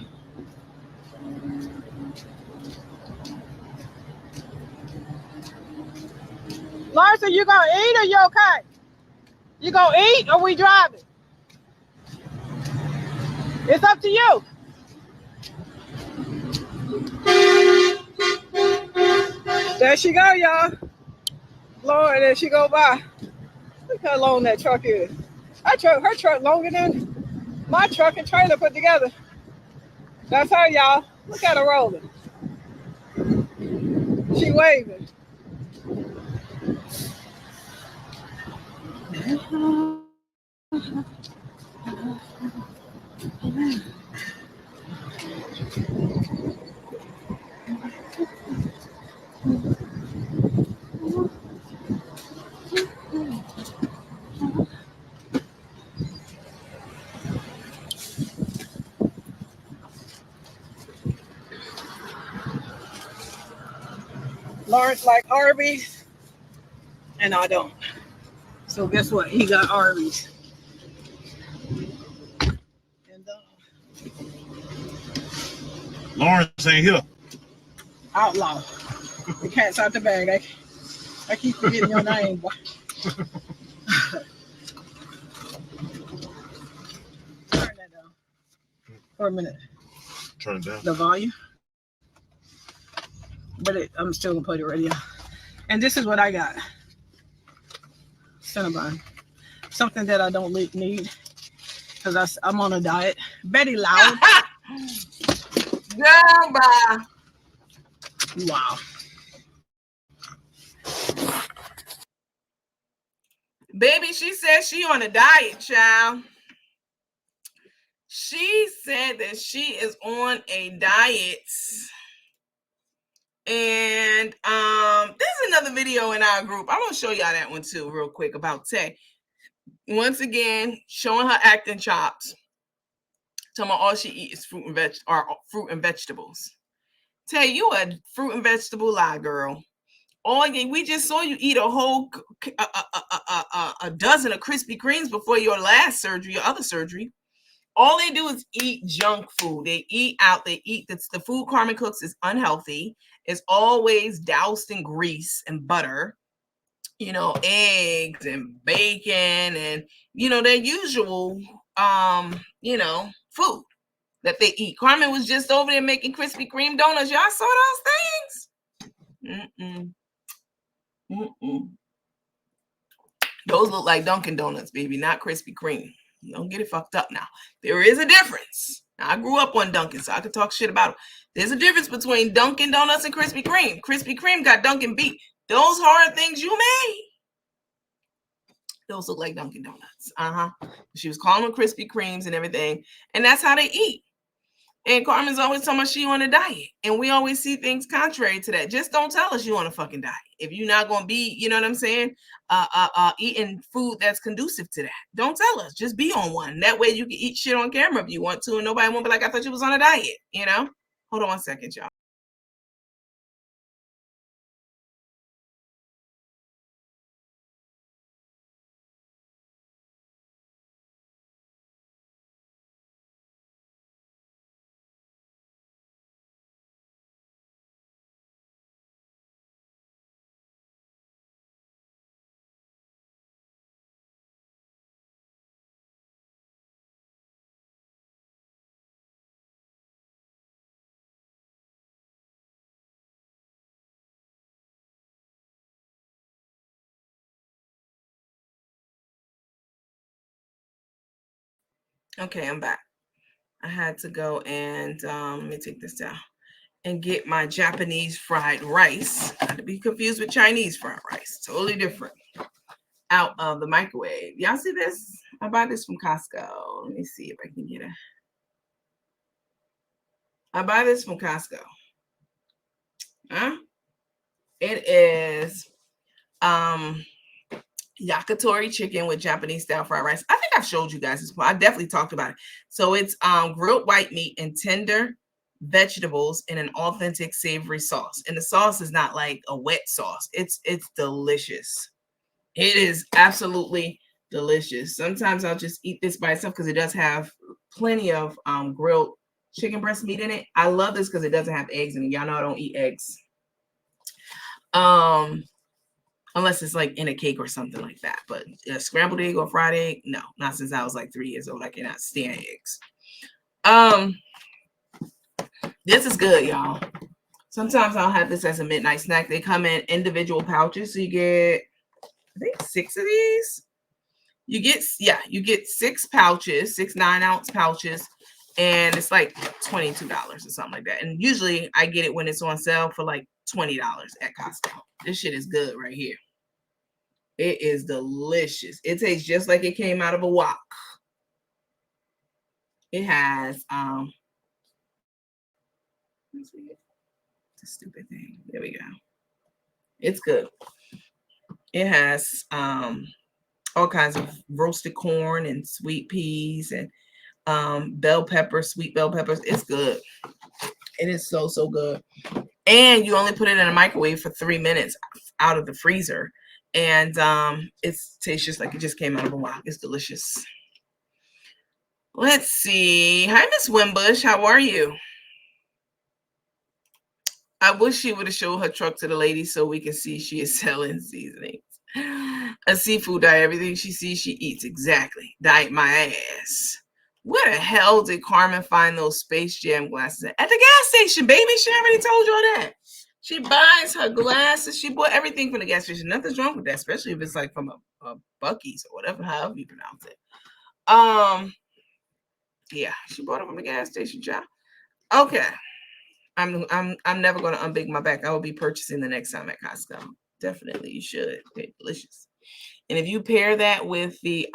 Larson, you gonna eat or you okay? You gonna eat or we driving? It's up to you. There she go, y'all. Lord, there she go by. Look how long that truck is. Her truck longer than my truck and trailer put together. That's her, y'all. Look at her rolling. She waving. Lawrence like Arby's, and I don't. So guess what? He got Arby's. And Lawrence ain't here. outlaw. The cat's out the bag. I keep forgetting your name, boy. Turn that down for a minute. Turn it down. The volume. But I'm still gonna play the radio. And this is what I got. Cinnabon. Something that I don't need because I'm on a diet. Very loud. Girl, bye. Wow. Baby, she said she on a diet, child. She said that she is on a diet. And there's another video in our group. I'm gonna show y'all that one too, real quick, about Tay. Once again, showing her acting chops. Talking about all she eats is fruit and vegetables. Tay, you a fruit and vegetable lie, girl. We just saw you eat a whole a dozen of Krispy Kremes before your last surgery, your other surgery. All they do is eat junk food. They eat out. They eat the food Carmen cooks is unhealthy. It's always doused in grease and butter, eggs and bacon and their usual food that they eat. Carmen was just over there making Krispy Kreme donuts. Y'all saw those things? Those look like Dunkin' Donuts, baby, not Krispy Kreme. Don't get it fucked up now. There is a difference. Now, I grew up on Dunkin', so I could talk shit about it. There's a difference between Dunkin' Donuts and Krispy Kreme. Krispy Kreme got Dunkin' beat. Those hard things you made, those look like Dunkin' Donuts. She was calling them Krispy Kremes and everything, and that's how they eat. And Carmen's always talking about she on a diet, and we always see things contrary to that. Just don't tell us you on a fucking diet if you're not going to be, you know what I'm saying, eating food that's conducive to that. Don't tell us. Just be on one. That way you can eat shit on camera if you want to, and nobody won't be like, I thought you was on a diet, Hold on one second, y'all. Okay, I'm back. I had to go and let me take this down and get my Japanese fried rice. Not to be confused with Chinese fried rice. Totally different. Out of the microwave. Y'all see this? I bought this from Costco. Let me see if I can get it. I buy this from Costco. It is yakitori chicken with Japanese style fried rice. I think I've showed you guys this before. I definitely talked about it. So it's grilled white meat and tender vegetables in an authentic savory sauce. And the sauce is not like a wet sauce. It's delicious. It is absolutely delicious. Sometimes I'll just eat this by itself because it does have plenty of grilled chicken breast meat in it. I love this because it doesn't have eggs in it. Y'all know I don't eat eggs. Unless it's like in a cake or something like that. But a scrambled egg or fried egg, no, not since I was like 3 years old. I cannot stand eggs. This is good, y'all. Sometimes I'll have this as a midnight snack. They come in individual pouches, so you get, I think, 6 of these. You get 6 pouches, 6 9-ounce pouches, and it's like $22 or something like that. And usually I get it when it's on sale for like $20 at Costco. This shit is good right here. It is delicious. It tastes just like it came out of a wok. It has it's a stupid thing. There we go. It's good. It has all kinds of roasted corn and sweet peas and bell peppers, sweet bell peppers. It's good. It is so good. And you only put it in a microwave for 3 minutes out of the freezer. And it tastes just like it just came out of a wok. It's delicious. Let's see. Hi, Miss Wimbush. How are you? I wish she would have showed her truck to the lady so we can see she is selling seasonings. A seafood diet. Everything she sees, she eats. Exactly. Diet my ass. Where the hell did Carmen find those Space Jam glasses at? At the gas station, baby. She already told you all that. She buys her glasses. She bought everything from the gas station. Nothing's wrong with that, especially if it's like from a Buc-ee's or whatever, however you pronounce it. Yeah, she bought them from the gas station, child. Okay. I'm never gonna unbake my back. I will be purchasing the next time at Costco. Definitely, you should. They're delicious. And if you pair that with the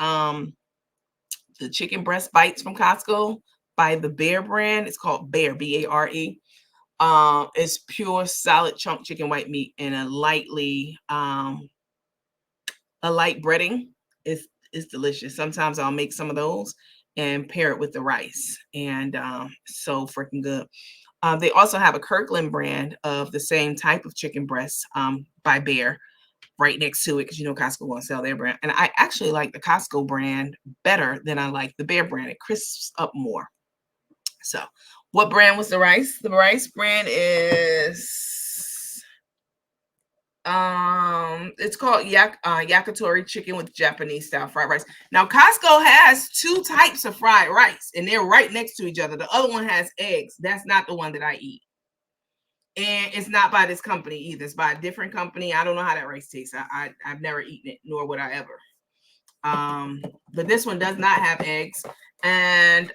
chicken breast bites from Costco by the Bear brand, it's called Bear, Bare. It's pure solid chunk chicken white meat and a light breading. It's delicious. Sometimes I'll make some of those and pair it with the rice, and so freaking good. They also have a Kirkland brand of the same type of chicken breast by Bear right next to it, because you know Costco won't sell their brand. And I actually like the Costco brand better than I like the Bear brand. It crisps up more. So what brand was the rice? The rice brand is it's called yakitori chicken with Japanese style fried rice. Now Costco has two types of fried rice and they're right next to each other. The other one has eggs. That's not the one that I eat. And it's not by this company either. It's by a different company. I don't know how that rice tastes. I've never eaten it, nor would I ever. But this one does not have eggs. And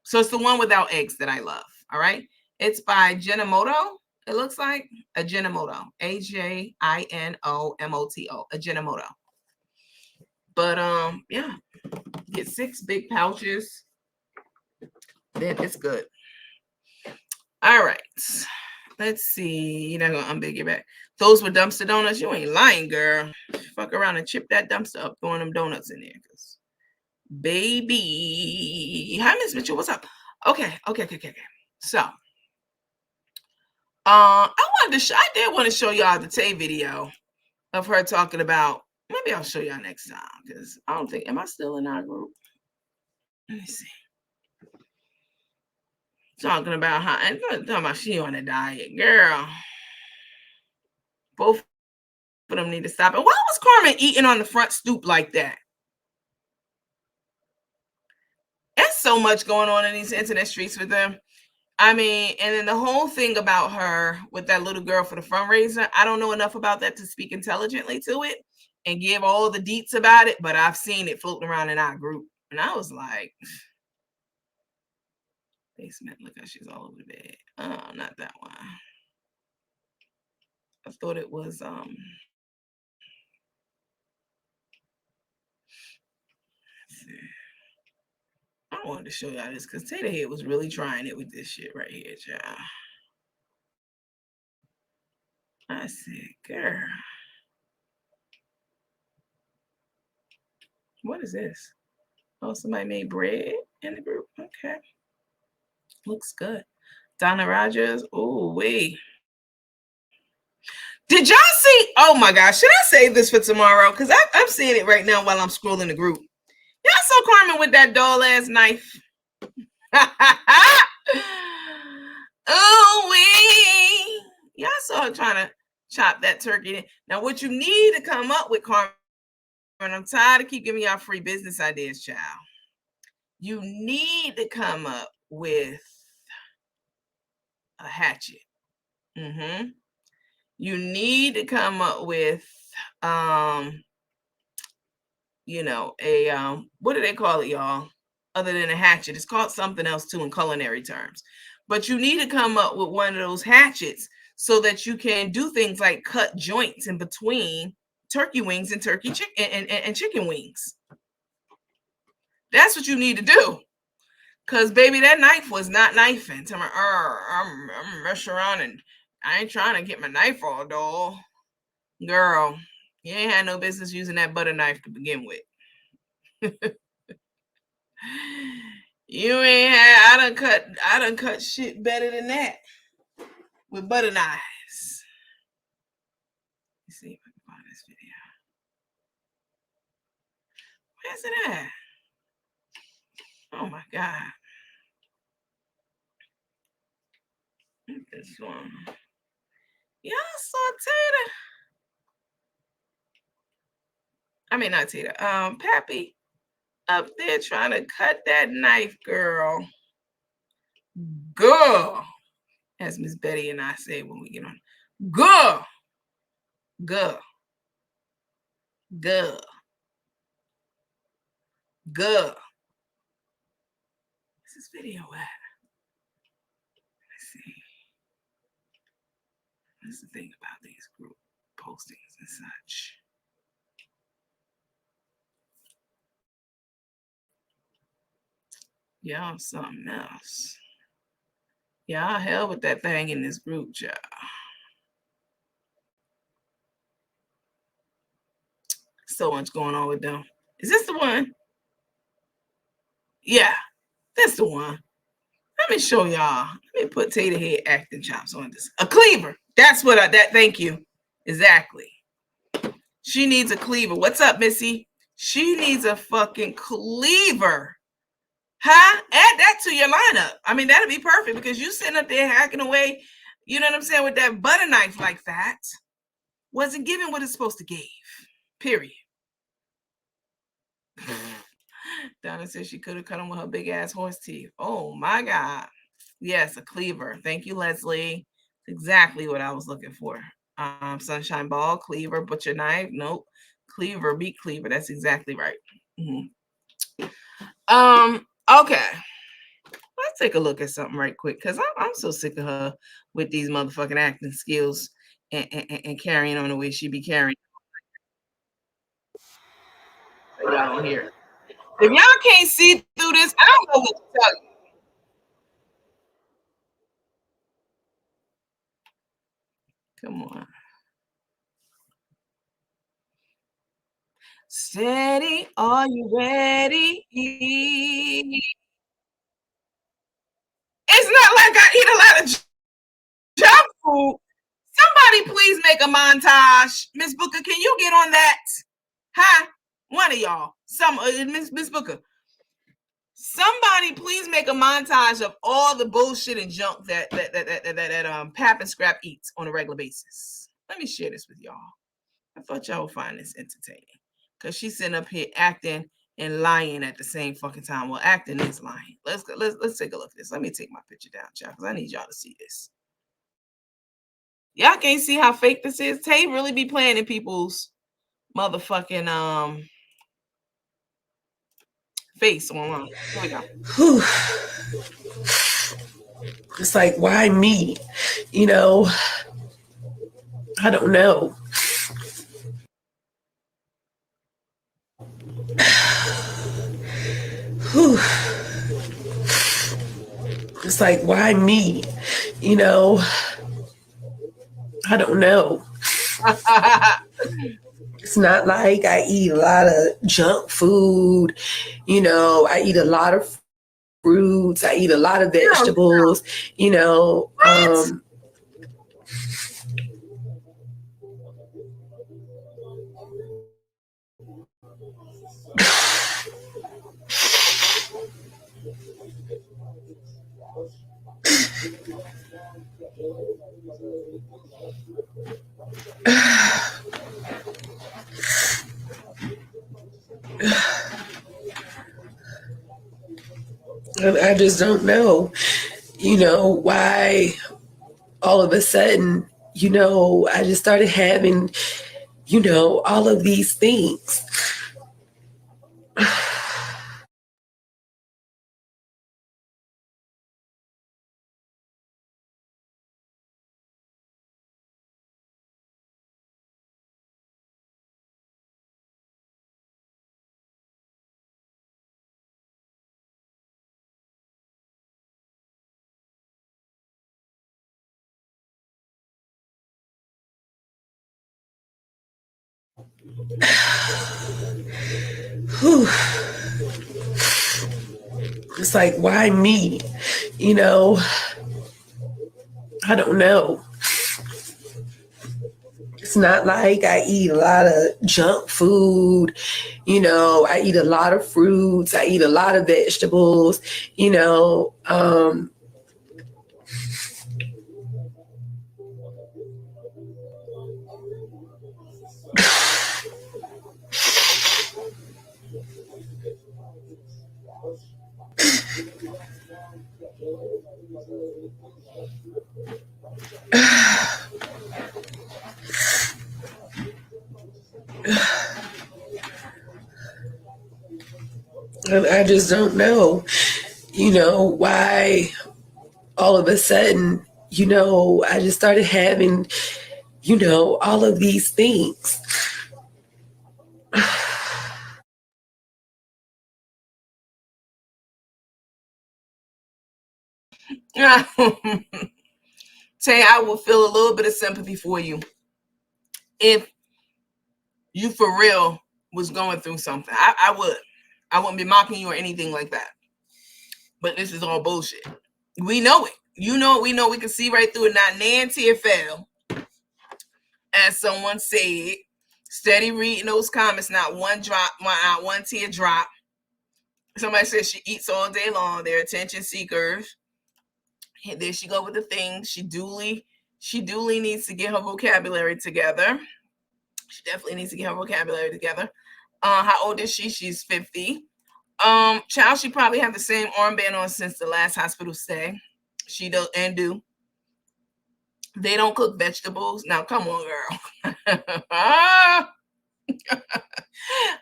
so it's the one without eggs that I love. All right. It's by Ajinomoto. It looks like Ajinomoto. Ajinomoto. Ajinomoto. But yeah, get 6 big pouches. Then it's good. All right. Let's see. You're not gonna unbig your back. Those were dumpster donuts. You ain't lying, girl. Fuck around and chip that dumpster up, throwing them donuts in there. Cause baby. Hi, Miss Mitchell. What's up? Okay. So I did want to show y'all the Tay video of her talking about, maybe I'll show y'all next time, because I don't think, am I still in our group? Let me see. Talking about how, and talking about she on a diet, girl. Both of them need to stop. And why was Carmen eating on the front stoop like that? There's so much going on in these internet streets with them. I mean, and then the whole thing about her with that little girl for the fundraiser, I don't know enough about that to speak intelligently to it and give all the deets about it, but I've seen it floating around in our group. And I was like, basement, look how she's all over the bed. Oh, not that one. I thought it was I wanted to show y'all this because Tater Head was really trying it with this shit right here, child. I said, girl, what is this? Oh, somebody made bread in the group. Okay. Looks good. Donna Rogers. Oh, wait. Did y'all see? Oh my gosh. Should I save this for tomorrow? Because I'm seeing it right now while I'm scrolling the group. Y'all saw Carmen with that doll ass knife. Oh, wait. Y'all saw her trying to chop that turkey. Now, what you need to come up with, Carmen, I'm tired of keep giving y'all free business ideas, child. You need to come up with a hatchet. You need to come up with you know, a what do they call it, y'all? Other than a hatchet, it's called something else too in culinary terms. But you need to come up with one of those hatchets so that you can do things like cut joints in between turkey wings and chicken wings. That's what you need to do. Cause baby, that knife was not knifing. Tell me, I'm messing around and I ain't trying to get my knife all dull. Girl, you ain't had no business using that butter knife to begin with. You ain't had, I done cut shit better than that with butter knives. Let's see if I can find this video. Where's it at? Oh my God. This one. Y'all saw Tater. I mean, not Tater. Pappy up there trying to cut that knife, girl. Girl. As Miss Betty and I say when we get on. Girl. Girl. Girl. Girl. this video at? Let's see. That's the thing about these group postings and such. Y'all something else. Y'all hell with that thing in this group, y'all. So much going on with them. Is this the one? Yeah, that's the one. Let me show y'all. Let me put Tater Head acting chops on this. A cleaver. That's what thank you. Exactly. She needs a cleaver. What's up, Missy? She needs a fucking cleaver. Huh? Add that to your lineup. I mean, that'd be perfect because you sitting up there hacking away, you know what I'm saying, with that butter knife like that. Wasn't giving what it's supposed to give. Period. Donna said she could have cut him with her big ass horse teeth. Oh my God. Yes, a cleaver. Thank you, Leslie. Exactly what I was looking for. Sunshine ball, cleaver, butcher knife. Nope. Cleaver, meat cleaver. That's exactly right. Okay. Let's take a look at something right quick because I'm so sick of her with these motherfucking acting skills and carrying on the way she be carrying. Y'all don't hear. If y'all can't see through this, I don't know what to tell you. Come on. Steady, are you ready? It's not like I eat a lot of junk food. Somebody please make a montage. Miss Booker, can you get on that? Huh? One of y'all. Miss Booker. Somebody please make a montage of all the bullshit and junk that Pap and Scrap eats on a regular basis. Let me share this with y'all. I thought y'all would find this entertaining. Because she's sitting up here acting and lying at the same fucking time. Well, acting is lying. Let's take a look at this. Let me take my picture down, y'all, because I need y'all to see this. Y'all can't see how fake this is. Tay really be playing in people's motherfucking face online. Here we go. It's like, why me? You know, I don't know. It's like, why me? You know, I don't know. It's not like I eat a lot of junk food. You know, I eat a lot of fruits. I eat a lot of vegetables. You know, I just don't know, you know, why all of a sudden, you know, I just started having, you know, all of these things. It's like, why me? You know, I don't know. It's not like I eat a lot of junk food. You know, I eat a lot of fruits. I eat a lot of vegetables. You know, I just don't know. why all of a sudden, I just started having, all of these things. Tay, I will feel a little bit of sympathy for you if you for real was going through something. I would. I wouldn't be mocking you or anything like that. But this is all bullshit. We know it. You know it. We know we can see right through it. Not Nancy fell, as someone said. Steady reading those comments. Not one drop. Not one tear drop. Somebody says she eats all day long. They're attention seekers. There she go with the thing. She duly needs to get her vocabulary together. She definitely needs to get her vocabulary together. How old is she? She's 50. Child, she probably had the same armband on since the last hospital stay. She does and do. They don't cook vegetables. Now, come on, girl.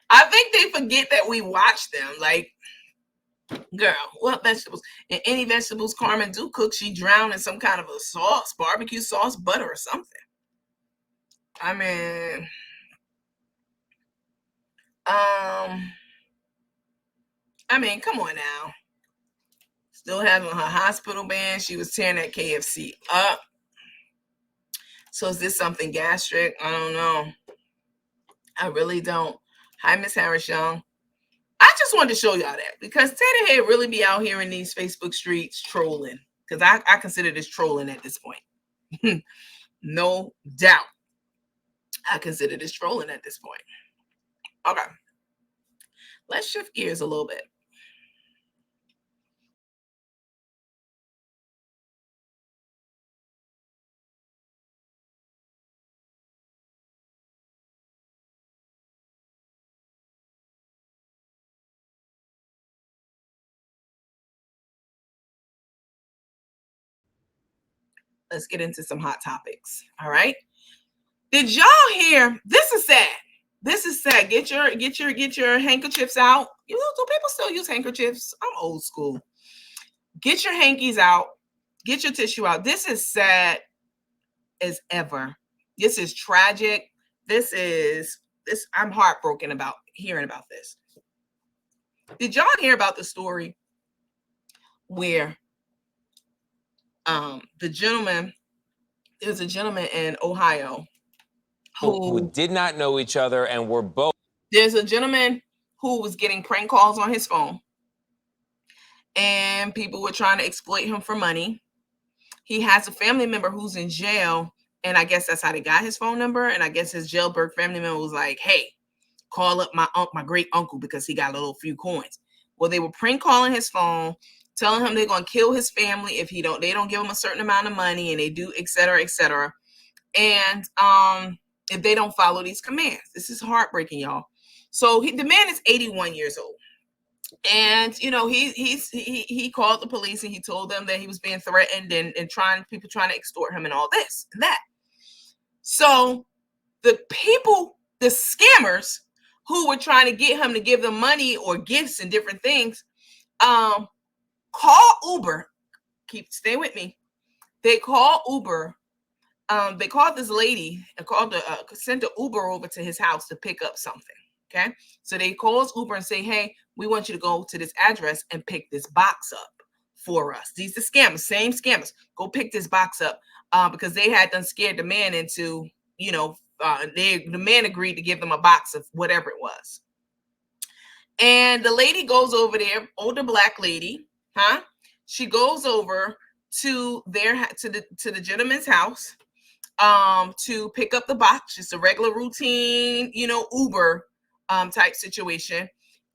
I think they forget that we watch them. Like, girl, what vegetables? And any vegetables Carmen do cook, she drown in some kind of a sauce, barbecue sauce, butter, or something. I mean, come on now. Still having her hospital band. She was tearing that KFC up. So is this something gastric? I don't know. I really don't. Hi, Miss Harris Young. I just wanted to show y'all that because Teddy Head really be out here in these Facebook streets trolling. Because I consider this trolling at this point. No doubt. I consider this trolling at this point. Okay. Let's shift gears a little bit. Let's get into some hot topics. All right. Did y'all hear? This is sad. This is sad. Get your handkerchiefs out. Do people still use handkerchiefs? I'm old school. Get your hankies out. Get your tissue out. This is sad as ever. This is tragic. I'm heartbroken about hearing about this. Did y'all hear about the story where there's a gentleman in Ohio who did not know each other and were both. There's a gentleman who was getting prank calls on his phone, and people were trying to exploit him for money. He has a family member who's in jail, and I guess that's how they got his phone number. And I guess his jailbird family member was like, "Hey, call up my great uncle because he got a few coins." Well, they were prank calling his phone, telling him they're gonna kill his family if they don't give him a certain amount of money, and they do, et cetera, et cetera. And if they don't follow these commands. This is heartbreaking, y'all. So the man is 81 years old. And he called the police and he told them that he was being threatened and people trying to extort him and all this and that. So the scammers who were trying to get him to give them money or gifts and different things, call Uber. Stay with me. They call Uber. They called this lady and sent an Uber over to his house to pick up something. Okay. So they calls Uber and say, "Hey, we want you to go to this address and pick this box up for us." These are scammers, same scammers. Go pick this box up because they had done scared the man into, the man agreed to give them a box of whatever it was. And the lady goes over there, older black lady, she goes over to the gentleman's house to pick up the box. Just a regular routine, Uber type situation.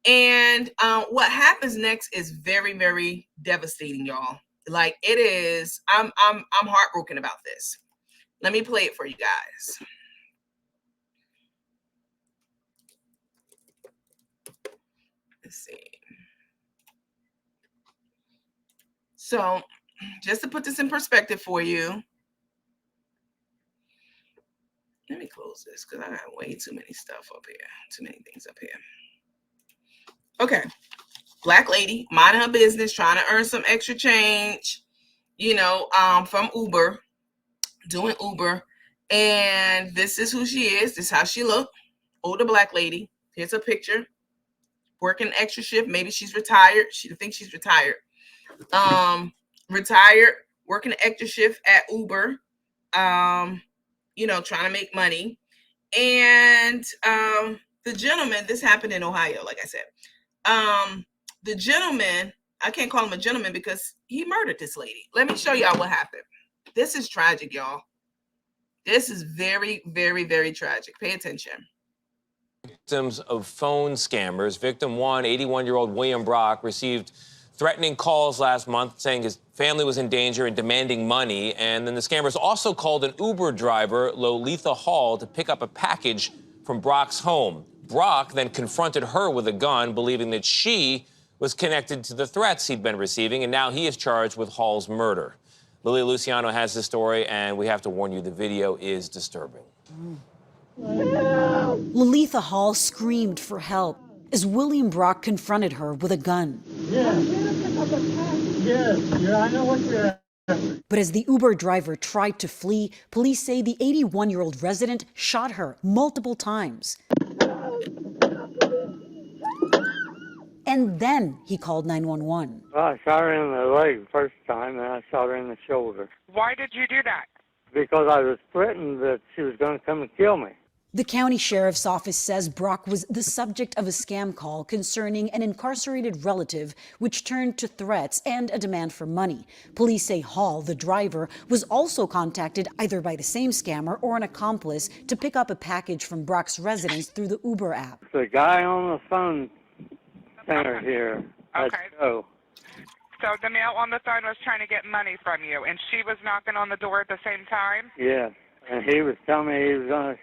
And what happens next is very, very devastating, y'all. Like, it is. I'm heartbroken about this. Let me play it for you guys. Let's see. So, just to put this in perspective for you, let me close this because I got way too many stuff up here. Too many things up here. Okay. black lady, minding her business, trying to earn some extra change, from Uber, doing Uber. And this is who she is. This is how she looked. Older black lady. Here's a picture. Working extra shift. Maybe she's retired. She thinks she's retired. Retired, working an extra shift at Uber. Trying to make money. And the gentleman, this happened in Ohio, like I said. The gentleman, I can't call him a gentleman because he murdered this lady. Let me show y'all what happened. This is tragic, y'all. This is very, very, very tragic. Pay attention. Victims of phone scammers. Victim one, 81-year-old William Brock, received threatening calls last month saying his family was in danger and demanding money. And then the scammers also called an Uber driver, Lolitha Hall, to pick up a package from Brock's home. Brock then confronted her with a gun, believing that she was connected to the threats he'd been receiving, and now he is charged with Hall's murder. Lilia Luciano has this story, and we have to warn you, the video is disturbing. Lolitha Hall screamed for help as William Brock confronted her with a gun. Yeah, I know what you're at. But as the Uber driver tried to flee, police say the 81-year-old resident shot her multiple times. And then he called 911. Well, I shot her in the leg the first time, and I shot her in the shoulder. Why did you do that? Because I was threatened that she was going to come and kill me. The county sheriff's office says Brock was the subject of a scam call concerning an incarcerated relative, which turned to threats and a demand for money. Police say Hall, the driver, was also contacted either by the same scammer or an accomplice to pick up a package from Brock's residence through the Uber app. The guy on the phone center here. Okay. So the male on the phone was trying to get money from you, and she was knocking on the door at the same time? Yes, and he was telling me he was going to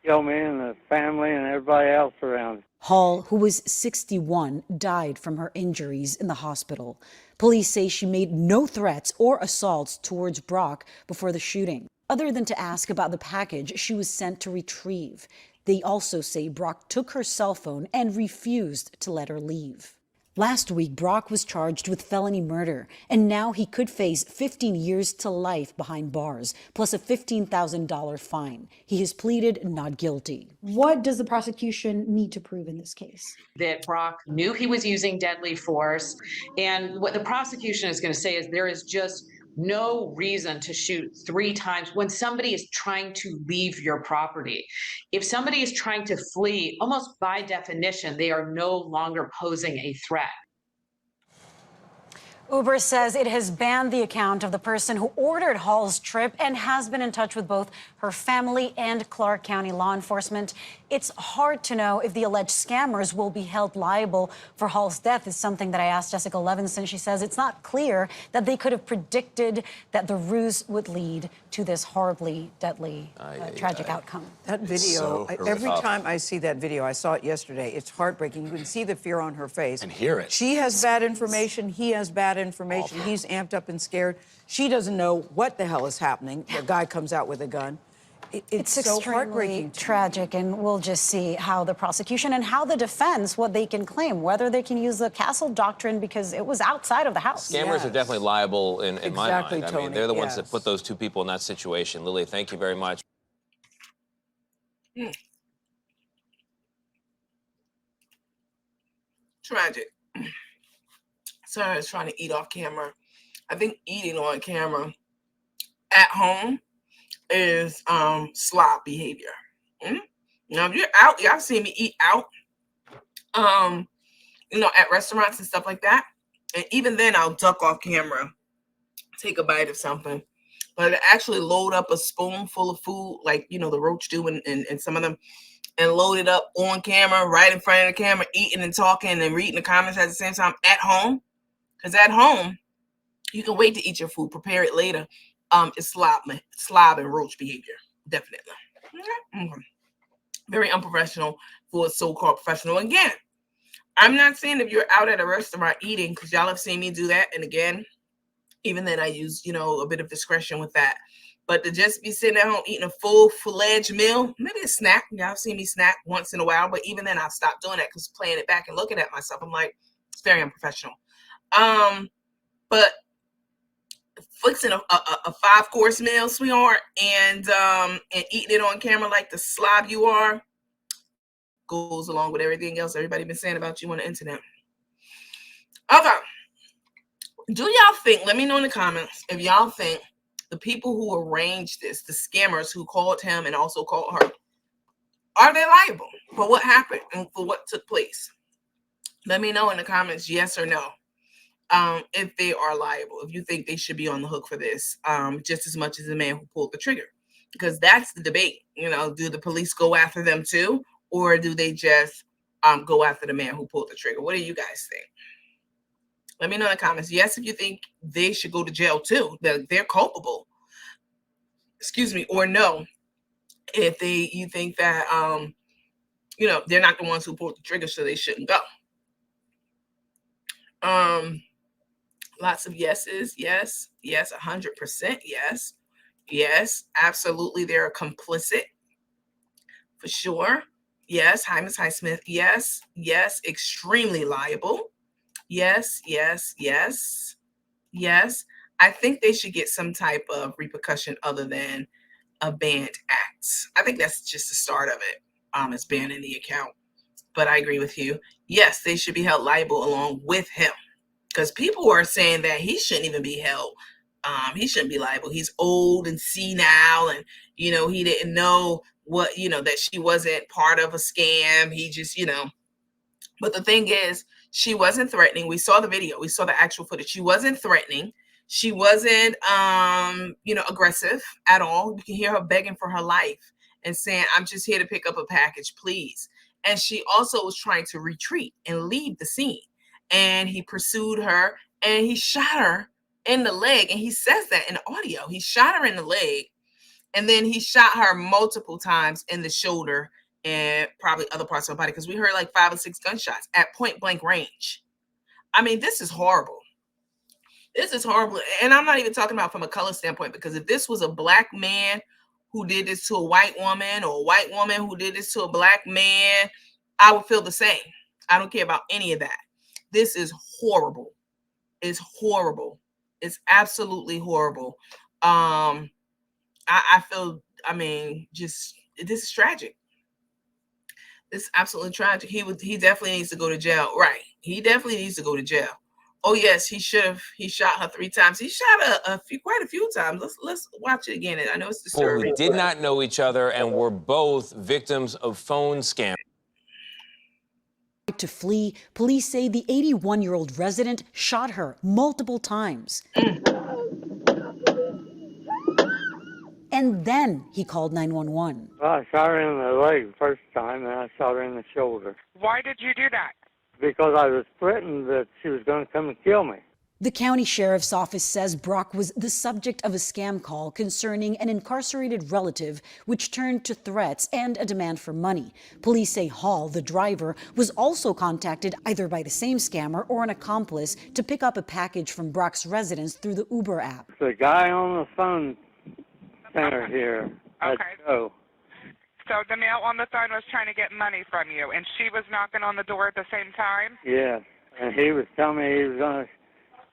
kill me and the family and everybody else around. Hall, who was 61, died from her injuries in the hospital. Police say she made no threats or assaults towards Brock before the shooting, other than to ask about the package she was sent to retrieve. They also say Brock took her cell phone and refused to let her leave. Last week, Brock was charged with felony murder, and now he could face 15 years to life behind bars, plus a $15,000 fine. He has pleaded not guilty. What does the prosecution need to prove in this case? That Brock knew he was using deadly force, and what the prosecution is going to say is there is just no reason to shoot 3 times when somebody is trying to leave your property. If somebody is trying to flee, almost by definition, they are no longer posing a threat. Uber says it has banned the account of the person who ordered Hall's trip and has been in touch with both her family and Clark County law enforcement. It's hard to know if the alleged scammers will be held liable for Hall's death. Is something that I asked Jessica Levinson. She says it's not clear that they could have predicted that the ruse would lead to this horribly deadly, tragic outcome. That video, every time I see that video, I saw it yesterday, it's heartbreaking. You can see the fear on her face. And hear it. She has bad information. He has bad information. He's amped up and scared. She doesn't know what the hell is happening. The guy comes out with a gun. It's so heartbreaking. Tragic, and we'll just see how the prosecution and how the defense, what they can claim, whether they can use the castle doctrine because it was outside of the house. Scammers are definitely liable in my mind. I mean, they're the ones that put those 2 people in that situation. Lily, thank you very much. Tragic. Sarah is trying to eat off camera. I think eating on camera at home is slob behavior. Now, if you're out, y'all see me eat out, at restaurants and stuff like that. And even then, I'll duck off camera, take a bite of something. But to actually load up a spoonful of food, like, the Roach do and some of them, and load it up on camera, right in front of the camera, eating and talking and reading the comments at the same time at home. Because at home, you can wait to eat your food, prepare it later. It's slob and roach behavior, definitely. Very unprofessional for a so-called professional. Again, I'm not saying if you're out at a restaurant eating, because y'all have seen me do that. And again, even then I use, a bit of discretion with that. But to just be sitting at home eating a full-fledged meal, maybe a snack. Y'all have seen me snack once in a while. But even then, I'll stop doing that because playing it back and looking at myself, I'm like, It's very unprofessional. But fixing a 5-course meal, sweetheart, and eating it on camera like the slob you are goes along with everything else everybody been saying about you on the internet. Okay. Do y'all think, let me know in the comments, if y'all think the people who arranged this, the scammers who called him and also called her, are they liable for what happened and for what took place? Let me know in the comments, yes or no. If they are liable, if you think they should be on the hook for this, just as much as the man who pulled the trigger, because that's the debate. You know, do the police go after them too, or do they just go after the man who pulled the trigger? What do you guys think? Let me know in the comments. Yes, if you think they should go to jail too, that they're culpable. Excuse me, or no, if you think that you know, they're not the ones who pulled the trigger, so they shouldn't go. Lots of yeses. Yes, 100% yes. Yes, absolutely, they're complicit for sure. Yes, hi, Ms. Highsmith. Yes, extremely liable. Yes. I think they should get some type of repercussion other than a banned act. I think that's just the start of it. It's banning the account. But I agree with you. Yes, they should be held liable along with him. Because people are saying that he shouldn't even be held. He shouldn't be liable. He's old and senile, and you know, he didn't know what, you know, that she wasn't part of a scam. He just, you know. But the thing is, she wasn't threatening. We saw the video. We saw the actual footage. She wasn't threatening. She wasn't, you know, aggressive at all. You can hear her begging for her life and saying, "I'm just here to pick up a package, please." And she also was trying to retreat and leave the scene. And he pursued her and he shot her in the leg. And he says that in the audio. He shot her in the leg, and then he shot her multiple times in the shoulder and probably other parts of her body, because we heard like 5 or 6 gunshots at point blank range. I mean, this is horrible. This is horrible. And I'm not even talking about from a color standpoint, because if this was a black man who did this to a white woman, or a white woman who did this to a black man, I would feel the same. I don't care about any of that. This is horrible. It's horrible. It's absolutely horrible. I feel, I mean, just, this is tragic. It's absolutely tragic. He definitely needs to go to jail. Right. He definitely needs to go to jail. Oh yes, he should have. He shot her 3 times. He shot quite a few times. Let's watch it again. I know it's People disturbing. who did not know each other and were both victims of phone scams. To flee, police say the 81-year-old resident shot her multiple times. And then he called 911. Well, I shot her in the leg the first time, and I shot her in the shoulder. Why did you do that? Because I was threatened that she was going to come and kill me. The county sheriff's office says Brock was the subject of a scam call concerning an incarcerated relative, which turned to threats and a demand for money. Police say Hall, the driver, was also contacted either by the same scammer or an accomplice to pick up a package from Brock's residence through the Uber app. The guy on the phone center here. Okay. So the male on the phone was trying to get money from you, and she was knocking on the door at the same time? Yes. And he was telling me he was going to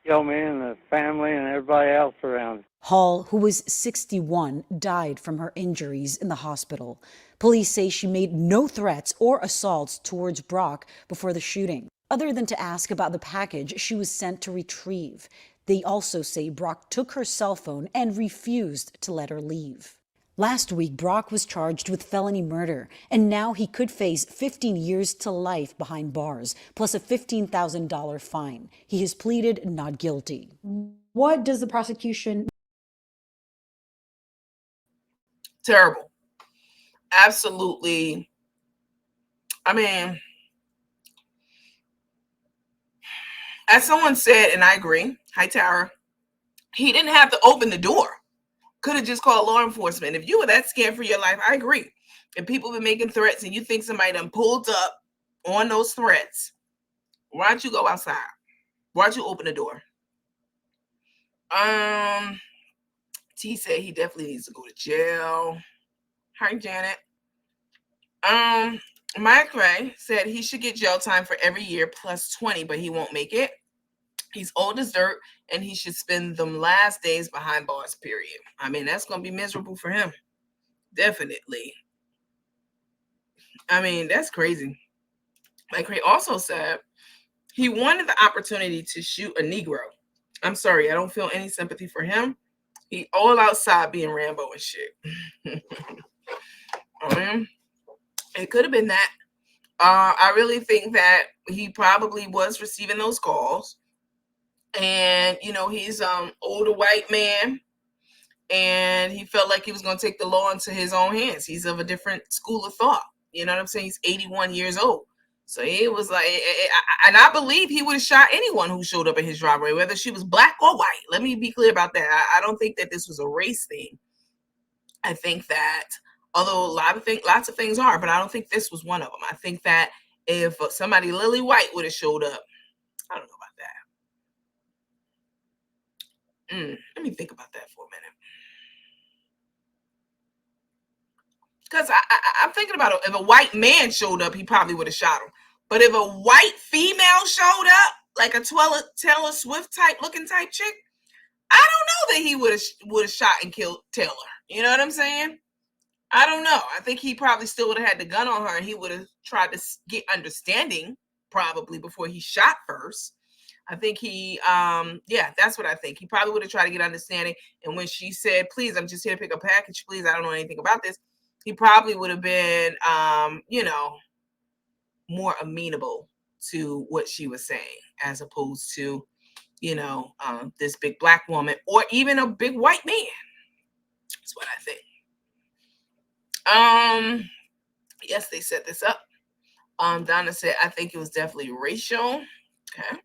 kill me and the family and everybody else around. Hall, who was 61, died from her injuries in the hospital. Police say she made no threats or assaults towards Brock before the shooting, other than to ask about the package she was sent to retrieve. They also say Brock took her cell phone and refused to let her leave. Last week, Brock was charged with felony murder, and now he could face 15 years to life behind bars, plus a $15,000 fine. He has pleaded not guilty. What does the prosecution? Terrible. Absolutely. I mean, as someone said, and I agree, hi Tara, he didn't have to open the door. Could have just called law enforcement. If you were that scared for your life, I agree. If people have been making threats and you think somebody done pulled up on those threats, why don't you go outside? Why don't you open the door? T said he definitely needs to go to jail. Hi, Janet. Mike Ray said he should get jail time for every year plus 20, but he won't make it. He's old as dirt, and he should spend them last days behind bars, period. I mean, that's going to be miserable for him. Definitely. I mean, that's crazy. Mike Ray also said he wanted the opportunity to shoot a Negro. I'm sorry, I don't feel any sympathy for him. He all outside being Rambo and shit. It could have been that. I really think that he probably was receiving those calls. And, you know, he's older white man. And he felt like he was going to take the law into his own hands. He's of a different school of thought. You know what I'm saying? He's 81 years old. So he was like, and I believe he would have shot anyone who showed up at his driveway, whether she was black or white. Let me be clear about that. I don't think that this was a race thing. I think that, although lots of things are, but I don't think this was one of them. I think that if somebody lily white would have showed up, I don't know about that. Let me think about that for a minute. Because I'm thinking about it. If a white man showed up, he probably would have shot him. But if a white female showed up, like a Taylor Swift looking type chick, I don't know that he would have shot and killed Taylor. You know what I'm saying? I don't know. I think he probably still would have had the gun on her, and he would have tried to get understanding probably before he shot first. I think he, that's what I think. He probably would have tried to get understanding. And when she said, please, I'm just here to pick a package, please, I don't know anything about this, he probably would have been, more amenable to what she was saying, as opposed to, this big black woman or even a big white man. That's what I think. Yes, they set this up. Donna said, I think it was definitely racial. Okay.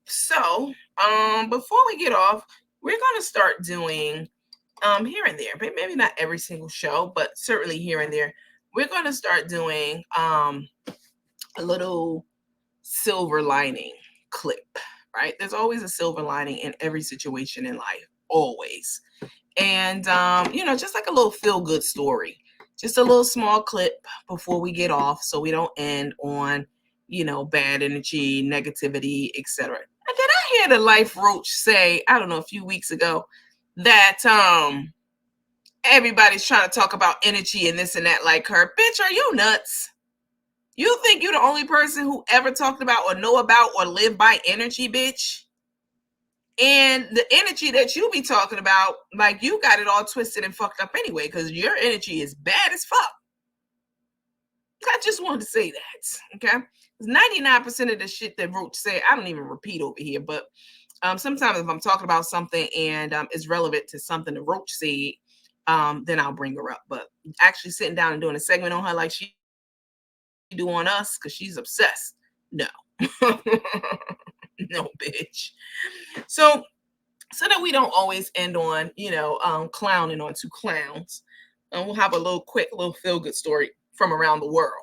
So, before we get off, we're going to start doing here and there, but maybe not every single show, but certainly here and there, we're going to start doing a little silver lining clip, right? There's always a silver lining in every situation in life, always. And, just like a little feel-good story, just a little small clip before we get off so we don't end on, bad energy, negativity, etc. And then I hear the Life Roach say, I don't know, a few weeks ago, that everybody's trying to talk about energy and this and that like her. Bitch, are you nuts? You think you're the only person who ever talked about or know about or live by energy, bitch? And the energy that you be talking about, like, you got it all twisted and fucked up anyway, because your energy is bad as fuck. I just wanted to say that, okay? 99% of the shit that Roach said, I don't even repeat over here, but sometimes if I'm talking about something and it's relevant to something that Roach said, then I'll bring her up. But actually sitting down and doing a segment on her like she do on us because she's obsessed. No. No, bitch. So that we don't always end on, clowning on two clowns, we'll have a little feel-good story from around the world.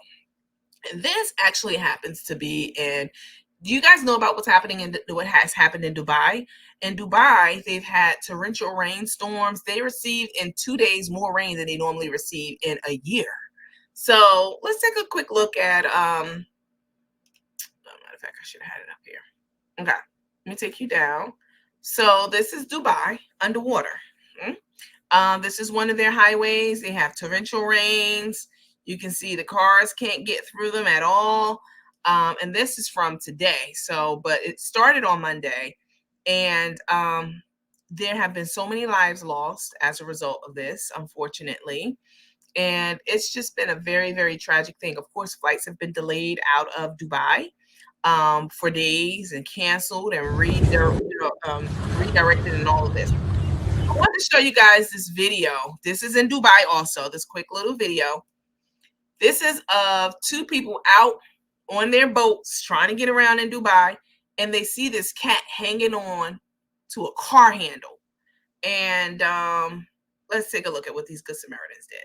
And this actually happens to be in, do you guys know about what's happening in what has happened in Dubai? In Dubai, they've had torrential rainstorms. They received in 2 days more rain than they normally receive in a year. So let's take a quick look at, matter of fact, I should have had it up here. Okay, let me take you down. So this is Dubai underwater. This is one of their highways. They have torrential rains. You can see the cars can't get through them at all. And this is from today. So, but it started on Monday. And there have been so many lives lost as a result of this, unfortunately. And it's just been a very, very tragic thing. Of course, flights have been delayed out of Dubai for days and canceled and redirected and all of this. I want to show you guys this video. This is in Dubai also, this quick little video. This is of two people out on their boats trying to get around in Dubai, and they see this cat hanging on to a car handle. And let's take a look at what these Good Samaritans did.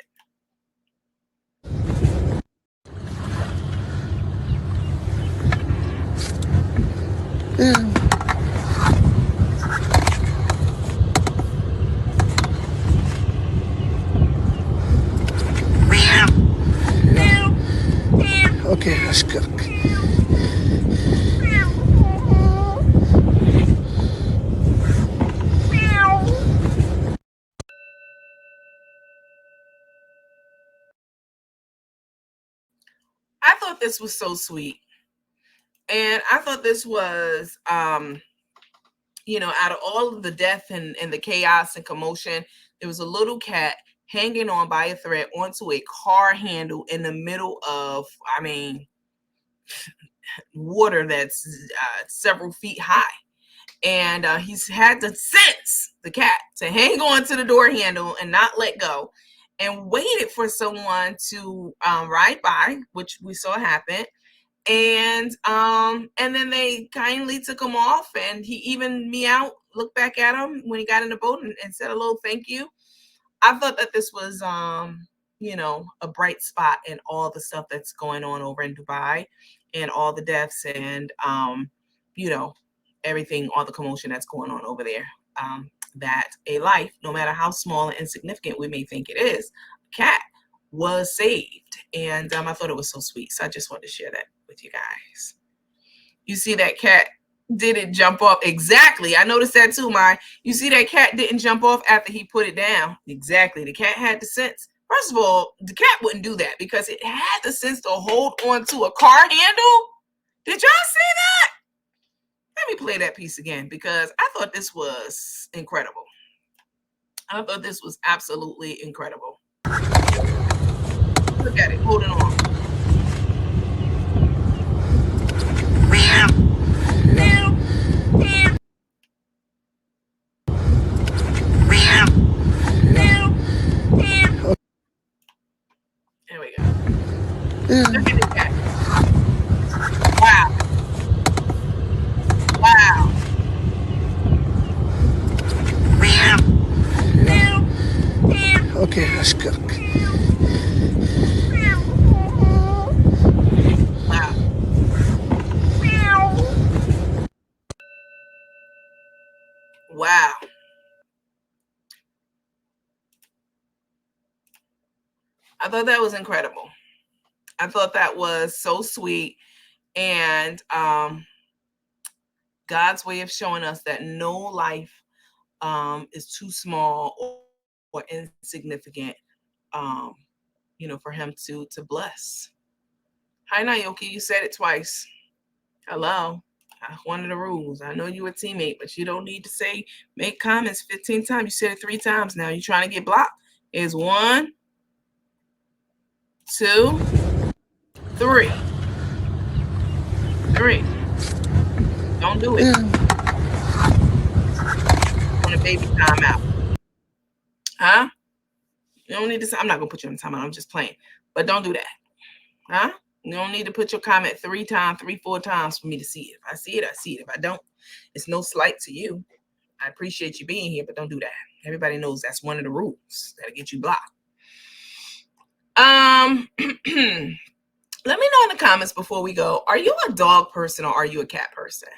I thought this was so sweet. And I thought this was, out of all of the death and the chaos and commotion, there was a little cat hanging on by a thread onto a car handle in the middle of, water that's several feet high. And he's had the sense, the cat, to hang on to the door handle and not let go, and waited for someone to ride by, which we saw happen. And then they kindly took him off, and he even meowed, looked back at him when he got in the boat, and said a little thank you. I thought that this was a bright spot in all the stuff that's going on over in Dubai, and all the deaths, and everything, all the commotion that's going on over there. That a life, no matter how small and insignificant we may think it is, a cat was saved. And I thought it was so sweet. So I just wanted to share that with you guys. You see that cat didn't jump off. Exactly. I noticed that too, you see that cat didn't jump off after he put it down. Exactly. The cat had the sense. First of all, the cat wouldn't do that because it had the sense to hold on to a car handle. Did y'all see that? Let me play that piece again, because I thought this was incredible. I thought this was absolutely incredible. Look at it, holding on. There we go. Look at the cat. Wow. Wow. Okay, let's cook. Wow. Wow. I thought that was incredible. I thought that was so sweet. And God's way of showing us that no life is too small or insignificant, for him to bless. Hi, Naoki. You said it twice. Hello. One of the rules. I know you a teammate, but you don't need to make comments 15 times. You said it 3 times now. You trying to get blocked? Is 1, 2, 3. 3. Don't do it. On a baby timeout. Huh? You don't need to. I'm not gonna put you in timeout. I'm just playing. But don't do that. Huh? You don't need to put your comment 3 times, 3, 4 times for me to see it. If I see it, I see it. If I don't, it's no slight to you. I appreciate you being here, but don't do that. Everybody knows that's one of the rules that'll get you blocked. Let me know in the comments before we go. Are you a dog person or are you a cat person?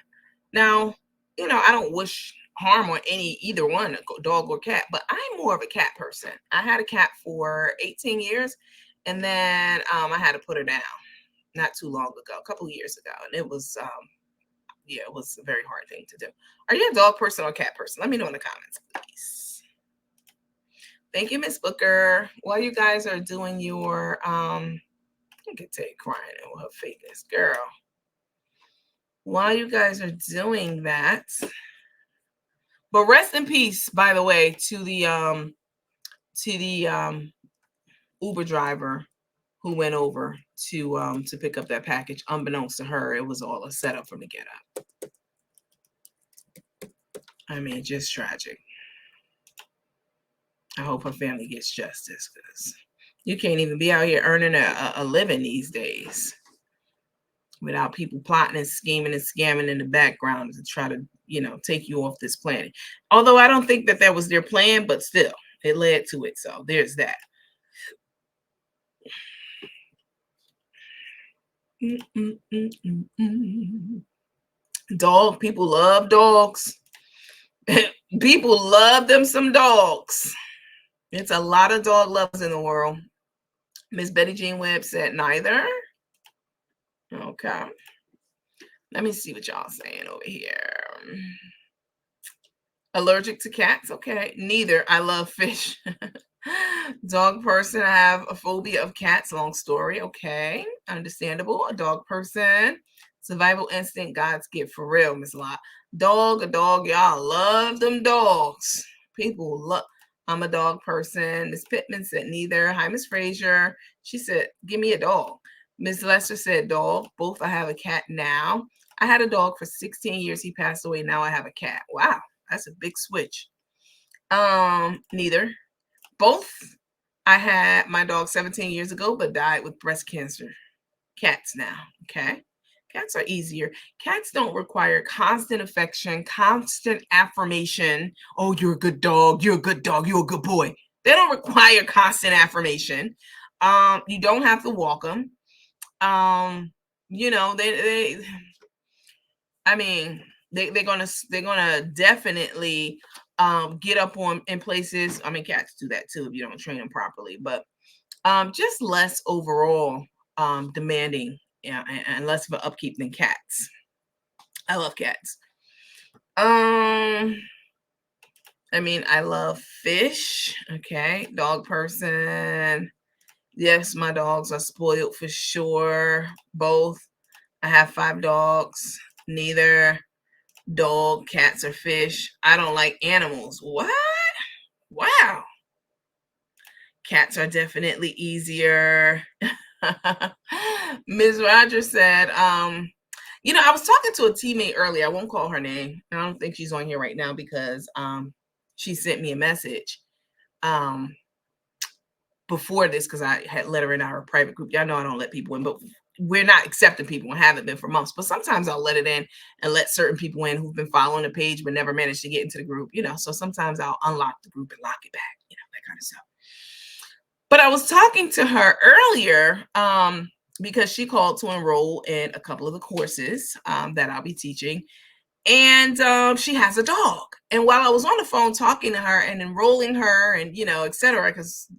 Now, I don't wish harm on either one, a dog or cat, but I'm more of a cat person. I had a cat for 18 years, and then I had to put her down not too long ago, a couple of years ago, and it was it was a very hard thing to do. Are you a dog person or a cat person? Let me know in the comments, please. Thank you, Miss Booker. While you guys are doing your I could take crying with her fakeness, girl. While you guys are doing that, but rest in peace, by the way, to the Uber driver who went over to pick up that package. Unbeknownst to her, it was all a setup from the get up. Just tragic. I hope her family gets justice, because you can't even be out here earning a living these days without people plotting and scheming and scamming in the background to try to, take you off this planet. Although I don't think that was their plan, but still, it led to it. So there's that. Dog, people love dogs. People love them some dogs. It's a lot of dog lovers in the world. Miss Betty Jean Webb said neither. Okay. Let me see what y'all saying over here. Allergic to cats? Okay. Neither. I love fish. Dog person. I have a phobia of cats. Long story. Okay. Understandable. A dog person. Survival instinct. God's gift. For real, Miss Lot. Dog, a dog. Y'all love them dogs. People love. I'm a dog person. Miss Pittman said neither. Hi, Miss Frazier. She said, give me a dog. Miss Lester said dog. Both. I have a cat now. I had a dog for 16 years. He passed away. Now I have a cat. Wow. That's a big switch. Neither. Both. I had my dog 17 years ago, but died with breast cancer. Cats now. Okay. Cats are easier. Cats don't require constant affection, constant affirmation. Oh, you're a good dog. You're a good dog. You're a good boy. They don't require constant affirmation. You don't have to walk them. They're gonna definitely get up on in places. I mean, cats do that too if you don't train them properly, but just less overall demanding, and less of an upkeep than cats. I love cats. I love fish. Okay, dog person. Yes, my dogs are spoiled for sure. Both. I have 5 dogs. Neither. Dog, cats, or fish. I don't like animals. What? Wow. Cats are definitely easier. Ms. Rogers said, I was talking to a teammate earlier. I won't call her name. I don't think she's on here right now because she sent me a message before this because I had let her in our private group. Y'all know I don't let people in, but we're not accepting people and haven't been for months. But sometimes I'll let it in and let certain people in who've been following the page but never managed to get into the group. So sometimes I'll unlock the group and lock it back, that kind of stuff. But I was talking to her earlier because she called to enroll in a couple of the courses that I'll be teaching. And she has a dog. And while I was on the phone talking to her and enrolling her and, et cetera, because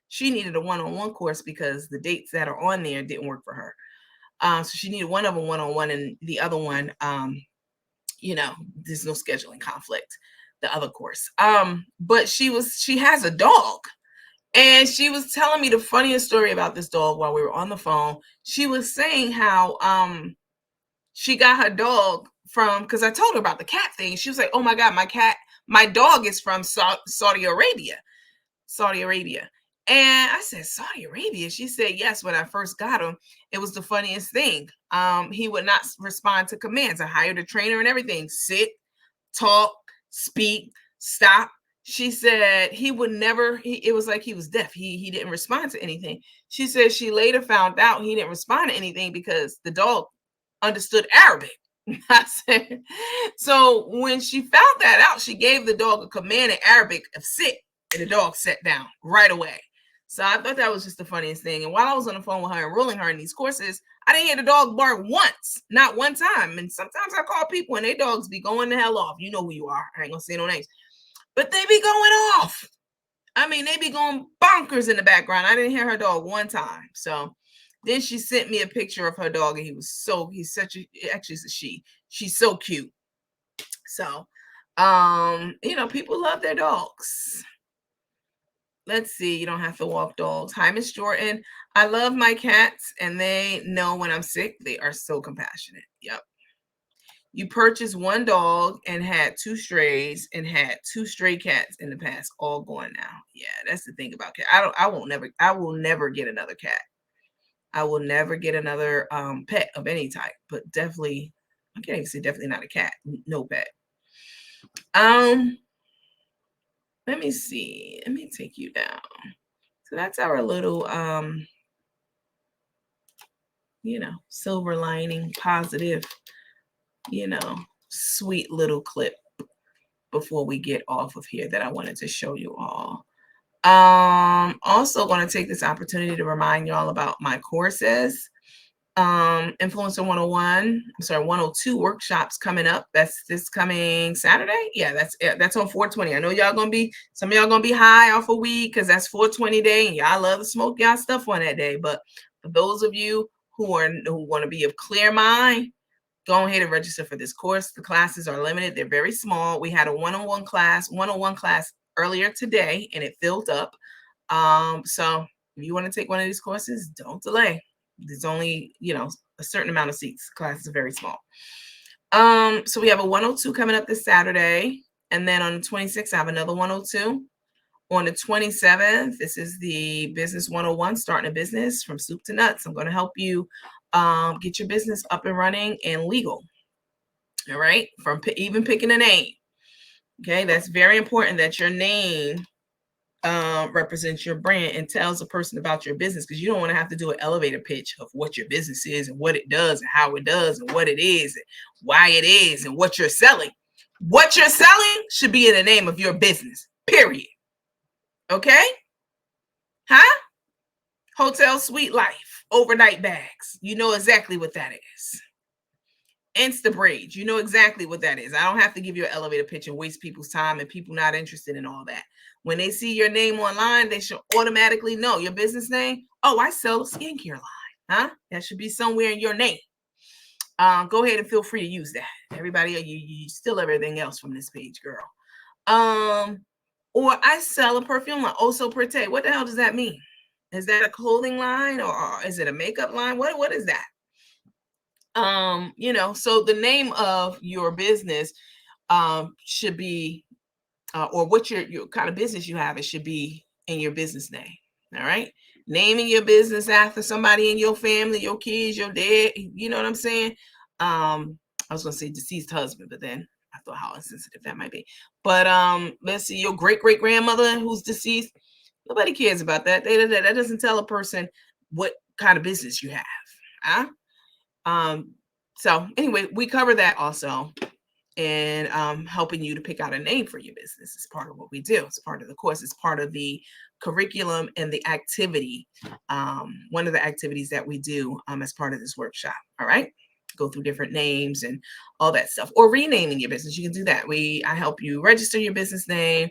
she needed a one-on-one course because the dates that are on there didn't work for her. So she needed one of them one-on-one, and the other one, there's no scheduling conflict, the other course. But she has a dog. And she was telling me the funniest story about this dog while we were on the phone. She was saying how she got her dog from, because I told her about the cat thing. She was like, oh my God, my dog is from Saudi Arabia. And I said, Saudi Arabia? She said, yes, when I first got him, it was the funniest thing. He would not respond to commands. I hired a trainer and everything. Sit, talk, speak, stop. She said he would never, it was like he was deaf. He didn't respond to anything. She said she later found out he didn't respond to anything because the dog understood Arabic. I said, so when she found that out, she gave the dog a command in Arabic of sit, and the dog sat down right away. So I thought that was just the funniest thing. And while I was on the phone with her, enrolling her in these courses, I didn't hear the dog bark once, not one time. And sometimes I call people and their dogs be going the hell off. You know who you are. I ain't gonna say no names. But they be going off. They be going bonkers in the background. I didn't hear her dog one time. So then she sent me a picture of her dog, and he's such a, actually it's a she. She's so cute. So, people love their dogs. Let's see. You don't have to walk dogs. Hi, Miss Jordan. I love my cats, and they know when I'm sick. They are so compassionate. Yep. You purchased one dog and had 2 strays and had 2 stray cats in the past, all gone now. Yeah, that's the thing about cats. I will never get another cat. I will never get another pet of any type, but definitely, I can't even say definitely not a cat. No pet. Let me see. Let me take you down. So that's our little, silver lining, positive, sweet little clip before we get off of here that I wanted to show you all. Also going to take this opportunity to remind y'all about my courses. Influencer 102 workshops coming up. That's this coming Saturday. Yeah, that's on 420. I know some of y'all gonna be high off a weed because that's 420 day, and y'all love to smoke y'all stuff on that day. But for those of you who want to be of clear mind, go ahead and register for this course. The classes are limited. They're very small. We had a one-on-one class earlier today, and it filled up. So if you want to take one of these courses, don't delay. There's only, a certain amount of seats. Classes are very small. So we have a 102 coming up this Saturday. And then on the 26th, I have another 102. On the 27th, this is the Business 101, Starting a Business from Soup to Nuts. I'm going to help you get your business up and running and legal. All right, from even picking a name. Okay, that's very important that your name represents your brand and tells a person about your business, because you don't want to have to do an elevator pitch of what your business is and what it does and how it does and what it is and why it is and what you're selling. What you're selling should be in the name of your business, period. Okay? Huh? Hotel Suite Life, overnight bags. You know exactly what that is. Insta braids. You know exactly what that is. I don't have to give you an elevator pitch and waste people's time and people not interested in all that. When they see your name online, they should automatically know your business name. Oh, I sell a skincare line. Huh? That should be somewhere in your name. Go ahead and feel free to use that. Everybody, you steal everything else from this page, girl. Or I sell a perfume line. Oh, so pretty. What the hell does that mean? Is that a clothing line or is it a makeup line? What is that? So the name of your business should be, or what your kind of business you have, it should be in your business name. All right. Naming your business after somebody in your family, your kids, your dad, you know what I'm saying? I was going to say deceased husband, but then I thought how insensitive that might be. But let's see, your great-great-grandmother who's deceased, nobody cares about that. That doesn't tell a person what kind of business you have. So anyway, we cover that also. And helping you to pick out a name for your business is part of what we do. It's part of the course. It's part of the curriculum and the activity. One of the activities that we do as part of this workshop. All right. Go through different names and all that stuff, or renaming your business. You can do that. I help you register your business name.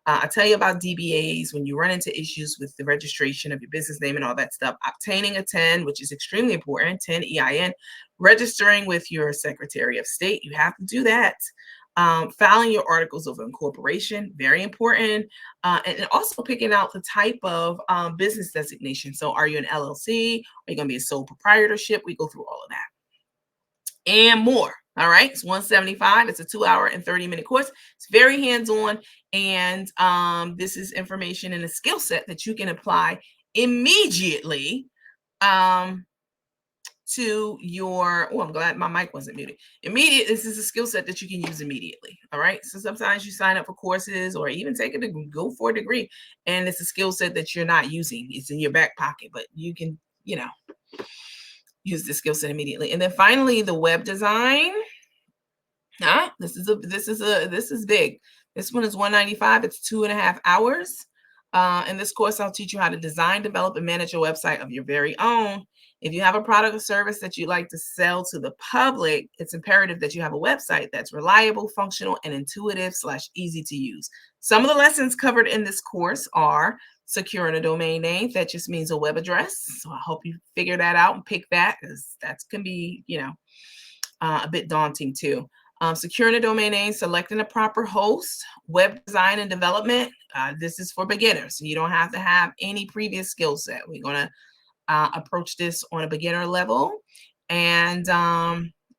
I tell you about DBAs when you run into issues with the registration of your business name and all that stuff. Obtaining a TIN, which is extremely important, TIN, EIN, registering with your Secretary of State. You have to do that. Filing your articles of incorporation, very important. And also picking out the type of business designation. So are you an LLC? Are you going to be a sole proprietorship? We go through all of that and more. All right. It's $175. It's a 2-hour and 30-minute course. It's very hands-on. And this is information and a skill set that you can apply immediately to your, I'm glad my mic wasn't muted. This is a skill set that you can use immediately. All right. So sometimes you sign up for courses or even go for a degree, and it's a skill set that you're not using. It's in your back pocket, but you can, use the skill set immediately. And then finally, the web design. This is big. This one is $195. It's 2.5 hours. In this course, I'll teach you how to design, develop, and manage a website of your very own. If you have a product or service that you'd like to sell to the public, it's imperative that you have a website that's reliable, functional, and intuitive/easy to use. Some of the lessons covered in this course are securing a domain name. That just means a web address. So I hope you figure that out and pick that, because that can be, a bit daunting too. Securing a domain name, selecting a proper host, web design and development. This is for beginners. So you don't have to have any previous skill set. We're going to approach this on a beginner level. And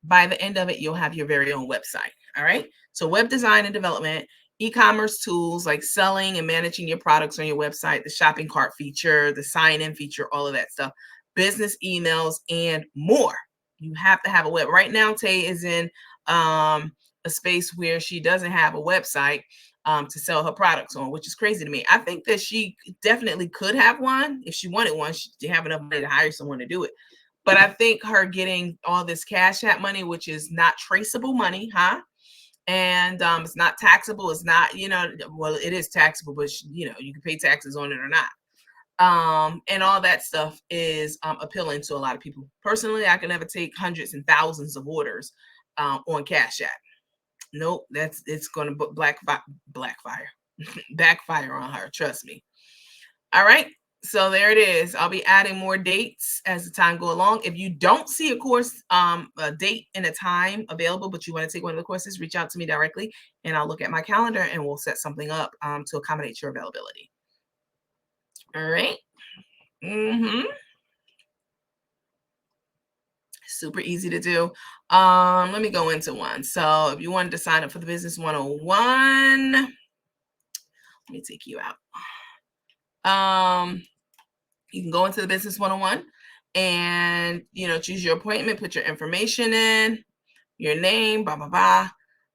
by the end of it, you'll have your very own website. All right. So web design and development, e-commerce tools like selling and managing your products on your website, the shopping cart feature, the sign-in feature, all of that stuff, business emails, and more. You have to have a web. Right now, Tay is in a space where she doesn't have a website to sell her products on, which is crazy to me. I think that she definitely could have one. If she wanted one, she'd have enough money to hire someone to do it. But I think her getting all this Cash App money, which is not traceable money, and it's not taxable. It's not, well, it is taxable, but you can pay taxes on it or not. And all that stuff is appealing to a lot of people. Personally, I can never take hundreds and thousands of orders on Cash App. Nope, it's going to backfire on her. Trust me. All right. So there it is. I'll be adding more dates as the time go along. If you don't see a course, a date and a time available, but you want to take one of the courses, reach out to me directly and I'll look at my calendar and we'll set something up to accommodate your availability. All right. Super easy to do. Let me go into one. So if you wanted to sign up for the Business 101, let me take you out. You can go into the Business 101 and, choose your appointment, put your information in, your name, blah, blah, blah.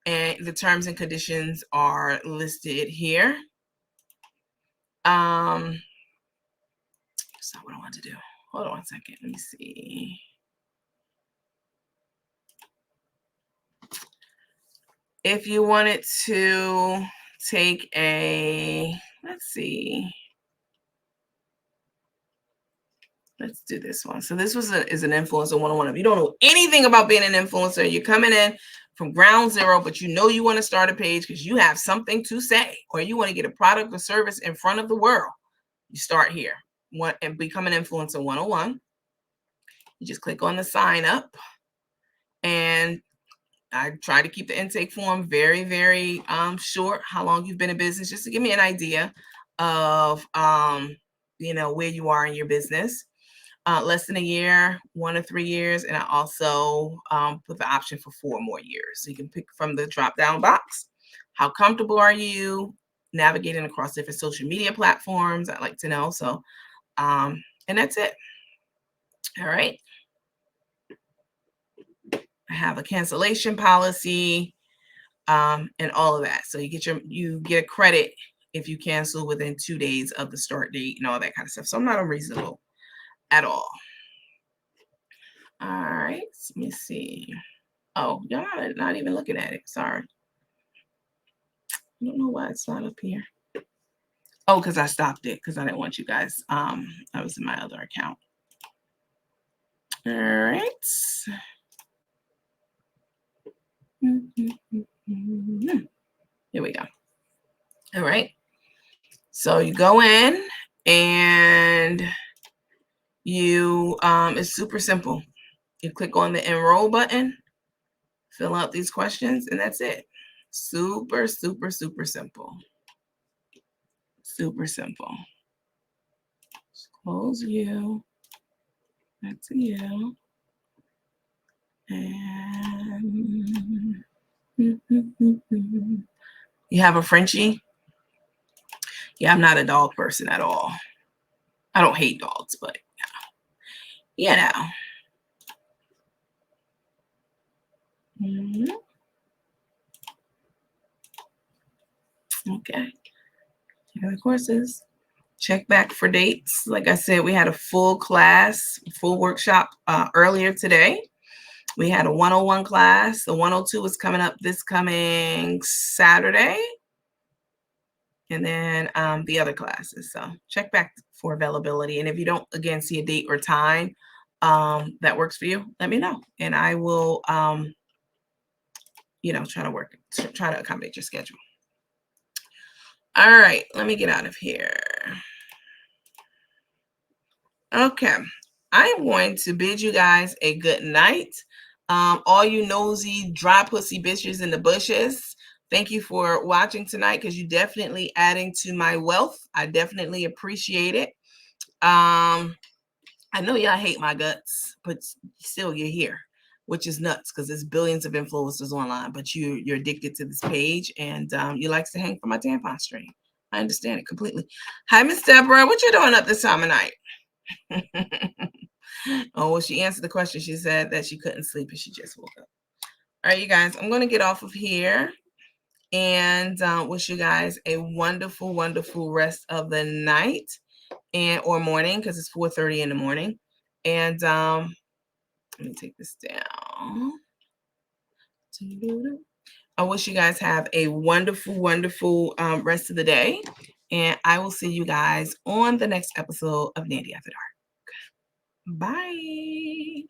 And the terms and conditions are listed here. That's not what I want to do. Hold on one second. Let me see. If you wanted to take let's see. Let's do this one. So this is an influencer 101. If you don't know anything about being an influencer, you're coming in from ground zero, but you want to start a page because you have something to say, or you want to get a product or service in front of the world. You start here and become an influencer 101. You just click on the sign up, and I try to keep the intake form very, very short. How long you've been in business, just to give me an idea of where you are in your business. Less than a year, 1 to 3 years, and I also put the option for 4 more years. So you can pick from the drop-down box. How comfortable are you navigating across different social media platforms? I'd like to know. So, and that's it. All right. I have a cancellation policy and all of that. So you get a credit if you cancel within 2 days of the start date and all that kind of stuff. So I'm not unreasonable at all. All right, let me see. Oh, y'all not even looking at it. Sorry. I don't know why it's not up here. Oh, because I stopped it because I didn't want you guys. I was in my other account. All right. Here we go. All right. So you go in and it's super simple. You click on the enroll button, fill out these questions, and that's it. Super, super, super simple. Super simple. Just close you. That's you. And you have a Frenchie? Yeah, I'm not a dog person at all. I don't hate dogs, but Okay. Here are the courses. Check back for dates. Like I said, we had a full class, full workshop earlier today. We had a 101 class. The 102 is coming up this coming Saturday. And then the other classes. So check back for availability. And if you don't, again, see a date or time that works for you, let me know. And I will, try to accommodate your schedule. All right, let me get out of here. Okay, I'm going to bid you guys a good night. All you nosy, dry pussy bitches in the bushes, thank you for watching tonight because you definitely adding to my wealth. I definitely appreciate it. I know y'all hate my guts, but still you're here, which is nuts because there's billions of influencers online, but you're addicted to this page and you like to hang from my tampon string. I understand it completely. Hi, Miss Deborah. What you doing up this time of night? Oh, well, she answered the question. She said that she couldn't sleep and she just woke up. All right, you guys, I'm going to get off of here and wish you guys a wonderful, wonderful rest of the night or morning because it's 4:30 in the morning. And let me take this down. I wish you guys have a wonderful, wonderful rest of the day. And I will see you guys on the next episode of Nandy After Dark. Bye.